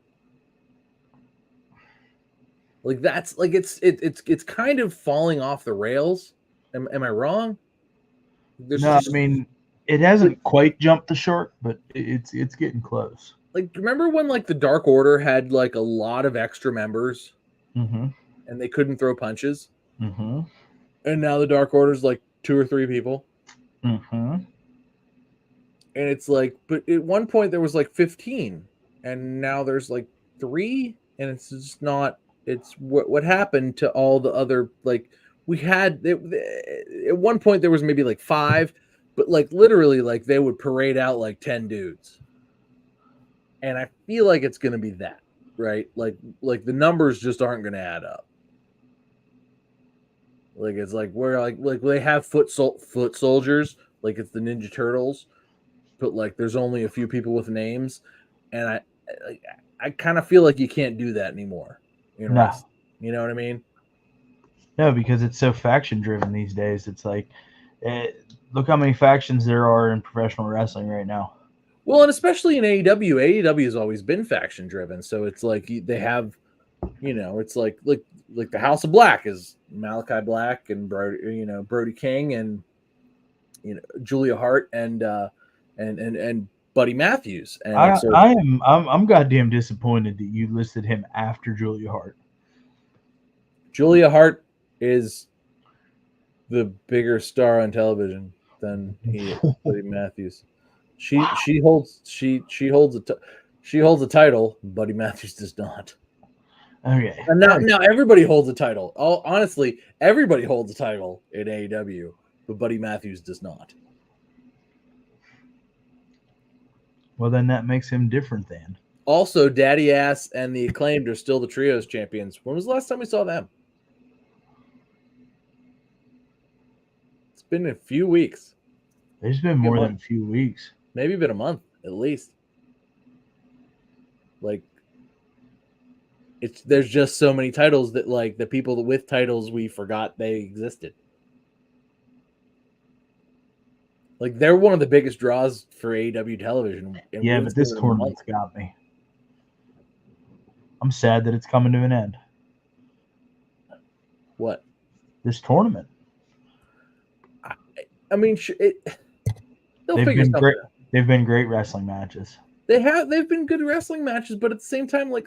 Like that's like it's kind of falling off the rails. Am I wrong? There's No, just I mean it hasn't quite jumped the shark, but it's getting close. like remember when like the Dark Order had like a lot of extra members Mm-hmm. and they couldn't throw punches, Mm-hmm. and now the Dark Order's like 2 or 3 people, Mm-hmm. and it's like, but at one point there was like 15, and now there's like 3, and it's just not. It's what happened to all the other like we had at one point there was maybe like 5, but like literally like they would parade out like 10 dudes. And I feel like it's going to be that, right? Like the numbers just aren't going to add up. Like it's like we're like they have foot soldiers, like it's the Ninja Turtles, but like there's only a few people with names, and I kind of feel like you can't do that anymore in No. wrestling. You know what I mean? No, because it's so faction driven these days. It's like, look how many factions there are in professional wrestling right now. Well, and especially in AEW, AEW has always been faction driven. So it's like they have, it's like the House of Black is Malachi Black and Brody King and Julia Hart and Buddy Matthews. And I'm goddamn disappointed that you listed him after Julia Hart. Julia Hart is the bigger star on television than Buddy Matthews. She holds a title. Buddy Matthews does not. Okay. And now everybody holds a title. Honestly, everybody holds a title in AEW, but Buddy Matthews does not. Well, then that makes him different then. Also, Daddy Ass and the Acclaimed are still the Trios champions. When was the last time we saw them? It's been a few weeks. It's been more than a few weeks. Maybe been a month at least. Like, there's just so many titles that like the people with titles we forgot they existed. Like they're one of the biggest draws for AEW television. Yeah, but this tournament's got me. I'm sad that it's coming to an end. What? This tournament. I mean, they'll figure something out. They've been great wrestling matches. They've been good wrestling matches, but at the same time, like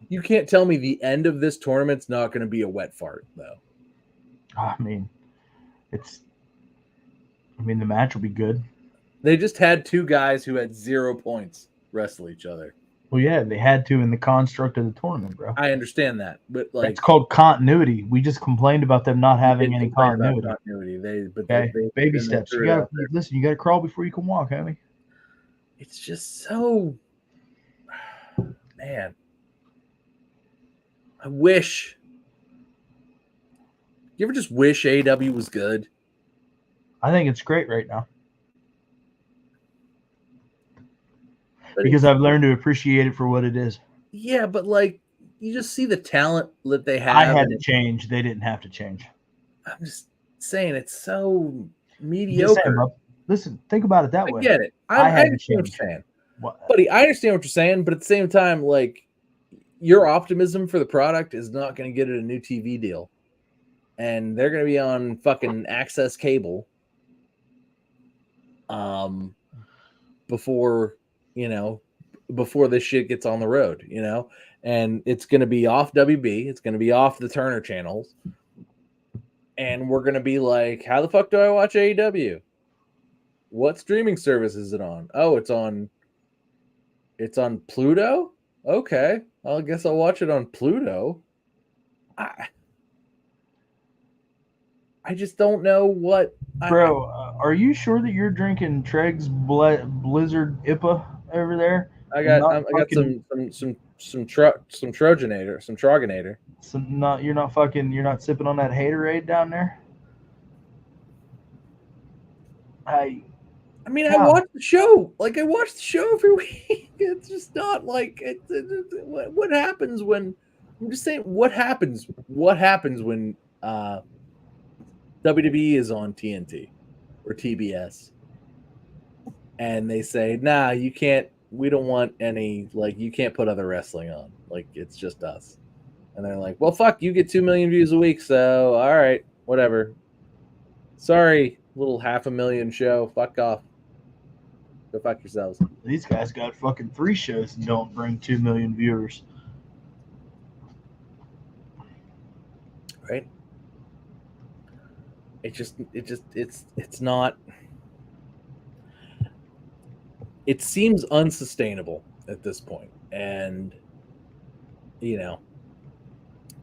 you can't tell me the end of this tournament's not going to be a wet fart, though. I mean, the match will be good. They just had 2 guys who had 0 points wrestle each other. Well, yeah, they had to in the construct of the tournament, bro. I understand that, but like it's called continuity. We just complained about them not having any continuity. Baby steps. You got to crawl before you can walk, honey. It's just so, man. I wish. You ever just wish AEW was good? I think it's great right now. Because I've learned to appreciate it for what it is. Yeah, but like you just see the talent that they have. I had to change. They didn't have to change. I'm just saying it's so mediocre. Listen, think about it that way. I get it. I understand what you're saying. Buddy, I understand what you're saying, but at the same time, like your optimism for the product is not going to get it a new TV deal. And they're going to be on fucking Access Cable before this shit gets on the road, and it's going to be off WB. It's going to be off the Turner channels. And we're going to be like, how the fuck do I watch AEW? What streaming service is it on? Oh, it's on Pluto? Okay. I guess I'll watch it on Pluto. I just don't know what. Bro, are you sure that you're drinking Treg's Blizzard IPA over there? I got some Troganator. You're not sipping on that Haterade down there? I watch the show. Like I watch the show every week. It's just not like what happens when I'm just saying what happens when WWE is on TNT or TBS and they say, nah, you can't, we don't want any, like, you can't put other wrestling on. Like, it's just us. And they're like, well, fuck, you get 2 million views a week, so all right, whatever. Sorry, little 500,000 show. Fuck off. Go fuck yourselves. These guys got fucking 3 shows and don't bring 2 million viewers. Right? It's not. It seems unsustainable at this point, and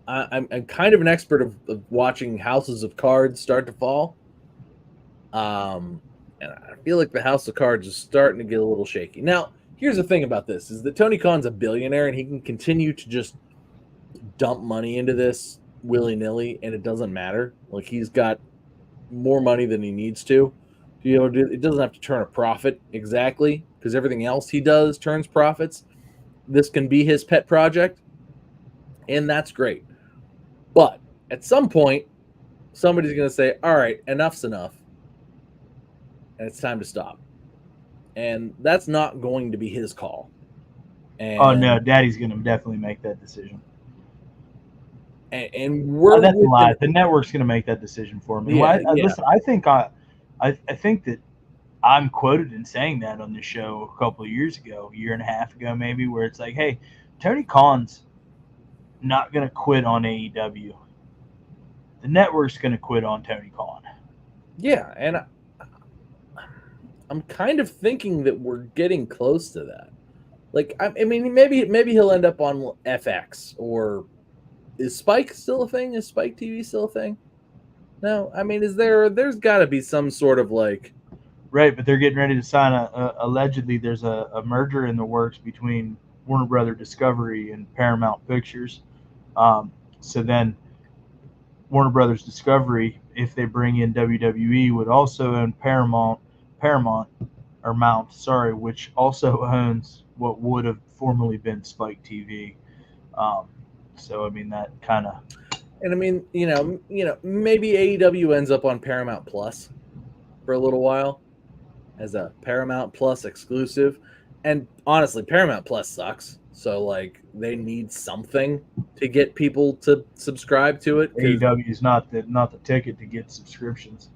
I'm kind of an expert of watching houses of cards start to fall. And I feel like the house of cards is starting to get a little shaky. Now, here's the thing about this, is that Tony Khan's a billionaire and he can continue to just dump money into this willy-nilly and it doesn't matter. Like, he's got more money than he needs to. It doesn't have to turn a profit exactly, because everything else he does turns profits. This can be his pet project, and that's great. But at some point, somebody's going to say, all right, enough's enough, and it's time to stop. And that's not going to be his call. And, oh, no, Daddy's going to definitely make that decision. And we're that's a lie. The network's going to make that decision for me. Yeah, listen, I think that I'm quoted in saying that on the show a couple of years ago, a year and a half ago maybe, where it's like, hey, Tony Khan's not going to quit on AEW. The network's going to quit on Tony Khan. Yeah, and I'm kind of thinking that we're getting close to that. Like, I mean, maybe he'll end up on FX, or is Spike still a thing? Is Spike TV still a thing? No, I mean, there's got to be some sort of like, right? But they're getting ready to sign allegedly there's a merger in the works between Warner Brother Discovery and Paramount Pictures. So then Warner Brothers Discovery, if they bring in WWE, would also own Paramount, which also owns what would have formerly been Spike TV. So I mean, that kind of. And I mean, maybe AEW ends up on Paramount Plus for a little while as a Paramount Plus exclusive. And honestly, Paramount Plus sucks. So like, they need something to get people to subscribe to it. AEW is not the ticket to get subscriptions.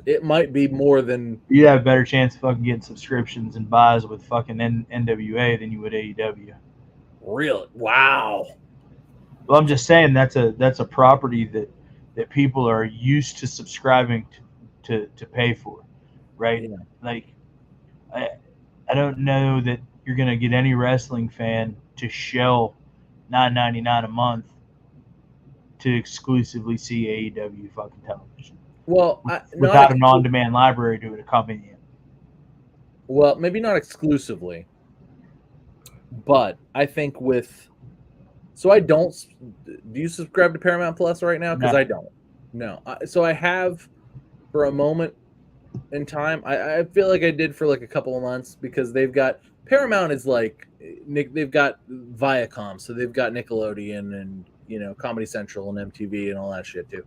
It might be more than. You'd have a better chance of fucking getting subscriptions and buys with fucking NWA than you would AEW. Really? Wow. Well, I'm just saying that's a property that people are used to subscribing to pay for, right? Yeah. Like, I don't know that you're gonna get any wrestling fan to shell $9.99 a month to exclusively see AEW fucking television. Well, without an on-demand library to accompany it. Well, maybe not exclusively, but I think with. So I don't. Do you subscribe to Paramount Plus right now? Because I don't. No. So I have for a moment in time. I feel like I did for like a couple of months, because they've got Paramount is like they've got Viacom, so they've got Nickelodeon and Comedy Central and MTV and all that shit too.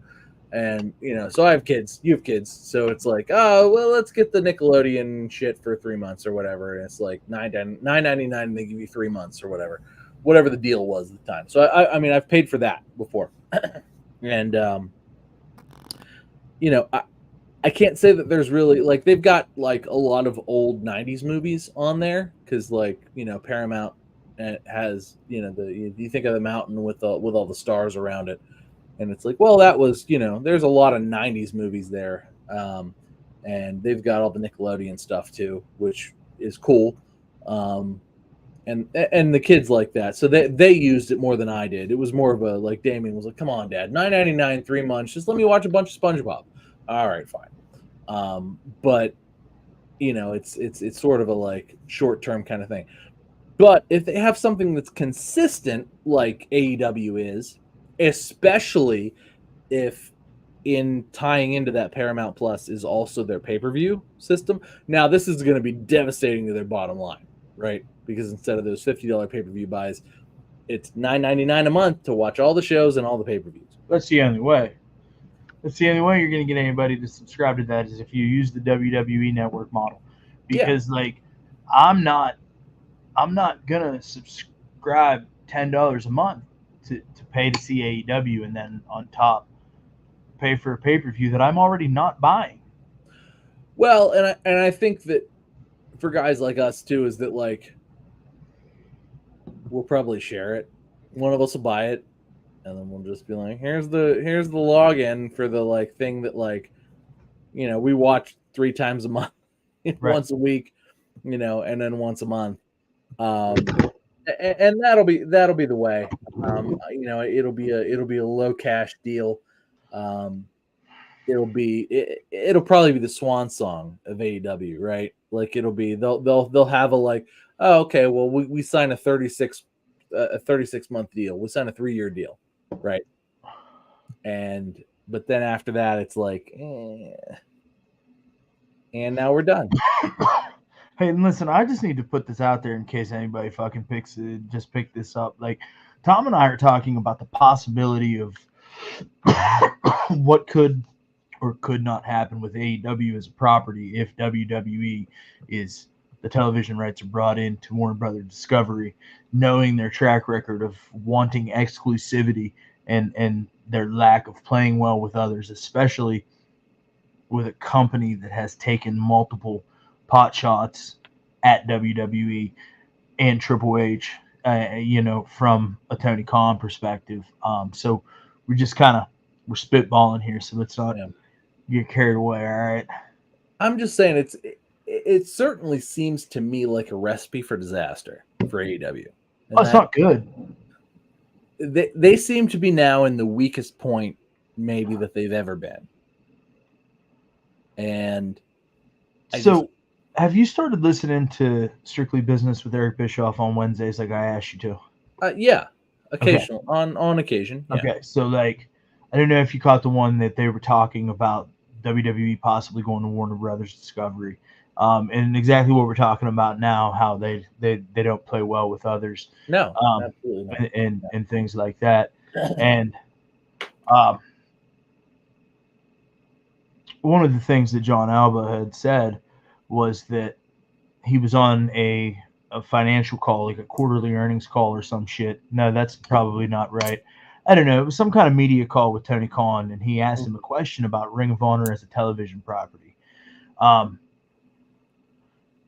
And so I have kids. You have kids, so it's like, oh well, let's get the Nickelodeon shit for 3 months or whatever. And it's like $9.99, and they give you 3 months or whatever the deal was at the time. So I mean, I've paid for that before, and I can't say that there's really like, they've got like a lot of old 90s movies on there, because like Paramount has you think of the mountain with all the stars around it, and it's like, well, that was there's a lot of 90s movies there, and they've got all the Nickelodeon stuff too, which is cool. And the kids like that, so they used it more than I did. It was more of a, like, Damien was like, "Come on, Dad, $9.99, 3 months. Just let me watch a bunch of SpongeBob." All right, fine. But it's sort of a like short-term kind of thing. But if they have something that's consistent, like AEW is, especially if in tying into that Paramount Plus is also their pay-per-view system. Now, this is going to be devastating to their bottom line, right? Because instead of those $50 pay-per-view buys, it's $9.99 a month to watch all the shows and all the pay-per-views. That's the only way. That's the only way you're going to get anybody to subscribe to that, is if you use the WWE Network model. Because like, I'm not going to subscribe $10 a month to pay to see AEW, and then on top pay for a pay-per-view that I'm already not buying. Well, and I think that for guys like us too, is that like we'll probably share it. One of us will buy it, and then we'll just be like, here's the login for the like thing that like, you know, we watch 3 times a month, once a week, you know, and then once a month. And that'll be the way. You know, it'll be a low cash deal. It'll probably be the swan song of AEW, right? Like it'll be they'll have a like, oh, okay, well we sign a 36 month deal. We sign a 3-year deal, right? But then after that, it's like, and now we're done. Hey, listen, I just need to put this out there in case anybody fucking pick this up. Like, Tom and I are talking about the possibility of what could or could not happen with AEW as a property if WWE is the television rights are brought into Warner Brothers Discovery, knowing their track record of wanting exclusivity and their lack of playing well with others, especially with a company that has taken multiple pot shots at WWE and Triple H, you know, from a Tony Khan perspective. So we're just we're spitballing here, so let's not get carried away. All right. I'm just saying it certainly seems to me like a recipe for disaster for AEW. Oh, it's not good. They seem to be now in the weakest point maybe that they've ever been. And have you started listening to Strictly Business with Eric Bischoff on Wednesdays like I asked you to? Yeah, occasional, okay. on occasion. Yeah. Okay, so like, I don't know if you caught the one that they were talking about WWE possibly going to Warner Brothers Discovery, and exactly what we're talking about now, how they don't play well with others. No, absolutely not. And things like that, and one of the things that John Alba had said was that he was on a financial call, like a quarterly earnings call or some shit. No, that's probably not right. I don't know. It was some kind of media call with Tony Khan, and he asked him a question about Ring of Honor as a television property.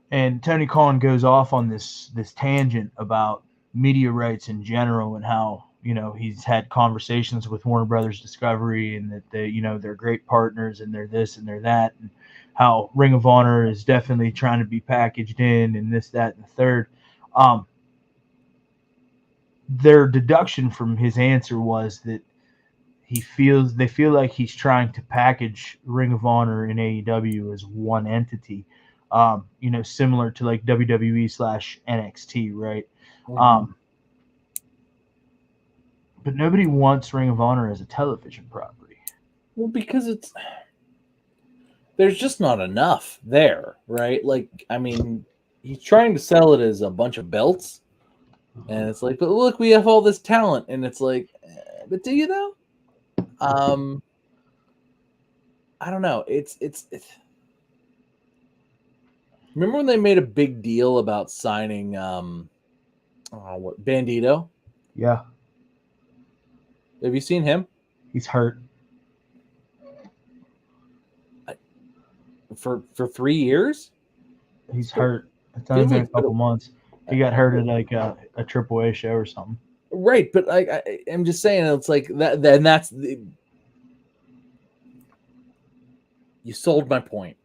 And Tony Khan goes off on this tangent about media rights in general and how, you know, he's had conversations with Warner Brothers Discovery and that they, you know, they're great partners and they're this and they're that, and how Ring of Honor is definitely trying to be packaged in and this, that, and the third. Their deduction from his answer was that they feel like he's trying to package Ring of Honor and AEW as one entity, you know, similar to like WWE/NXT, right? Mm-hmm. But nobody wants Ring of Honor as a television property. Well, because there's just not enough there, right? Like, I mean, he's trying to sell it as a bunch of belts, and it's like, but look, we have all this talent, and it's like, but do you though? I don't know. It's. Remember when they made a big deal about signing Bandito? Yeah. Have you seen him? He's hurt. For 3 years? He's hurt. It's only been a couple months. He got hurt at like a AAA show or something. Right, but I'm just saying, it's like that. Then that's you sold my point.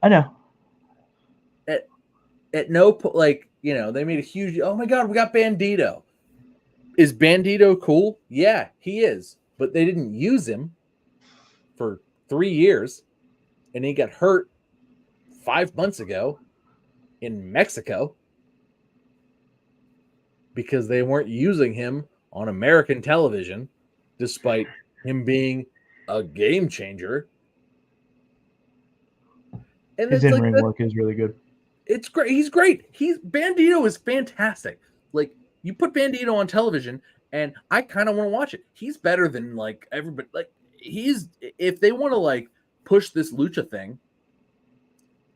I know. At no point, like, you know, they made a huge. Oh my God, we got Bandito. Is Bandito cool? Yeah, he is. But they didn't use him for 3 years, and he got hurt 5 months ago in Mexico because they weren't using him on American television, despite him being a game changer. And his in-ring work is really good. It's great. He's great. Bandito is fantastic. Like, you put Bandito on television, and I kind of want to watch it. He's better than like everybody. Like, if they want to like push this lucha thing,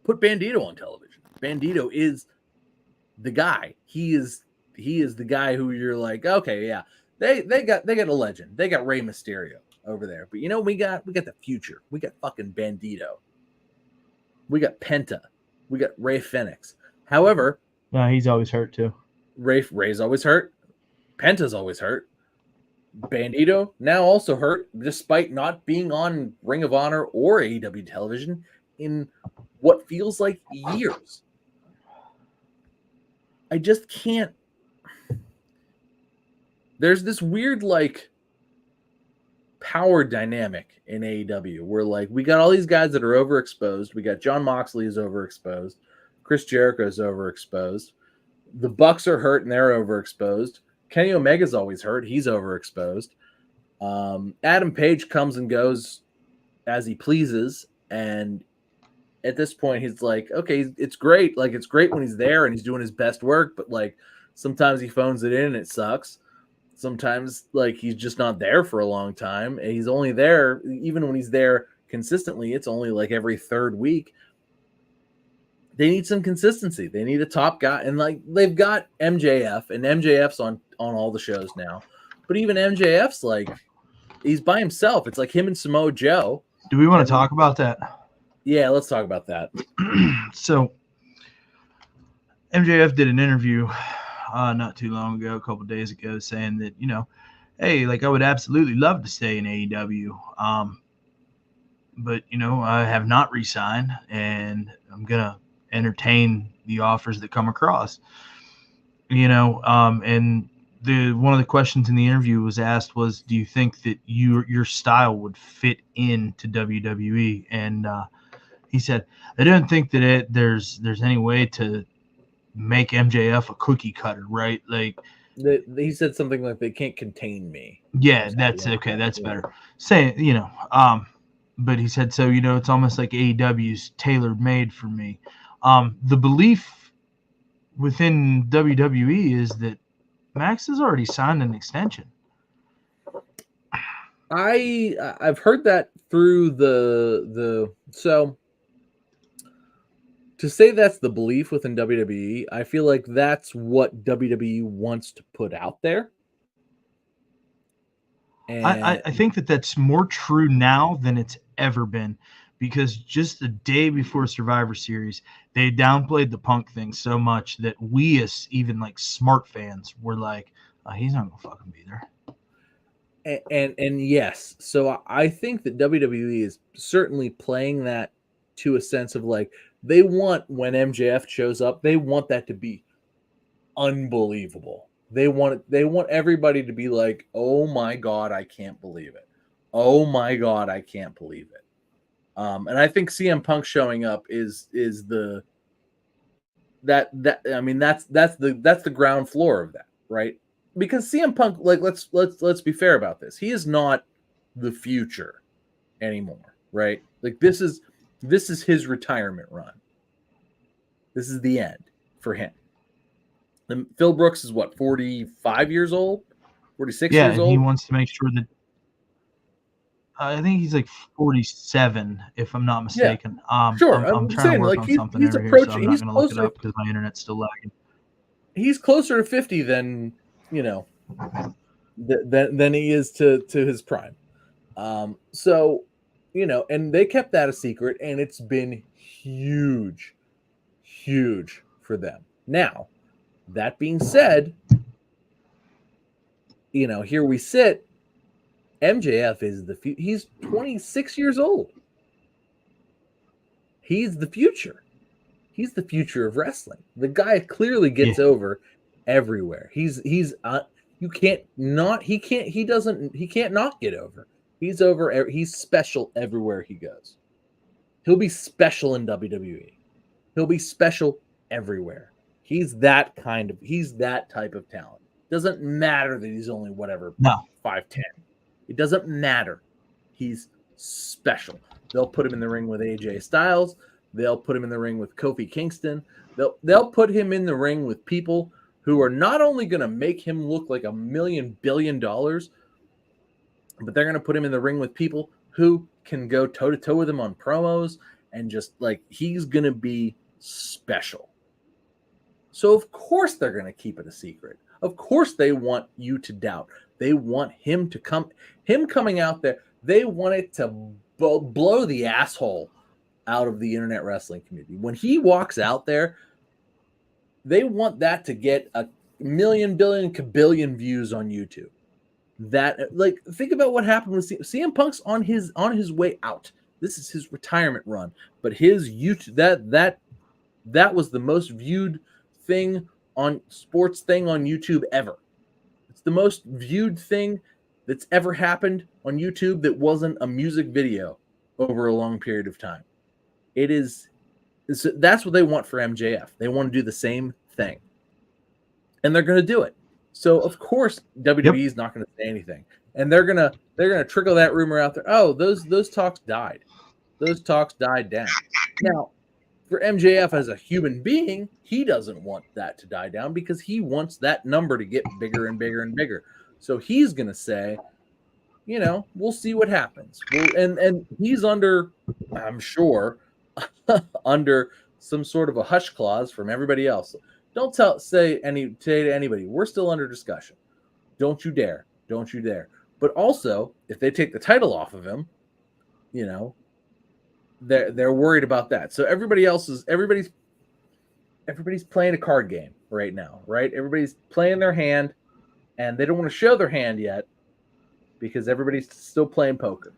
put Bandito on television. Bandito is the guy. He is the guy who you're like, okay, yeah, They got a legend. They got Rey Mysterio over there. But you know, we got the future. We got fucking Bandito. We got Penta. We got Rey Fenix. However, no, he's always hurt too. Ray's always hurt. Penta's always hurt. Bandito now also hurt, despite not being on Ring of Honor or AEW television in what feels like years. I just can't. There's this weird like power dynamic in AEW where like we got all these guys that are overexposed. We got Jon Moxley is overexposed. Chris Jericho is overexposed. The Bucks are hurt and they're overexposed. Kenny Omega's always hurt. He's overexposed. Adam Page comes and goes as he pleases. And at this point, he's like, okay, it's great. Like, it's great when he's there and he's doing his best work. But, like, sometimes he phones it in and it sucks. Sometimes, like, he's just not there for a long time. And he's only there, even when he's there consistently, it's only, like, every third week. They need some consistency. They need a top guy. And, like, they've got MJF. And MJF's on all the shows now. But even MJF's, like, he's by himself. It's like him and Samoa Joe. Do we want to talk about that? Yeah, let's talk about that. So, MJF did an interview not too long ago, a couple of days ago, saying that, you know, hey, like, I would absolutely love to stay in AEW. But, you know, I have not re-signed, and I'm going to entertain the offers that come across. You know, and one of the questions in the interview was asked was, do you think that your style would fit into WWE? And he said, I don't think that there's any way to make MJF a cookie cutter, right? Like, he said something like, they can't contain me. Yeah, that's okay. That's better. Say, you know, but he said, so, you know, it's almost like AEW's tailor made for me. The belief within WWE is that Max has already signed an extension. I've heard that through the so to say that's the belief within WWE, I feel like that's what WWE wants to put out there. And I think that that's more true now than it's ever been, because just the day before Survivor Series, they downplayed the Punk thing so much that we, as even like smart fans, were like, he's not gonna fucking be there. And yes, so I think that WWE is certainly playing that to a sense of like, they want, when MJF shows up, they want that to be unbelievable. They want everybody to be like, oh my God, I can't believe it. Oh my God, I can't believe it. And I think CM Punk showing up is the ground floor of that, right? Because CM Punk, like, let's be fair about this. He is not the future anymore, right? Like, this is his retirement run. This is the end for him. And Phil Brooks is what, 45 years old? 46 years old? Yeah, he wants to make sure that I think he's like 47, if I'm not mistaken. Yeah. Sure. I'm trying to work on something over here, so I'm not going to look it up because my internet's still lagging. He's closer to 50 than, you know, than he is to his prime. So, you know, and they kept that a secret, and it's been huge for them. Now, that being said, you know, here we sit. MJF is he's 26 years old. He's the future. He's the future of wrestling. The guy clearly gets over everywhere. He can't not get over. He's over. He's special everywhere he goes. He'll be special in WWE. He'll be special everywhere. He's that type of talent. Doesn't matter that he's only 5'10". It doesn't matter. He's special. They'll put him in the ring with AJ Styles. They'll put him in the ring with Kofi Kingston. They'll put him in the ring with people who are not only going to make him look like $1 billion, but they're going to put him in the ring with people who can go toe-to-toe with him on promos, and just like, he's going to be special. So of course they're going to keep it a secret. Of course they want you to doubt. They want him to coming out there. They want it to blow the asshole out of the internet wrestling community. When he walks out there, they want that to get a million, billion, kabillion views on YouTube. That, like, think about what happened with CM Punk's on his way out. This is his retirement run, but his YouTube that was the most viewed thing on sports thing on YouTube ever. It's the most viewed thing that's ever happened on YouTube that wasn't a music video over a long period of time. That's what they want for MJF. They want to do the same thing, and they're going to do it. So of course WWE is not going to say anything, and they're gonna trickle that rumor out there. Oh, those talks died. Those talks died down. Now, for MJF as a human being, he doesn't want that to die down because he wants that number to get bigger and bigger and bigger. So he's gonna say, we'll see what happens. And he's under, I'm sure, under some sort of a hush clause from everybody else. Don't say to anybody, we're still under discussion. Don't you dare. Don't you dare. But also, if they take the title off of him, they're worried about that. So everybody's playing a card game right now, right? Everybody's playing their hand, and they don't want to show their hand yet because everybody's still playing poker.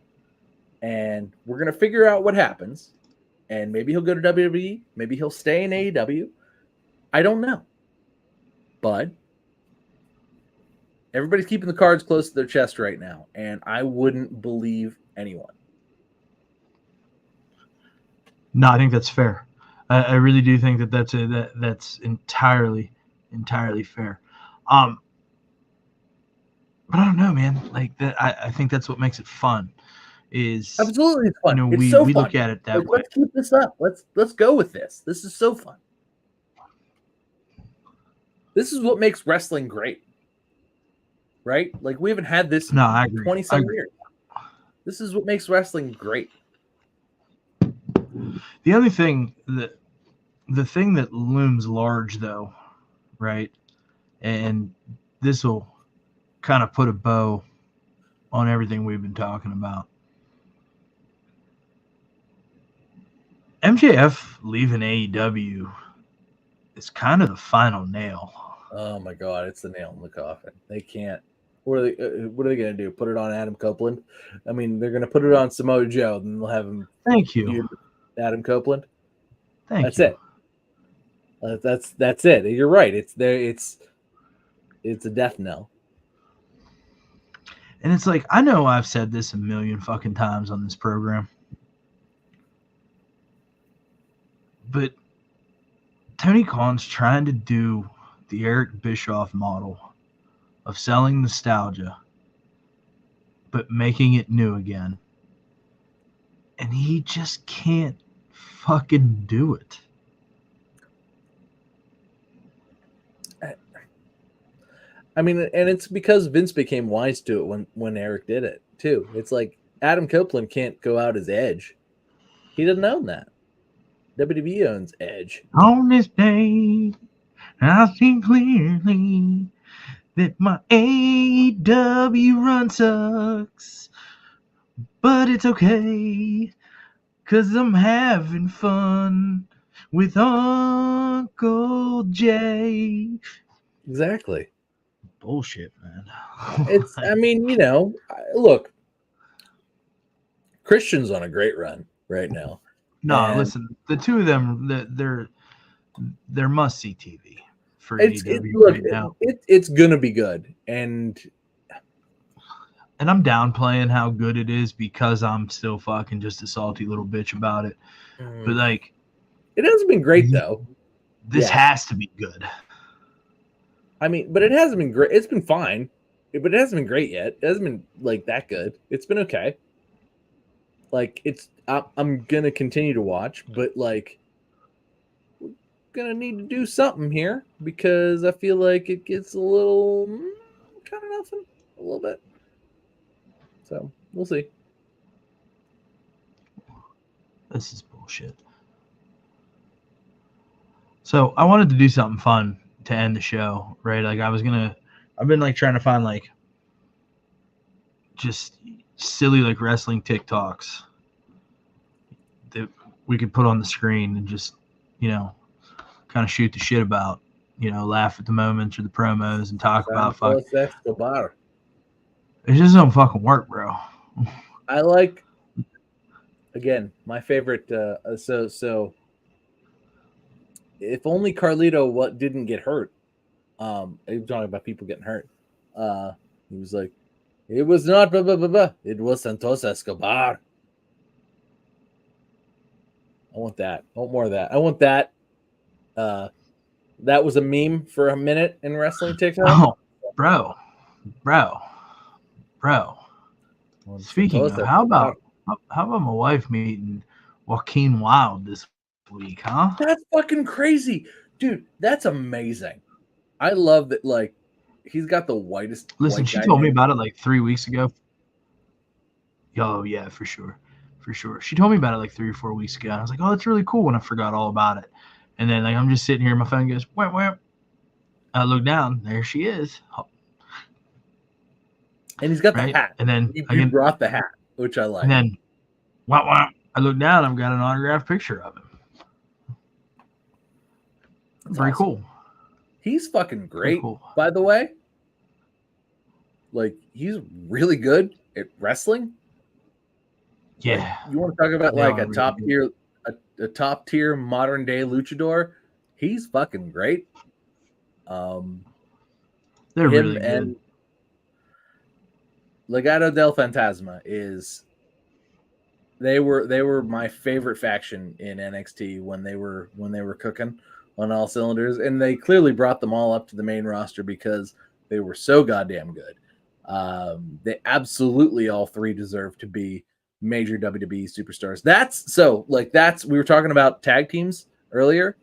And we're going to figure out what happens. And maybe he'll go to WWE. Maybe he'll stay in AEW. I don't know. But everybody's keeping the cards close to their chest right now. And I wouldn't believe anyone. No, I think that's fair. I really do think that's entirely fair. But I don't know, man. Like that, I think that's what makes it fun. Is absolutely it's fun. It's we so fun. Look at it that way. Let's keep this up. Let's go with this. This is so fun. This is what makes wrestling great, right? Like we haven't had this in 20-some years. This is what makes wrestling great. The other thing the thing that looms large, though, right, and this will kind of put a bow on everything we've been talking about. MJF leaving AEW is kind of the final nail. Oh my God, it's the nail in the coffin. They can't. What are they going to do? Put it on Adam Copeland? I mean, they're going to put it on Samoa Joe, and they'll have him. Thank you, Adam Copeland. That's it. That's it. You're right. It's there. It's a death knell. And it's like, I know I've said this a million fucking times on this program, but Tony Khan's trying to do the Eric Bischoff model of selling nostalgia, but making it new again. And he just can't fucking do it. I mean, and it's because Vince became wise to it when Eric did it, too. It's like Adam Copeland can't go out as Edge. He doesn't own that. WWE owns Edge. On this day, I see clearly that my AEW run sucks. But it's okay, 'cause I'm having fun with Uncle Jay. Exactly. Bullshit, man. I mean, look, Christian's on a great run right now. No, listen, the two of them, they're must-see TV for AEW right now. It's going to be good. And I'm downplaying how good it is because I'm still fucking just a salty little bitch about it. But, like... It hasn't been great, though. This has to be good. I mean, but it hasn't been great. It's been fine, but it hasn't been great yet. It hasn't been, like, that good. It's been okay. Like, I'm going to continue to watch, but, like, we're going to need to do something here because I feel like it gets a little kind of nothing, a little bit. So, we'll see. This is bullshit. So, I wanted to do something fun to end the show, right? Like, I've been, like, trying to find, like, just silly like wrestling TikToks that we could put on the screen and just, kind of shoot the shit about, laugh at the moments or the promos and talk about fuck. Escobar. It just don't fucking work, bro. I like, again, my favorite. So if only Carlito didn't get hurt. He was talking about people getting hurt. He was like, it was not blah blah blah blah. It was Santos Escobar. I want that. I want more of that. I want that. That was a meme for a minute in wrestling TikTok. Oh, bro. Speaking of, how about my wife meeting Joaquin Wilde this week, huh? That's fucking crazy, dude. That's amazing. I love that. Like, he's got the whitest. Listen, she told me about it like 3 weeks ago. Oh yeah, for sure. She told me about it like 3 or 4 weeks ago. And I was like, oh, that's really cool. And I forgot all about it. And then like I'm just sitting here, my phone goes, wham. I look down, there she is. And he's got the hat. And then you brought the hat, which I like. And then I look down, I've got an autographed picture of him. That's very awesome. Cool. He's fucking great, by the way. Like, he's really good at wrestling. Yeah. Like, you want to talk about like a top tier modern day luchador? He's fucking great. They're really good. And Legado del Fantasma they were my favorite faction in NXT when they were cooking on all cylinders, and they clearly brought them all up to the main roster because they were so goddamn good. They absolutely all three deserve to be major WWE superstars. We were talking about tag teams earlier.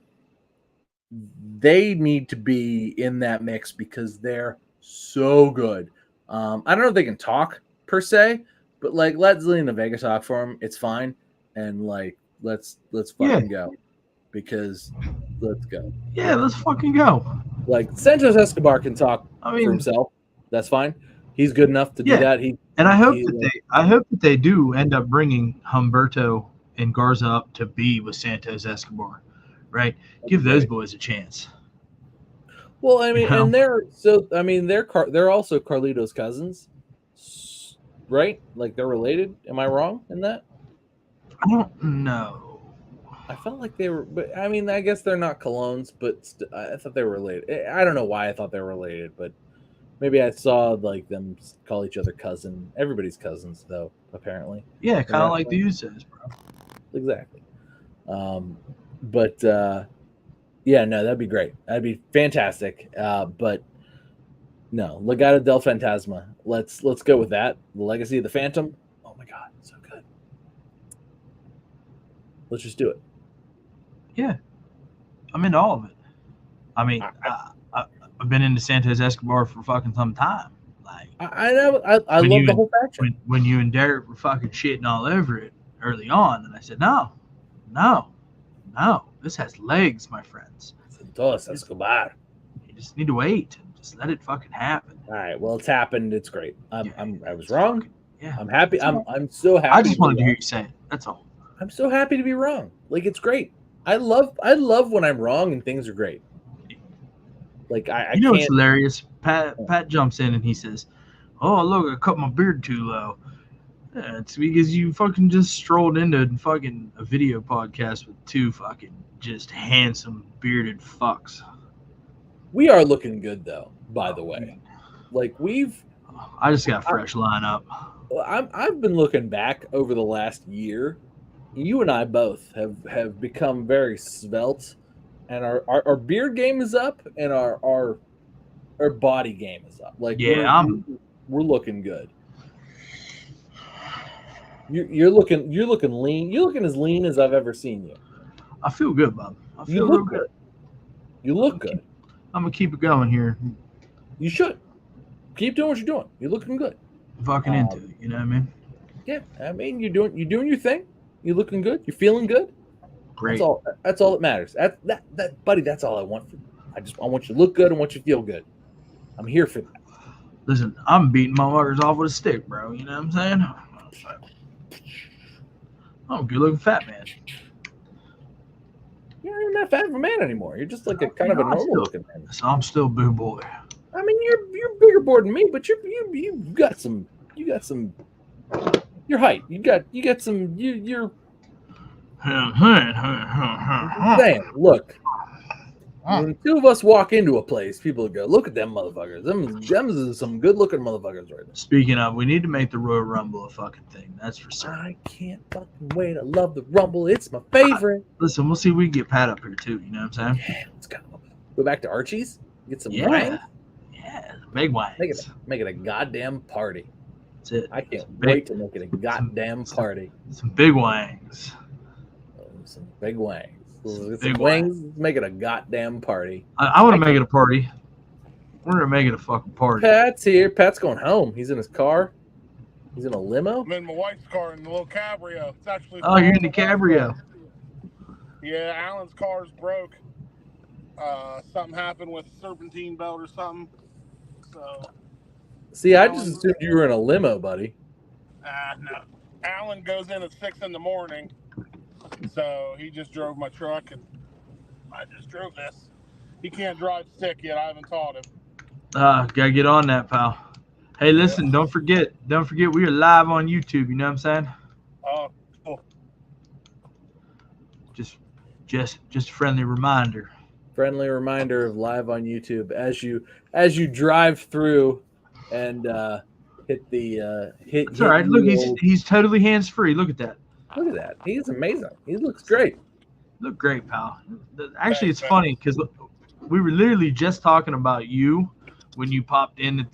They need to be in that mix because they're so good. I don't know if they can talk per se, but like let Zelina Vega talk for them. It's fine. And like let's fucking go. Because let's go. Yeah, let's fucking go. Like Santos Escobar can talk for himself. That's fine. He's good enough to do that. I hope that they do end up bringing Humberto and Garza up to be with Santos Escobar, right? Give those boys a chance. Well, I mean, and they're also Carlito's cousins, right? Like they're related. Am I wrong in that? I don't know. I felt like they were, but I mean, I guess they're not Colognes, but I thought they were related. I don't know why I thought they were related, but maybe I saw like them call each other cousin. Everybody's cousins, though, apparently. Yeah, kind of like the Usos, bro. Exactly. Yeah, no, that'd be great. That'd be fantastic. But no, Legado del Fantasma. Let's go with that. The Legacy of the Phantom. Oh my God, so good. Let's just do it. Yeah, I'm into all of it. I mean, I've been into Santos Escobar for fucking some time. Like I know, I love the whole faction. When you and Derek were fucking shitting all over it early on, and I said, no, this has legs, my friends. Santos Escobar. You just need to wait. Just let it fucking happen. All right, well, it's happened. It's great. I was wrong. Fucking, yeah, I'm happy. I'm so happy. I just wanted to hear you say it. That's all. I'm so happy to be wrong. Like, it's great. I love when I'm wrong and things are great. Like I know, it's hilarious. Pat jumps in and he says, "Oh, look, I cut my beard too low." Yeah, it's because you fucking just strolled into fucking a video podcast with two fucking just handsome bearded fucks. We are looking good though, by the way. Like I just got a fresh lineup. I've been looking back over the last year. You and I both have become very svelte, and our beard game is up, and our body game is up. Like we're looking good. You're looking lean. You're looking as lean as I've ever seen you. I feel good, Bob. I feel you look good. You look good. I'm gonna keep it going here. You should keep doing what you're doing. You're looking good. Fucking into it. You know what I mean? Yeah, I mean you're doing your thing. You're looking good. You're feeling good. Great. That's all that matters. That buddy. That's all I want. I want you to look good. I want you to feel good. I'm here for that. Listen, I'm beating motherfuckers off with a stick, bro. You know what I'm saying? I'm a good looking fat man. You're not even that fat of a man anymore. You're just like a kind of a normal looking man. So I'm still boo boy. I mean, you're bigger board than me, but you got some your height. You got some you're saying, look, when the two of us walk into a place, people go, look at them motherfuckers. Them is some good looking motherfuckers right now. Speaking of, we need to make the Royal Rumble a fucking thing. That's for certain. I can't fucking wait. I love the Rumble. It's my favorite. Listen, we'll see if we can get Pat up here too. You know what I'm saying? Yeah, let's go. Go back to Archie's. Get some Yeah. wangs. Yeah, big wangs. Make it a goddamn party. That's it. I can't wait to make it a goddamn party. Some big wangs. Some big wangs. Some Big wings. Make it a goddamn party. I want to make it a party. We're gonna make it a fucking party. Pat's here. Pat's going home. He's in his car. He's in a limo. I'm in my wife's car in the little cabrio. It's actually. Oh, you're in the cabrio. Yeah, Alan's car's broke. Something happened with serpentine belt or something. So. See, I just assumed you were in a limo, buddy. No. Alan goes in at 6 in the morning, so he just drove my truck, and I just drove this. He can't drive stick yet. I haven't taught him. Gotta get on that, pal. Hey, listen, don't forget, we are live on YouTube. You know what I'm saying? Oh, cool. Just a friendly reminder. Friendly reminder of live on YouTube as you drive through and hit the hit. It's all right. Look, he's totally hands free. Look at that. Look at that. He's amazing. He looks great. Look great, pal. Actually, it's funny because we were literally just talking about you when you popped in at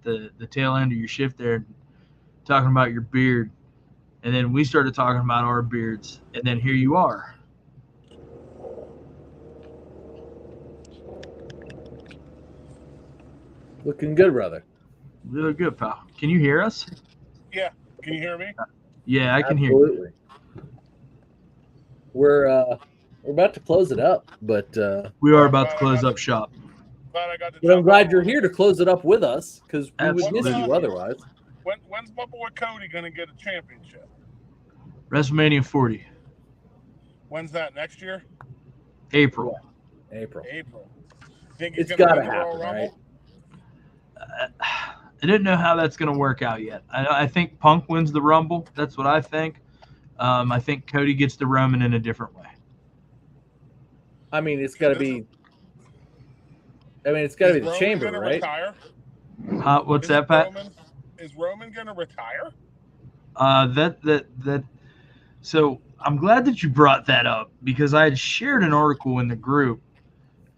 the tail end of your shift there, talking about your beard, and then we started talking about our beards, and then here you are. Looking good, brother. Really good, pal. Can you hear us? Yeah. Can you hear me? Yeah, I can hear you. Absolutely. We're about to close it up, but We are about to close up shop. Glad I got to. but I'm glad you're here to close it up with us because we would miss Absolutely. you otherwise. When's my boy Cody gonna get a championship? WrestleMania 40, When's that? Next year? April. April. Think he's It's gonna got to win the Royal happen, right? Rumble? I didn't know how that's going to work out yet. I think Punk wins the Rumble. That's what I think. I think Cody gets the Roman in a different way. I mean, it's got to be. I mean, it's got to be the Roman chamber, gonna right? Retire? What's Is that, Pat? Is Roman gonna retire? So I'm glad that you brought that up because I had shared an article in the group,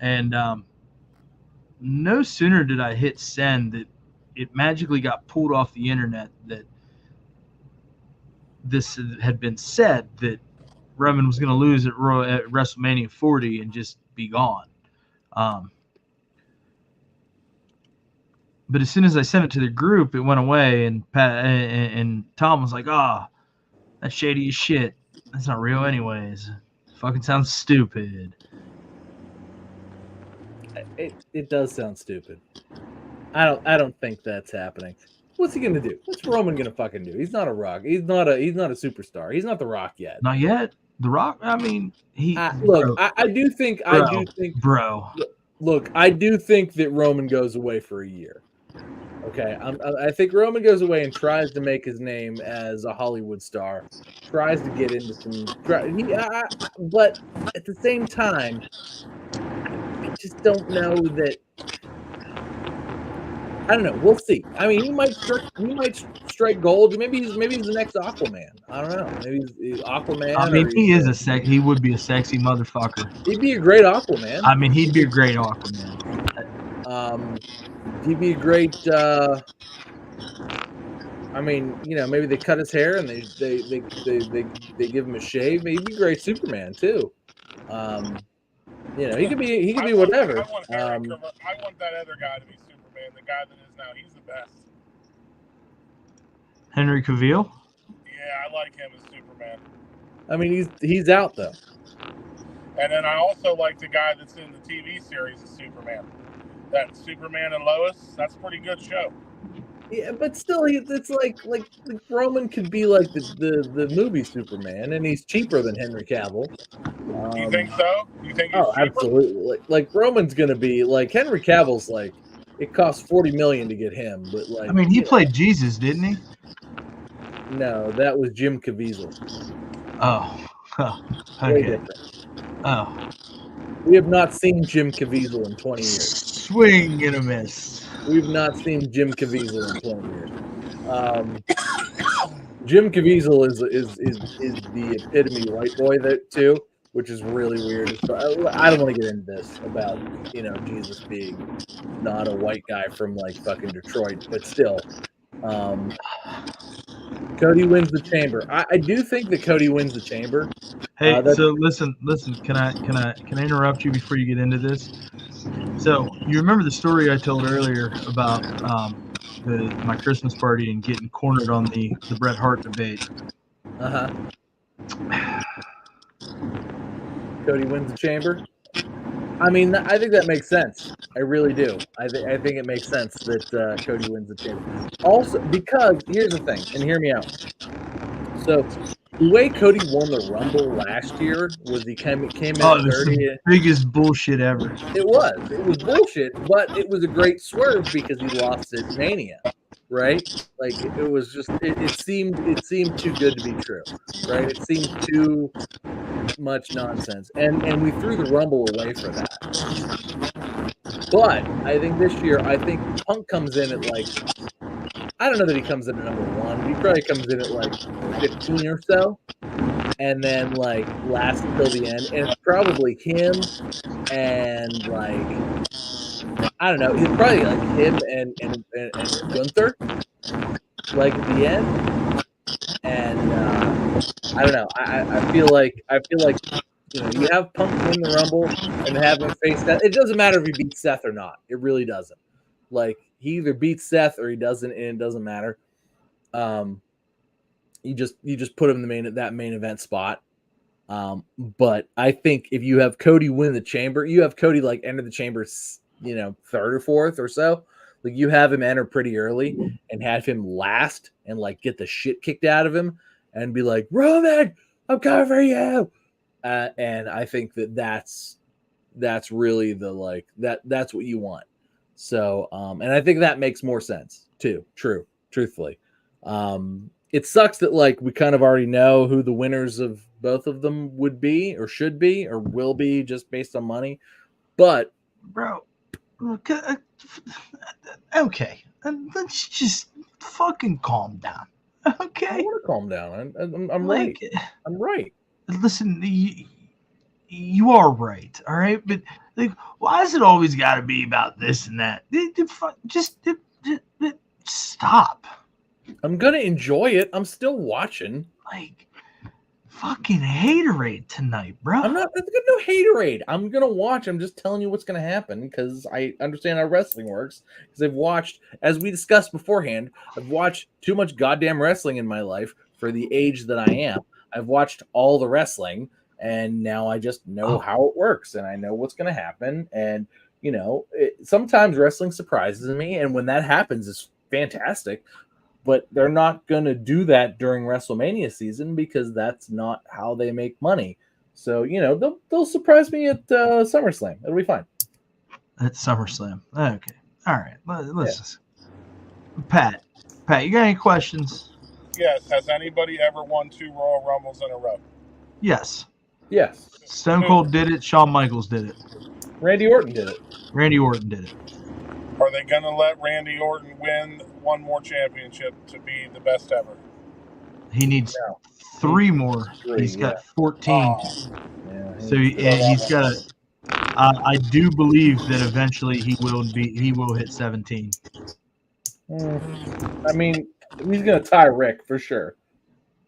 and no sooner did I hit send that it magically got pulled off the internet that this had been said that Roman was going to lose at WrestleMania 40 and just be gone. But as soon as I sent it to the group, it went away, and Pat and Tom was like, that's shady as shit. That's not real anyways. Fucking sounds stupid. It does sound stupid. I don't think that's happening. What's he gonna do? What's Roman gonna fucking do? He's not a Rock. He's not a superstar. He's not the Rock yet. Not yet. The Rock. I mean, look. I do think. Bro. Look, I do think that Roman goes away for a year. Okay, I think Roman goes away and tries to make his name as a Hollywood star. Tries to get into some. But at the same time, I just don't know that. I don't know. We'll see. I mean, he might strike gold. Maybe he's the next Aquaman. I don't know. Maybe he's Aquaman. I mean, he would be a sexy motherfucker. He'd be a great Aquaman. I mean, he'd be a great Aquaman. He'd be a great. I mean, maybe they cut his hair and they give him a shave. Maybe he'd be a great Superman too. He could be whatever. I want that other guy to be Superman. The guy that is now, he's the best. Henry Cavill? Yeah, I like him as Superman. I mean, he's out though. And then I also like the guy that's in the TV series as Superman. That Superman and Lois, that's a pretty good show. Yeah, but still, it's like Roman could be like the movie Superman, and he's cheaper than Henry Cavill. You think so? You think he's Oh, cheaper? absolutely. Like Roman's gonna be like Henry Cavill's like it costs $40 million to get him, but like I mean, he played Jesus, didn't he? no, that was Jim Caviezel. Oh, Way okay. different. Oh, We have not seen Jim Caviezel in 20 years. swing and a miss. We've not seen Jim Caviezel in 20 years. Jim Caviezel is the epitome white boy that too, which is really weird. So I don't want to get into this about Jesus being not a white guy from like fucking Detroit, but still, Cody wins the chamber. I do think that Cody wins the chamber. Hey, so listen. Can I interrupt you before you get into this? So you remember the story I told earlier about my Christmas party and getting cornered on the Bret Hart debate? Cody wins the chamber. I mean, I think that makes sense. I really do. I think it makes sense that Cody wins the chamber. Also, because here's the thing, and hear me out. So the way Cody won the Rumble last year was he came in at 30. The biggest bullshit ever. It was bullshit, but it was a great swerve because he lost at Mania, right? Like it was just it seemed too good to be true, right? It seemed too much nonsense, and we threw the Rumble away for that. But I think this year, Punk comes in at like, I don't know that he comes in at number 1. He probably comes in at like 15 or so, and then like lasts until the end. And it's probably him and like I don't know. He's probably like him and Gunther, like at the end. And I don't know. I feel like you have Punk win the Rumble and have him face Seth. It doesn't matter if he beats Seth or not. It really doesn't. Like he either beats Seth or he doesn't, and it doesn't matter. You just put him in that main event spot. But I think if you have Cody win the chamber, you have Cody like enter the chamber, third or fourth or so. Like you have him enter pretty early and have him last and like get the shit kicked out of him and be like, Roman, I'm coming for you. And I think that's really the like that's what you want. So and I think that makes more sense too. Truthfully. It sucks that like we kind of already know who the winners of both of them would be or should be or will be just based on money. But bro, okay, let's just fucking calm down. Okay, I want to calm down. I'm like, right. I'm right. Listen, you are right. All right, but like, why is it always got to be about this and that? Just stop. I'm gonna enjoy it. I'm still watching. Like, fucking haterade tonight, bro. I'm not. There's no haterade. I'm gonna watch. I'm just telling you what's gonna happen because I understand how wrestling works. Because I've watched, as we discussed beforehand, I've watched too much goddamn wrestling in my life for the age that I am. I've watched all the wrestling, and now I just know how it works, and I know what's gonna happen. And sometimes wrestling surprises me, and when that happens, it's fantastic. But they're not going to do that during WrestleMania season because that's not how they make money. So, they'll surprise me at SummerSlam. It'll be fine. At SummerSlam. Okay. All right. Let's just... Pat, you got any questions? Yes. Has anybody ever won 2 Royal Rumbles in a row? Yes. Stone Cold did it. Shawn Michaels did it. Randy Orton did it. Are they going to let Randy Orton win one more championship to be the best ever? He needs 3 more. He's got 14. So he's got to. I do believe that eventually he will hit 17. I mean, he's going to tie Rick for sure,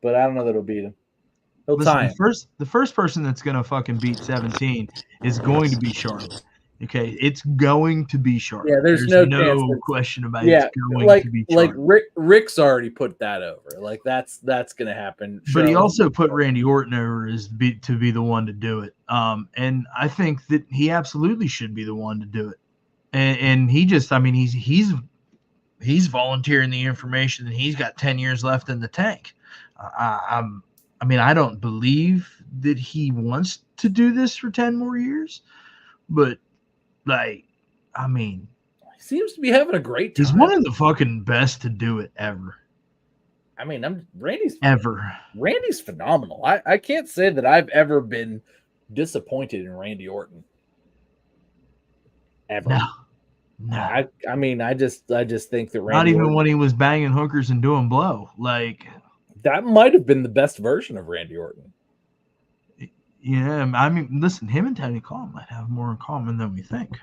but I don't know that he'll beat him. He'll tie him. The first person that's going to fucking beat 17 is going to be Charlotte. Okay, it's going to be Charlotte. Yeah, there's no question about it. It's going to be Charlotte. Like Rick's already put that over. Like that's going to happen. But he also put Randy Orton over to be the one to do it. And I think that he absolutely should be the one to do it. and he just, I mean, he's volunteering the information, and he's got 10 years left in the tank. I mean, I don't believe that he wants to do this for 10 more years, but like, I mean, he seems to be having a great time. He's one of the fucking best to do it ever. I mean, Randy's phenomenal. I can't say that I've ever been disappointed in Randy Orton. Ever. No. I mean, I just think that Randy not even Orton, when he was banging hookers and doing blow. Like, that might have been the best version of Randy Orton. Yeah, I mean, listen, him and Tony Khan might have more in common than we think.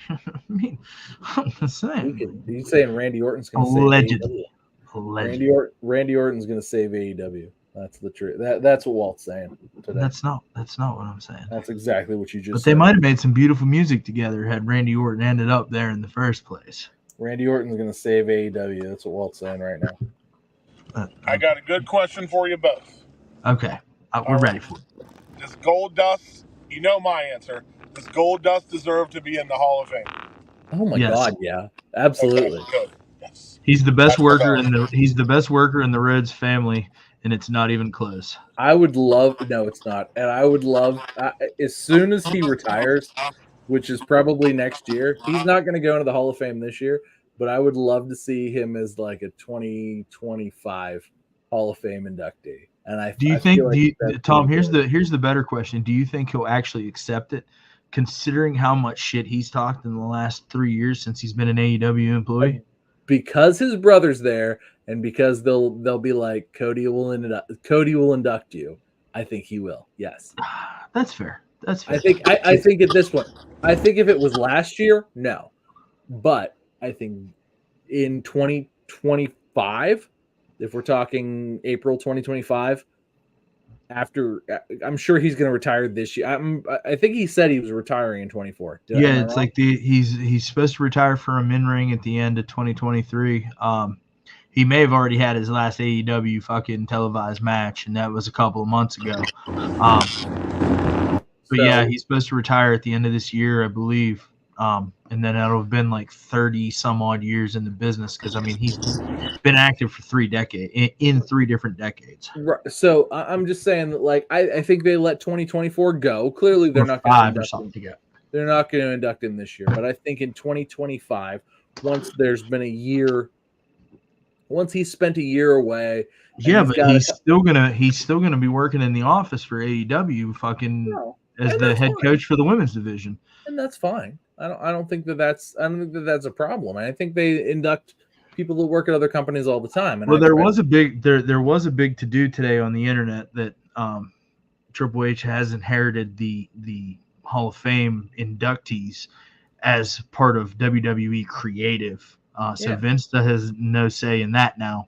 I mean, I'm just saying. He's saying Randy Orton's going to save AEW. Randy Orton's going to save AEW. That's the truth. That's what Walt's saying today. That's not what I'm saying. That's exactly what you just But said. they might have made some beautiful music together had Randy Orton ended up there in the first place. Randy Orton's going to save AEW. That's what Walt's saying right now. I got a good question for you both. Okay. We're ready for it. Does Goldust, you know my answer, does Goldust deserve to be in the Hall of Fame? Oh my God, yeah. Absolutely. Okay, good. Yes. He's the best worker in the Rhodes family, and it's not even close. I would love no, it's not. And I would love as soon as he retires, which is probably next year. He's not going to go into the Hall of Fame this year, but I would love to see him as like a 2025 Hall of Fame inductee. And Tom, here's the better question. Do you think he'll actually accept it, considering how much shit he's talked in the last 3 years since he's been an AEW employee? Because his brother's there, and because they'll be like, Cody will induct you. I think he will. Yes, that's fair. I think at this point, I think if it was last year, no, but I think in 2025. If we're talking April 2025, I'm sure he's going to retire this year. I think he said he was retiring in 24. It's like he's supposed to retire from in ring at the end of 2023. He may have already had his last AEW fucking televised match, and that was a couple of months ago. Yeah, he's supposed to retire at the end of this year, I believe. And then it'll have been like 30 some odd years in the business, because I mean he's been active for 3 decades in 3 different decades. Right. So I'm just saying that, like, I think they let 2024 go. Clearly, they're not going to They're not going to induct him this year, but I think in 2025, once there's been a year, once he's spent a year away. Yeah, but he's still gonna be working in the office for AEW, as the head coach for the women's division, and that's fine. I don't think that's a problem. I think they induct people that work at other companies all the time. And there was a big to do today on the internet that Triple H has inherited the Hall of Fame inductees as part of WWE creative. So Vince has no say in that now,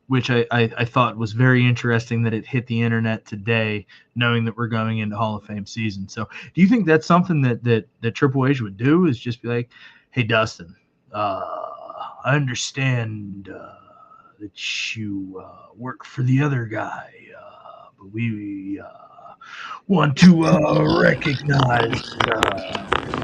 which I thought was very interesting that it hit the internet today, knowing that we're going into Hall of Fame season. So do you think that's something that Triple H would do, is just be like, hey, Dustin, I understand that you work for the other guy, but we want to recognize.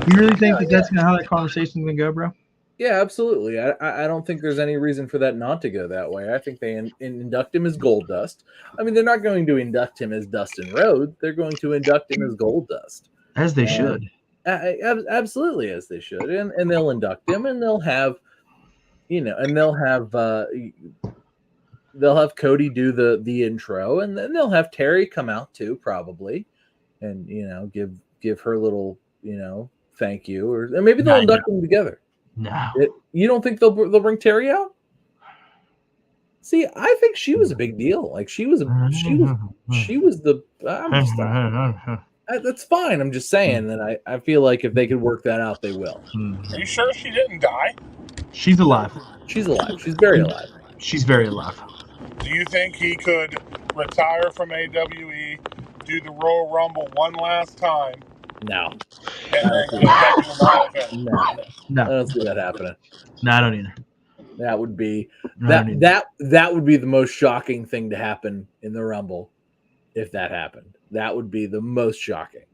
You really think that's how that conversation's going to go, bro? Yeah, absolutely. I don't think there's any reason for that not to go that way. I think they induct him as Goldust. I mean, they're not going to induct him as Dustin Rhodes. They're going to induct him as Goldust. As they should. Absolutely, as they should. And they'll induct him, and they'll have, they'll have Cody do the intro, and then they'll have Terry come out too, probably, and give her a little thank you, or maybe they'll induct them together. No, you don't think they'll bring Terry out? See, I think she was a big deal. Like she was the. That's fine. I'm just saying that I feel like if they could work that out, they will. Are you sure she didn't die? She's alive. She's alive. She's very alive. She's very alive. Do you think he could retire from AWE, do the Royal Rumble one last time? No. And No. I don't see that happening. No, I don't either. That would be that would be the most shocking thing to happen in the Rumble if that happened. That would be the most shocking.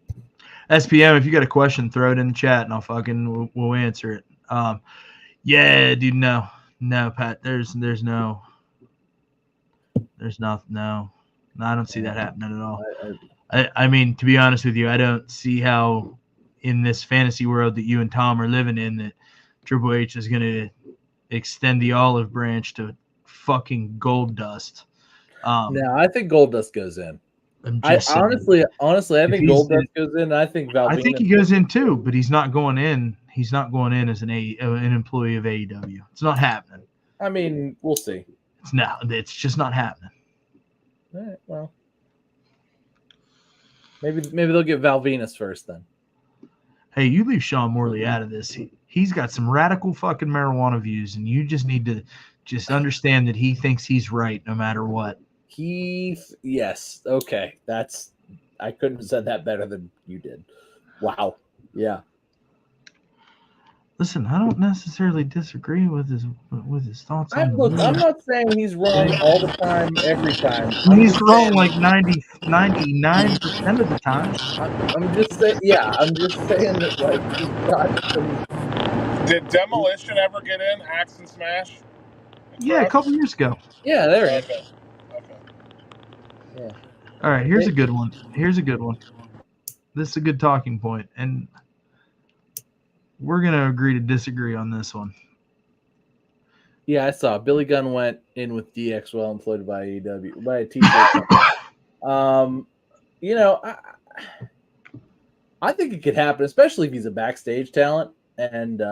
SPM, if you got a question, throw it in the chat and we'll answer it. Yeah, dude, no, Pat, there's no, no, I don't see that happening at all. I mean, to be honest with you, I don't see how in this fantasy world that you and Tom are living in that Triple H is going to extend the olive branch to fucking Goldust. No, I think Goldust goes in. I honestly, I think Goldust goes in. I think Valvina. I think he goes in too, but he's not going in. He's not going in as an employee of AEW. It's not happening. I mean, we'll see. It's just not happening. All right, well, maybe they'll get Val Venus first then. Hey, you leave Sean Morley out of this. He's got some radical fucking marijuana views, and you just need to just understand that he thinks he's right no matter what. Yes. Okay. I couldn't have said that better than you did. Wow. Yeah. Listen, I don't necessarily disagree with his thoughts. I'm not saying he's wrong all the time, every time. He's wrong like 99% of the time. I'm just saying that, like, he's got some... Did Demolition ever get in Axe and Smash? Yeah, a couple years ago. Yeah, there it is. Okay. Yeah. All right, here's a good one. This is a good talking point, and we're going to agree to disagree on this one. Yeah, I saw Billy Gunn went in with DX while employed by AEW by a T-shirt. I think it could happen, especially if he's a backstage talent, and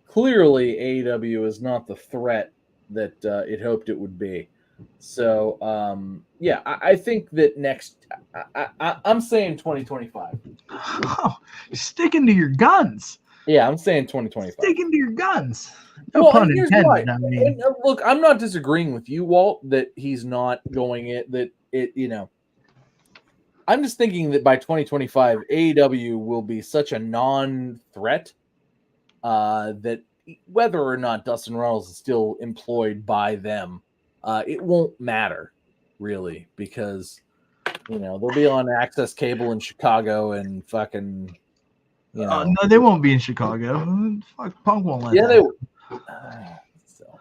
clearly AEW is not the threat that it hoped it would be. So, I think that next, I'm saying 2025. Oh, sticking to your guns. Yeah, I'm saying 2025. Sticking to your guns. No pun intended. I mean. Look, I'm not disagreeing with you, Walt, that he's not going in, I'm just thinking that by 2025, AEW will be such a non-threat that whether or not Dustin Runnels is still employed by them, it won't matter, really, because, they'll be on access cable in Chicago and fucking, No, they won't be in Chicago. Fuck, Punk won't let they will.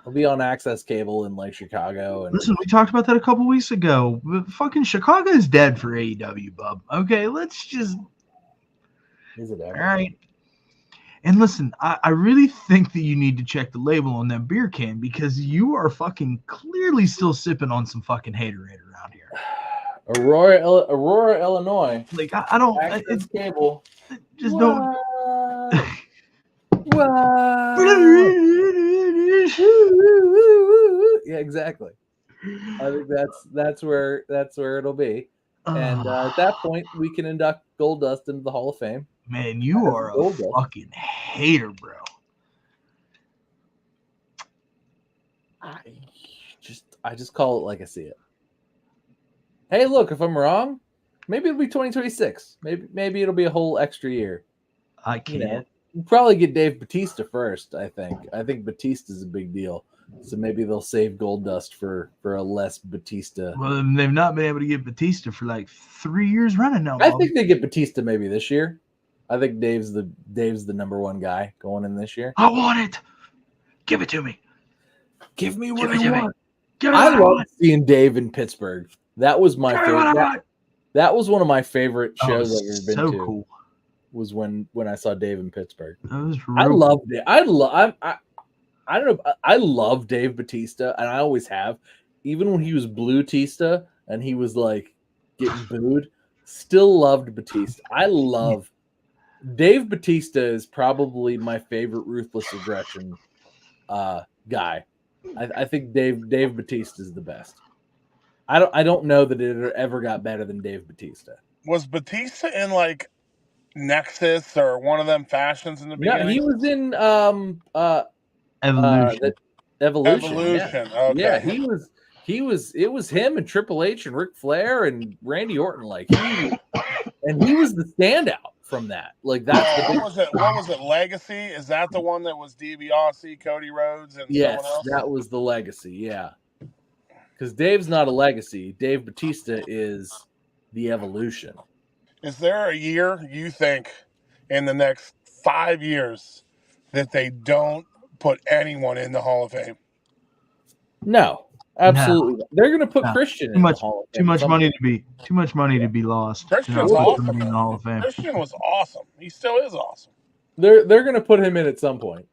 They'll be on access cable in, like, Chicago. And listen, we talked about that a couple weeks ago. Fucking Chicago is dead for AEW, bub. Okay, let's just... Is it ever? All right. And listen, I really think that you need to check the label on that beer can because you are fucking clearly still sipping on some fucking haterade around here. Aurora, Illinois. Like, I don't... Access cable. Just don't... Yeah, exactly. I think that's where it'll be. And at that point, we can induct Goldust into the Hall of Fame. Man, you are a fucking hater, bro. I just call it like I see it. Hey, look, if I'm wrong, maybe it'll be 2026. Maybe it'll be a whole extra year. I can't. We'll probably get Dave Bautista first, I think. I think Bautista's a big deal. So maybe they'll save Goldust for a less Bautista. Well, they've not been able to get Bautista for like 3 years running now. I think they get Bautista maybe this year. I think Dave's the number one guy going in this year. I want it. Give it to me. Give me what I want. I love seeing Dave in Pittsburgh. That was my favorite. That was one of my favorite shows I've ever been to. Cool. Was when I saw Dave in Pittsburgh. That was I loved it. I don't know. I love Dave Bautista, and I always have. Even when he was Blue Tista and he was like getting booed, still loved Bautista. I love Dave Bautista is probably my favorite Ruthless Aggression guy. I think Dave Bautista is the best. I don't know that it ever got better than Dave Bautista. Was Bautista in like Nexus or one of them fashions in the beginning? Yeah, he was in Evolution. Evolution. Yeah. Okay. Yeah, it was him and Triple H and Ric Flair and Randy Orton. Like he was the standout from that. Like that's what was it? Legacy? Is that the one that was DiBiase, Cody Rhodes, and yes, someone else? That was the Legacy. Yeah, because Dave's not a Legacy. Dave Bautista is the Evolution. Is there a year you think in the next 5 years that they don't put anyone in the Hall of Fame? No, absolutely. No. They're going to put No. Christian Too in the much Hall of too Fame. much money to be lost. to Christian's not put awesome. somebody in the Hall of Fame. Christian was awesome. He still is awesome. They're going to put him in at some point.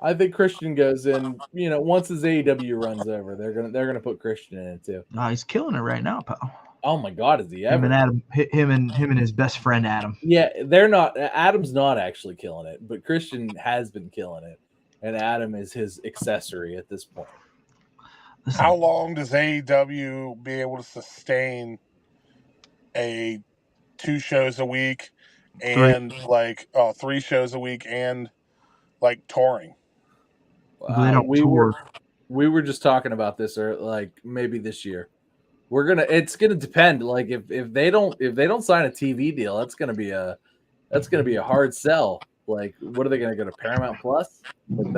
I think Christian goes in. Once his AEW runs over, they're gonna put Christian in it too. No, he's killing it right now, pal. Oh my God, is he Him ever? and him and his best friend Adam. Yeah, they're not. Adam's not actually killing it, but Christian has been killing it, and Adam is his accessory at this point. Listen, How long does AEW be able to sustain a 2 shows a week and 3 shows a week and like touring? they don't tour. We were just talking about this, or like maybe this year. It's gonna depend. Like if they don't sign a TV deal, that's gonna be a hard sell. Like, what are they gonna go to Paramount Plus? Like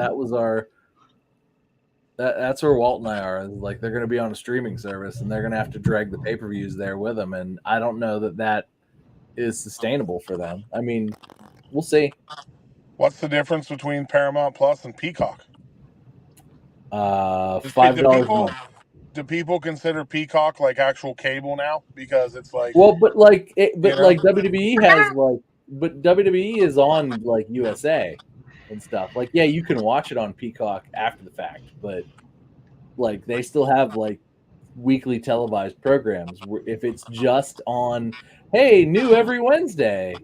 that's where Walt and I are. Like, they're gonna be on a streaming service, and they're gonna have to drag the pay-per-views there with them. And I don't know that is sustainable for them. I mean, we'll see. What's the difference between Paramount Plus and Peacock? $5 a month. Do people consider Peacock like actual cable now? Because it's like, Well, but WWE has but WWE is on like USA and stuff. Like, yeah, you can watch it on Peacock after the fact, but like they still have like weekly televised programs. If it's just on, hey, new every Wednesday,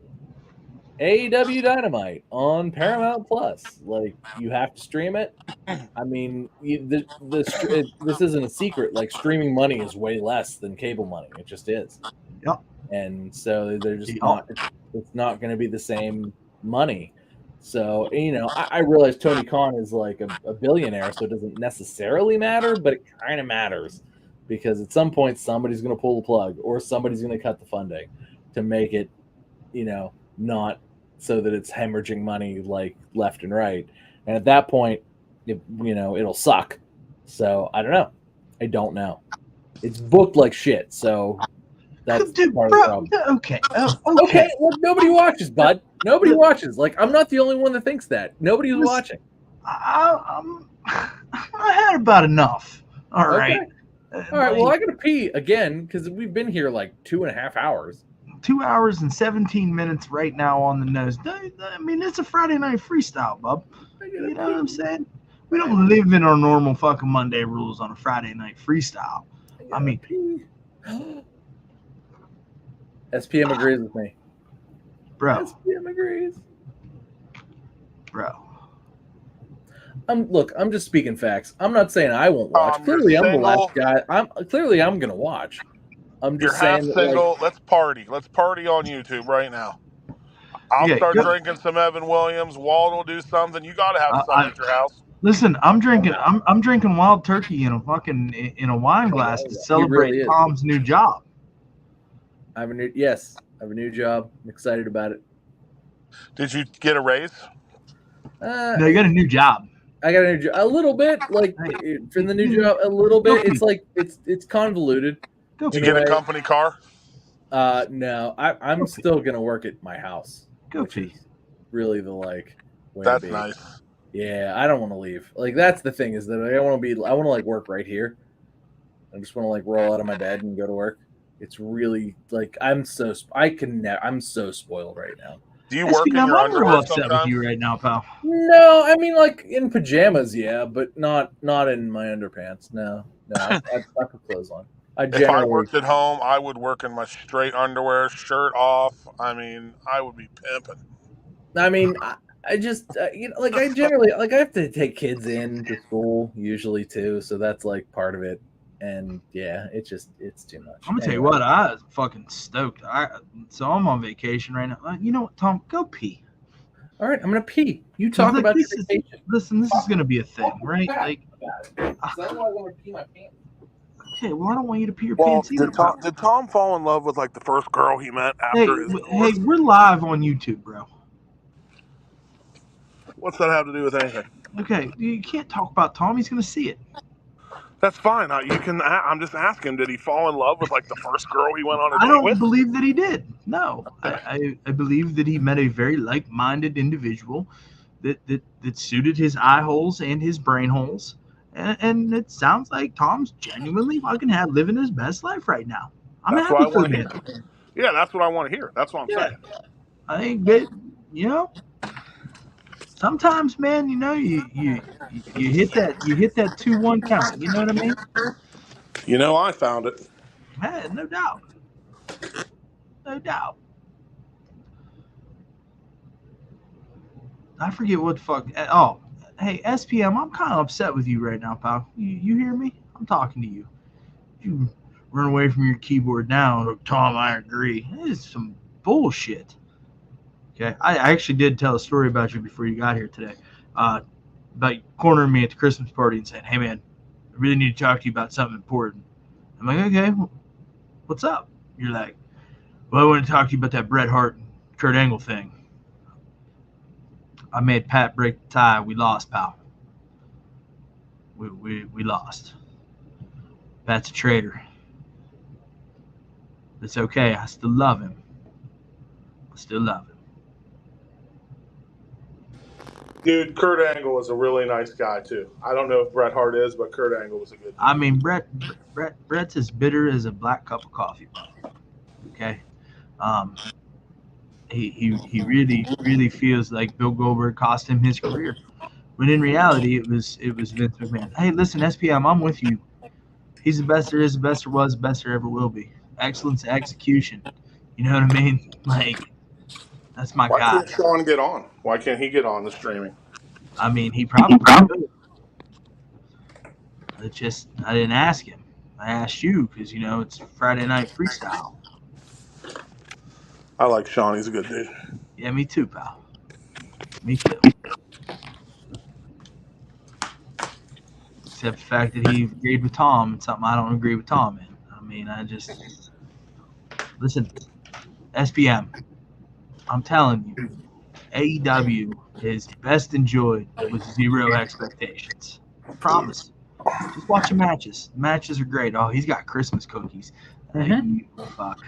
AEW Dynamite on Paramount Plus, like you have to stream it. I mean, this isn't a secret. Like, streaming money is way less than cable money. It just is. Yep. And so they're just not. It's not going to be the same money. So I realize Tony Khan is like a billionaire, so it doesn't necessarily matter, but it kind of matters because at some point somebody's going to pull the plug or somebody's going to cut the funding to make it, not so that it's hemorrhaging money like left and right. And at that point, it'll suck. So I don't know. It's booked like shit. So that's part of the problem. Okay. Okay. Well, nobody watches, bud. Nobody watches. Like, I'm not the only one that thinks that. Nobody's watching. I had about enough. All right. All right. Well, I gotta pee again because we've been here like 2.5 hours. 2 hours and 17 minutes right now on the nose. I mean, it's a Friday night freestyle, bub. You know what I'm saying? We don't live in our normal fucking Monday rules on a Friday night freestyle. I mean, SPM agrees with me. Bro. SPM agrees. Bro. Look, I'm just speaking facts. I'm not saying I won't watch. Clearly, I'm the last guy. I'm gonna watch. I'm just saying half single. Let's party. Let's party on YouTube right now. I'll start drinking some Evan Williams. Walt will do something. You got to have something at your house. Listen, I'm drinking wild turkey in a wine glass to celebrate Tom's new job. I have a new job. I'm excited about it. Did you get a raise? No, you got a new job. I got a new job. A little bit, like for the new job, a little bit. It's like it's convoluted. Did you get a company car? No, I'm still gonna work at my house. Which is really the way That's nice. Yeah, I don't want to leave. Like, that's the thing is that I want to like work right here. I just want to like roll out of my bed and go to work. It's really like I'm so spoiled right now. Do you work in your underwear upset with you right now, pal? No, I mean like in pajamas, yeah, but not in my underpants. No, I put clothes on. If I worked at home, I would work in my straight underwear, shirt off. I mean, I would be pimping. I mean, I just like I generally like I have to take kids in to school usually too, so that's like part of it. And yeah, it's too much. I'm gonna tell you what, I was fucking stoked. So I'm on vacation right now. You know what, Tom? Go pee. All right, I'm gonna pee. You talk about your vacation. Listen, this is gonna be a thing, right? Like, I want to pee my pants. Okay, well, I don't want you to pee your pants either. Did Tom fall in love with like the first girl he met after his divorce? Hey, we're live on YouTube, bro. What's that have to do with anything? Okay, you can't talk about Tom. He's gonna see it. That's fine. You can. I'm just asking. Did he fall in love with like the first girl he went on a I date don't with? believe that he did. No, I believe that he met a very like-minded individual that suited his eye holes and his brain holes. And it sounds like Tom's genuinely fucking living his best life right now. I'm That's what happy I for want the to man. hear. Yeah, that's what I want to hear. That's what I'm Yeah, saying. I think that, you know, sometimes, man, you know, you hit that 2-1 count. You know what I mean? You know, I found it. Man, no doubt, no doubt. I forget what the fuck. Oh, hey, SPM, I'm kind of upset with you right now, pal. You hear me? I'm talking to you. You run away from your keyboard now. Tom, I agree. This is some bullshit. Okay, I actually did tell a story about you before you got here today. About cornering me at the Christmas party and saying, "Hey, man, I really need to talk to you about something important." I'm like, "Okay, what's up?" You're like, "Well, I want to talk to you about that Bret Hart and Kurt Angle thing. I made Pat break the tie. We lost, pal. We lost. Pat's a traitor. It's okay. I still love him. I still love him." Dude, Kurt Angle was a really nice guy too. I don't know if Bret Hart is, but Kurt Angle was a good dude. I mean, Brett's as bitter as a black cup of coffee, bro. Okay. Um, he really feels like Bill Goldberg cost him his career, when in reality it was Vince McMahon. Hey, listen, SPM, I'm with you. He's the best there is, the best there was, the best there ever will be. Excellence, execution. You know what I mean? Like, that's my Why guy. can't Sean get on? Why can't he get on the streaming? I mean, he probably could. It's just I didn't ask him. I asked you because it's Friday night freestyle. I like Sean. He's a good dude. Yeah, me too, pal. Me too. Except the fact that he agreed with Tom, it's something I don't agree with Tom in. I mean, I just listen, SPM. I'm telling you, AEW is best enjoyed with zero expectations. I promise. Just watch the matches. The matches are great. Oh, he's got Christmas cookies. You fuck.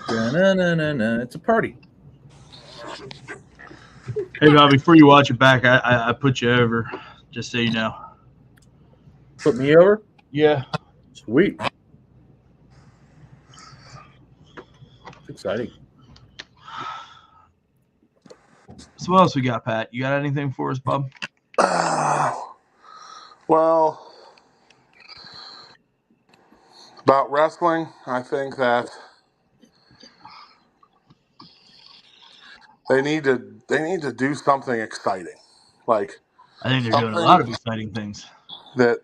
It's a party. Hey, Bob, before you watch it back, I put you over, just so you know. Put me over? Yeah. Sweet. It's exciting. So what else we got, Pat? You got anything for us, Bob? Well, about wrestling, I think that they need to do something exciting, like I think they're doing a lot of exciting things that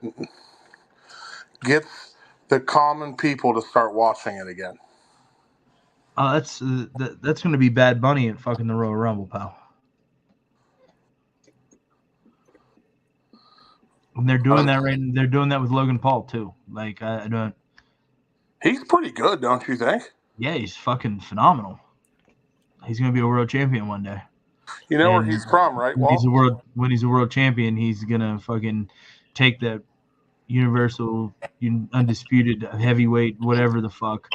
gets the common people to start watching it again. That's going to be Bad Bunny at fucking the Royal Rumble, pal. And they're doing that right. They're doing that with Logan Paul too. Like I don't. He's pretty good, don't you think? Yeah, he's fucking phenomenal. He's going to be a world champion one day. You know where he's from, right? When he's a world champion, he's gonna fucking take that universal, undisputed heavyweight, whatever the fuck,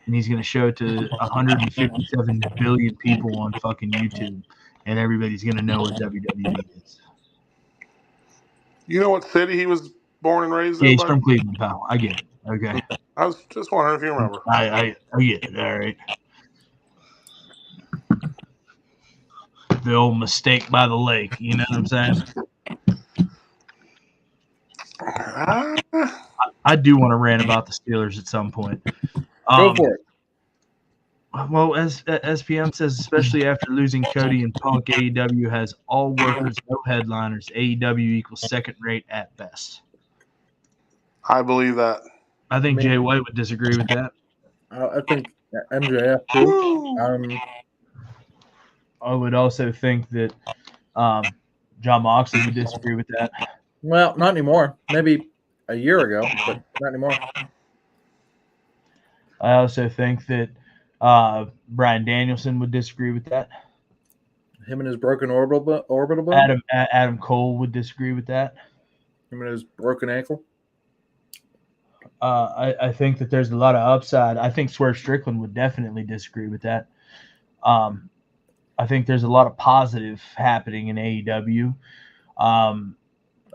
and he's gonna show it to 157 billion people on fucking YouTube, and everybody's gonna know what WWE is. You know what city he was born and raised in? Yeah, he's from Cleveland, pal. I get it. Okay. I was just wondering if you remember. I get it. All right. The old mistake by the lake. You know what I'm saying? I do want to rant about the Steelers at some point. Go for it. Well, as SPM says, especially after losing Cody and Punk, AEW has all workers, no headliners. AEW equals second rate at best. I believe that. I think Jay White would disagree with that. I think MJF too. I would also think that John Moxley would disagree with that. Well, not anymore. Maybe a year ago, but not anymore. I also think that Bryan Danielson would disagree with that. Him and his broken orbital bone. Adam Cole would disagree with that. Him and his broken ankle. I think that there's a lot of upside. I think Swerve Strickland would definitely disagree with that. I think there's a lot of positive happening in AEW. I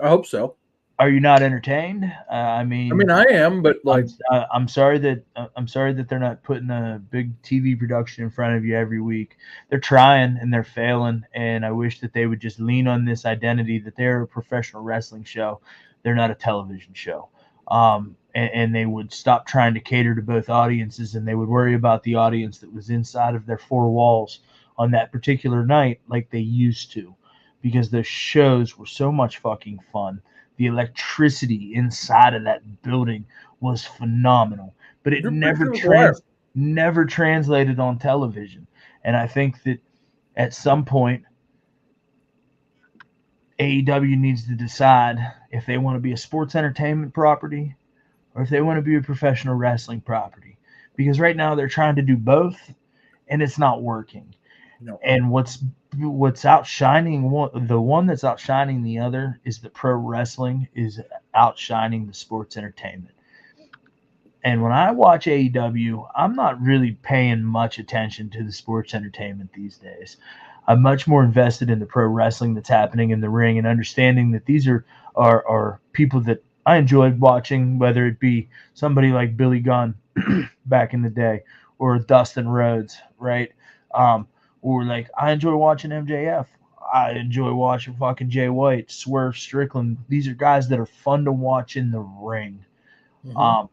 hope so. Are you not entertained? I mean, I am, but like, I'm sorry that they're not putting a big TV production in front of you every week. They're trying and they're failing, and I wish that they would just lean on this identity that they're a professional wrestling show. They're not a television show. And they would stop trying to cater to both audiences, and they would worry about the audience that was inside of their four walls on that particular night like they used to, because those shows were so much fucking fun. The electricity inside of that building was phenomenal, but it never translated on television. And I think that at some point, AEW needs to decide if they want to be a sports entertainment property or if they want to be a professional wrestling property. Because right now they're trying to do both, and it's not working. No. And what's outshining the one that's outshining the other is that pro wrestling is outshining the sports entertainment. And when I watch AEW, I'm not really paying much attention to the sports entertainment these days. I'm much more invested in the pro wrestling that's happening in the ring and understanding that these are people that I enjoyed watching, whether it be somebody like Billy Gunn back in the day or Dustin Rhodes, right? Or like I enjoy watching MJF. I enjoy watching fucking Jay White, Swerve Strickland. These are guys that are fun to watch in the ring. Mm-hmm.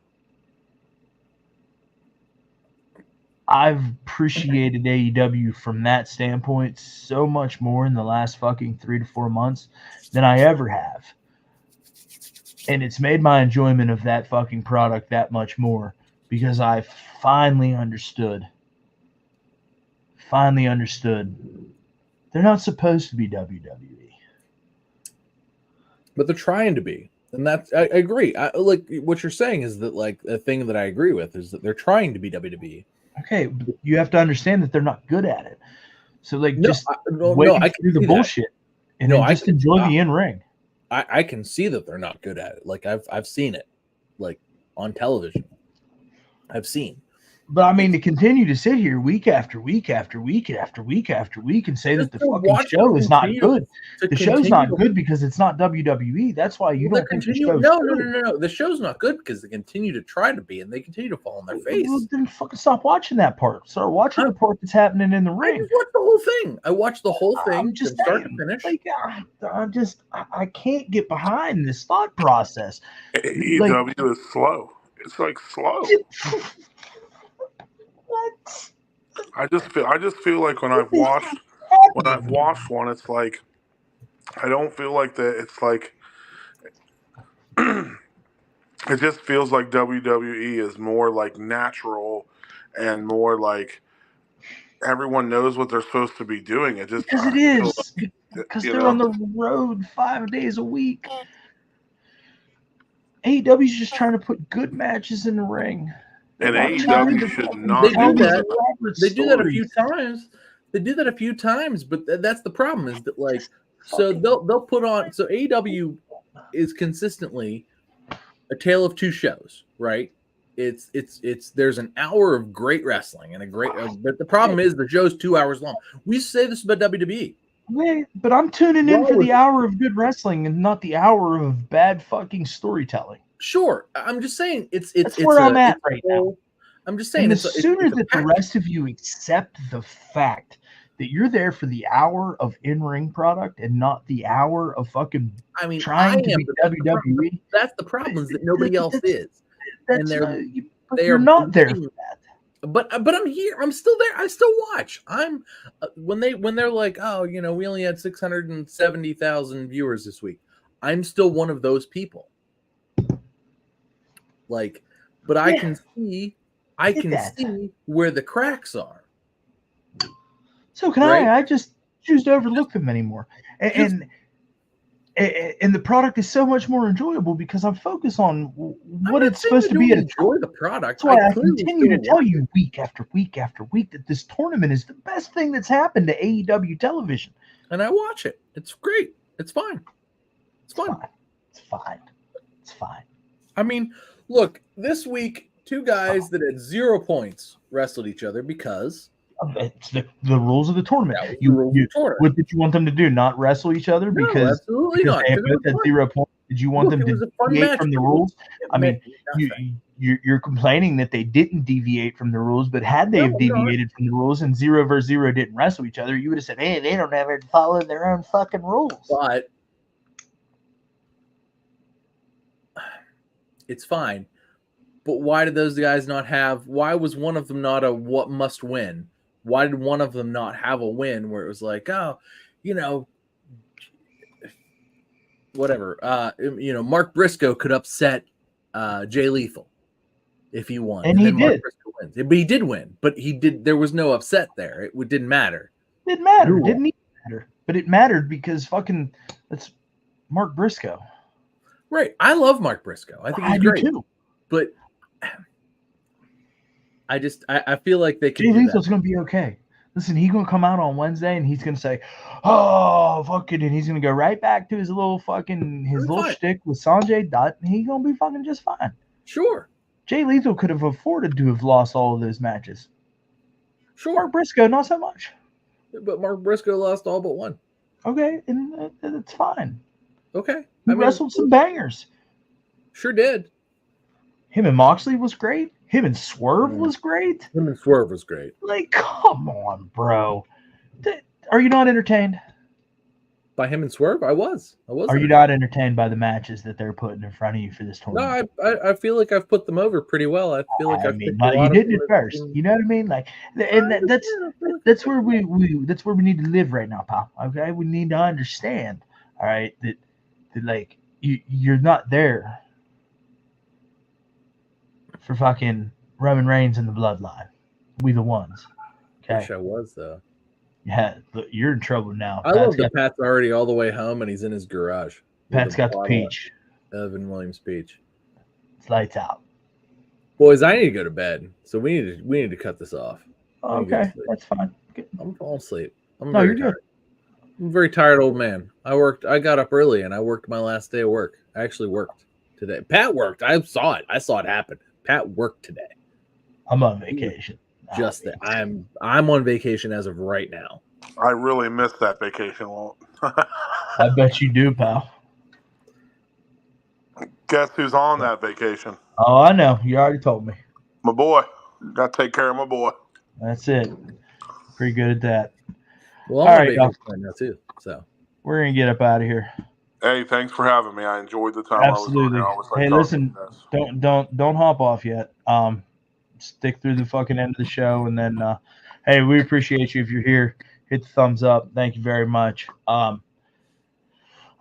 I've appreciated AEW from that standpoint so much more in the last fucking 3 to 4 months than I ever have. And it's made my enjoyment of that fucking product that much more because I finally understood. They're not supposed to be WWE. But they're trying to be. And that's, I agree. Like what you're saying is that like a thing that I agree with is that they're trying to be WWE. Okay, but you have to understand that they're not good at it. So like I can do the bullshit and then just enjoy the in-ring. I can see that they're not good at it. Like I've seen it, like on television. I've seen. But I mean, to continue to sit here week after week after week after week after week and say that the fucking show is not good. The show's not good because it's not WWE. That's why you don't think the show's good. No. The show's not good because they continue to try to be and they continue to fall on their face. Well, then fucking stop watching that part. Start watching the part that's happening in the ring. I just watched the whole thing. I watched the whole thing from start to finish. Like, I can't get behind this thought process. AEW is slow. It's like slow. What? I just feel like when I've watched one, it's like I don't feel like that. It's like it just feels like WWE is more like natural and more like everyone knows what they're supposed to be doing. It just because it is because they're on the road 5 days a week. AEW is just trying to put good matches in the ring. And AEW should not do that. They do that a few times. They do that a few times, but that's the problem. Is that like so they'll put on so AEW is consistently a tale of two shows, right? It's there's an hour of great wrestling and a great, but the problem is the show's 2 hours long. We say this about WWE. Yeah, but I'm tuning in for the hour of good wrestling and not the hour of bad fucking storytelling. Sure, I'm just saying it's where I'm at right now. I'm just saying and the sooner that the rest of you accept the fact that you're there for the hour of in-ring product and not the hour of fucking trying to be WWE. That's the problem is that nobody else is. And you're not there for that. But I'm here. I'm still there. I still watch. I'm when they're like, oh, we only had 670,000 viewers this week. I'm still one of those people. Like, but I can see where the cracks are. So can I just choose to overlook them anymore. And and the product is so much more enjoyable because I'm focused on what it's supposed to be. Enjoy the product. That's why I continue to tell you week after week after week that this tournament is the best thing that's happened to AEW television. And I watch it. It's great. It's fine. It's fun. It's fine. It's fine. I mean, look, this week, two guys that had 0 points wrestled each other because it's the rules of the tournament. What did you want them to do? Not wrestle each other because absolutely not. They both had 0 points. Did you want them to deviate from the rules? I mean, you're complaining that they didn't deviate from the rules, but had they have deviated from the rules and 0 versus 0 didn't wrestle each other, you would have said, "Hey, they don't ever follow their own fucking rules." But it's fine. But why did those guys not have? Why was one of them not a what must win? Why did one of them not have a win where it was like, oh, whatever. Mark Briscoe could upset Jay Lethal if he won, and he did. Mark Briscoe wins. But he did win. But he did. There was no upset there. It didn't matter. It didn't matter. It didn't even matter. But it mattered because that's Mark Briscoe. Right. I love Mark Briscoe. I think he's great too. But I feel like they could. Jay Lethal's going to be okay. Listen, he's going to come out on Wednesday and he's going to say, "Oh, fucking," and he's going to go right back to his little shtick with Sanjay Dutt, and he's going to be fucking just fine. Sure. Jay Lethal could have afforded to have lost all of those matches. Sure. Mark Briscoe, not so much. But Mark Briscoe lost all but one. Okay, and it's fine. Okay. He wrestled some bangers. Sure did. Him and Moxley was great. Him and Swerve was great. Him and Swerve was great. Like, come on, bro. Are you not entertained? By him and Swerve? I was. Are you not entertained by the matches that they're putting in front of you for this tournament? No, I feel like I've put them over pretty well. I feel like you did it first. You know what I mean? Like, and that's where we need to live right now, pal. Okay, we need to understand. All right, that like you're not there for fucking Roman Reigns and the Bloodline. We the ones. Okay. Wish I was though. Yeah, look, you're in trouble now. I love that Pat's already all the way home and he's in his garage. Pat's got the peach. Evan Williams peach. It's lights out. Boys, I need to go to bed, so we need to cut this off. Okay, that's fine. Good. I'm falling asleep. You're good. I'm a very tired old man. I got up early and I worked my last day of work. I actually worked today. Pat worked. I saw it. I saw it happen. Pat worked today. I'm on vacation. Just that I'm on vacation as of right now. I really miss that vacation. I bet you do, pal. Guess who's on that vacation? Oh, I know. You already told me. My boy. Got to take care of my boy. That's it. Pretty good at that. Well, I'm on vacation right now too. So we're gonna get up out of here. Hey, thanks for having me. I enjoyed the time. Absolutely. Hey, listen, don't hop off yet. Stick through the fucking end of the show, and then hey, we appreciate you if you're here. Hit the thumbs up. Thank you very much. I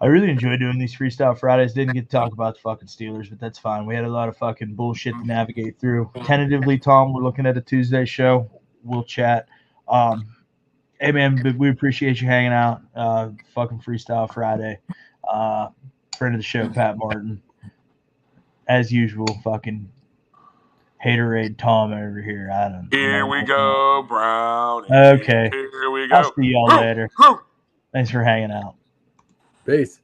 really enjoy doing these Freestyle Fridays. Didn't get to talk about the fucking Steelers, but that's fine. We had a lot of fucking bullshit to navigate through. Tentatively, Tom, we're looking at a Tuesday show. We'll chat. Hey, man, we appreciate you hanging out. Fucking Freestyle Friday. Friend of the show, Pat Martin. As usual, fucking haterade Tom over here. Here we go, Brown. Okay. Here we go. I'll see y'all later. Thanks for hanging out. peace.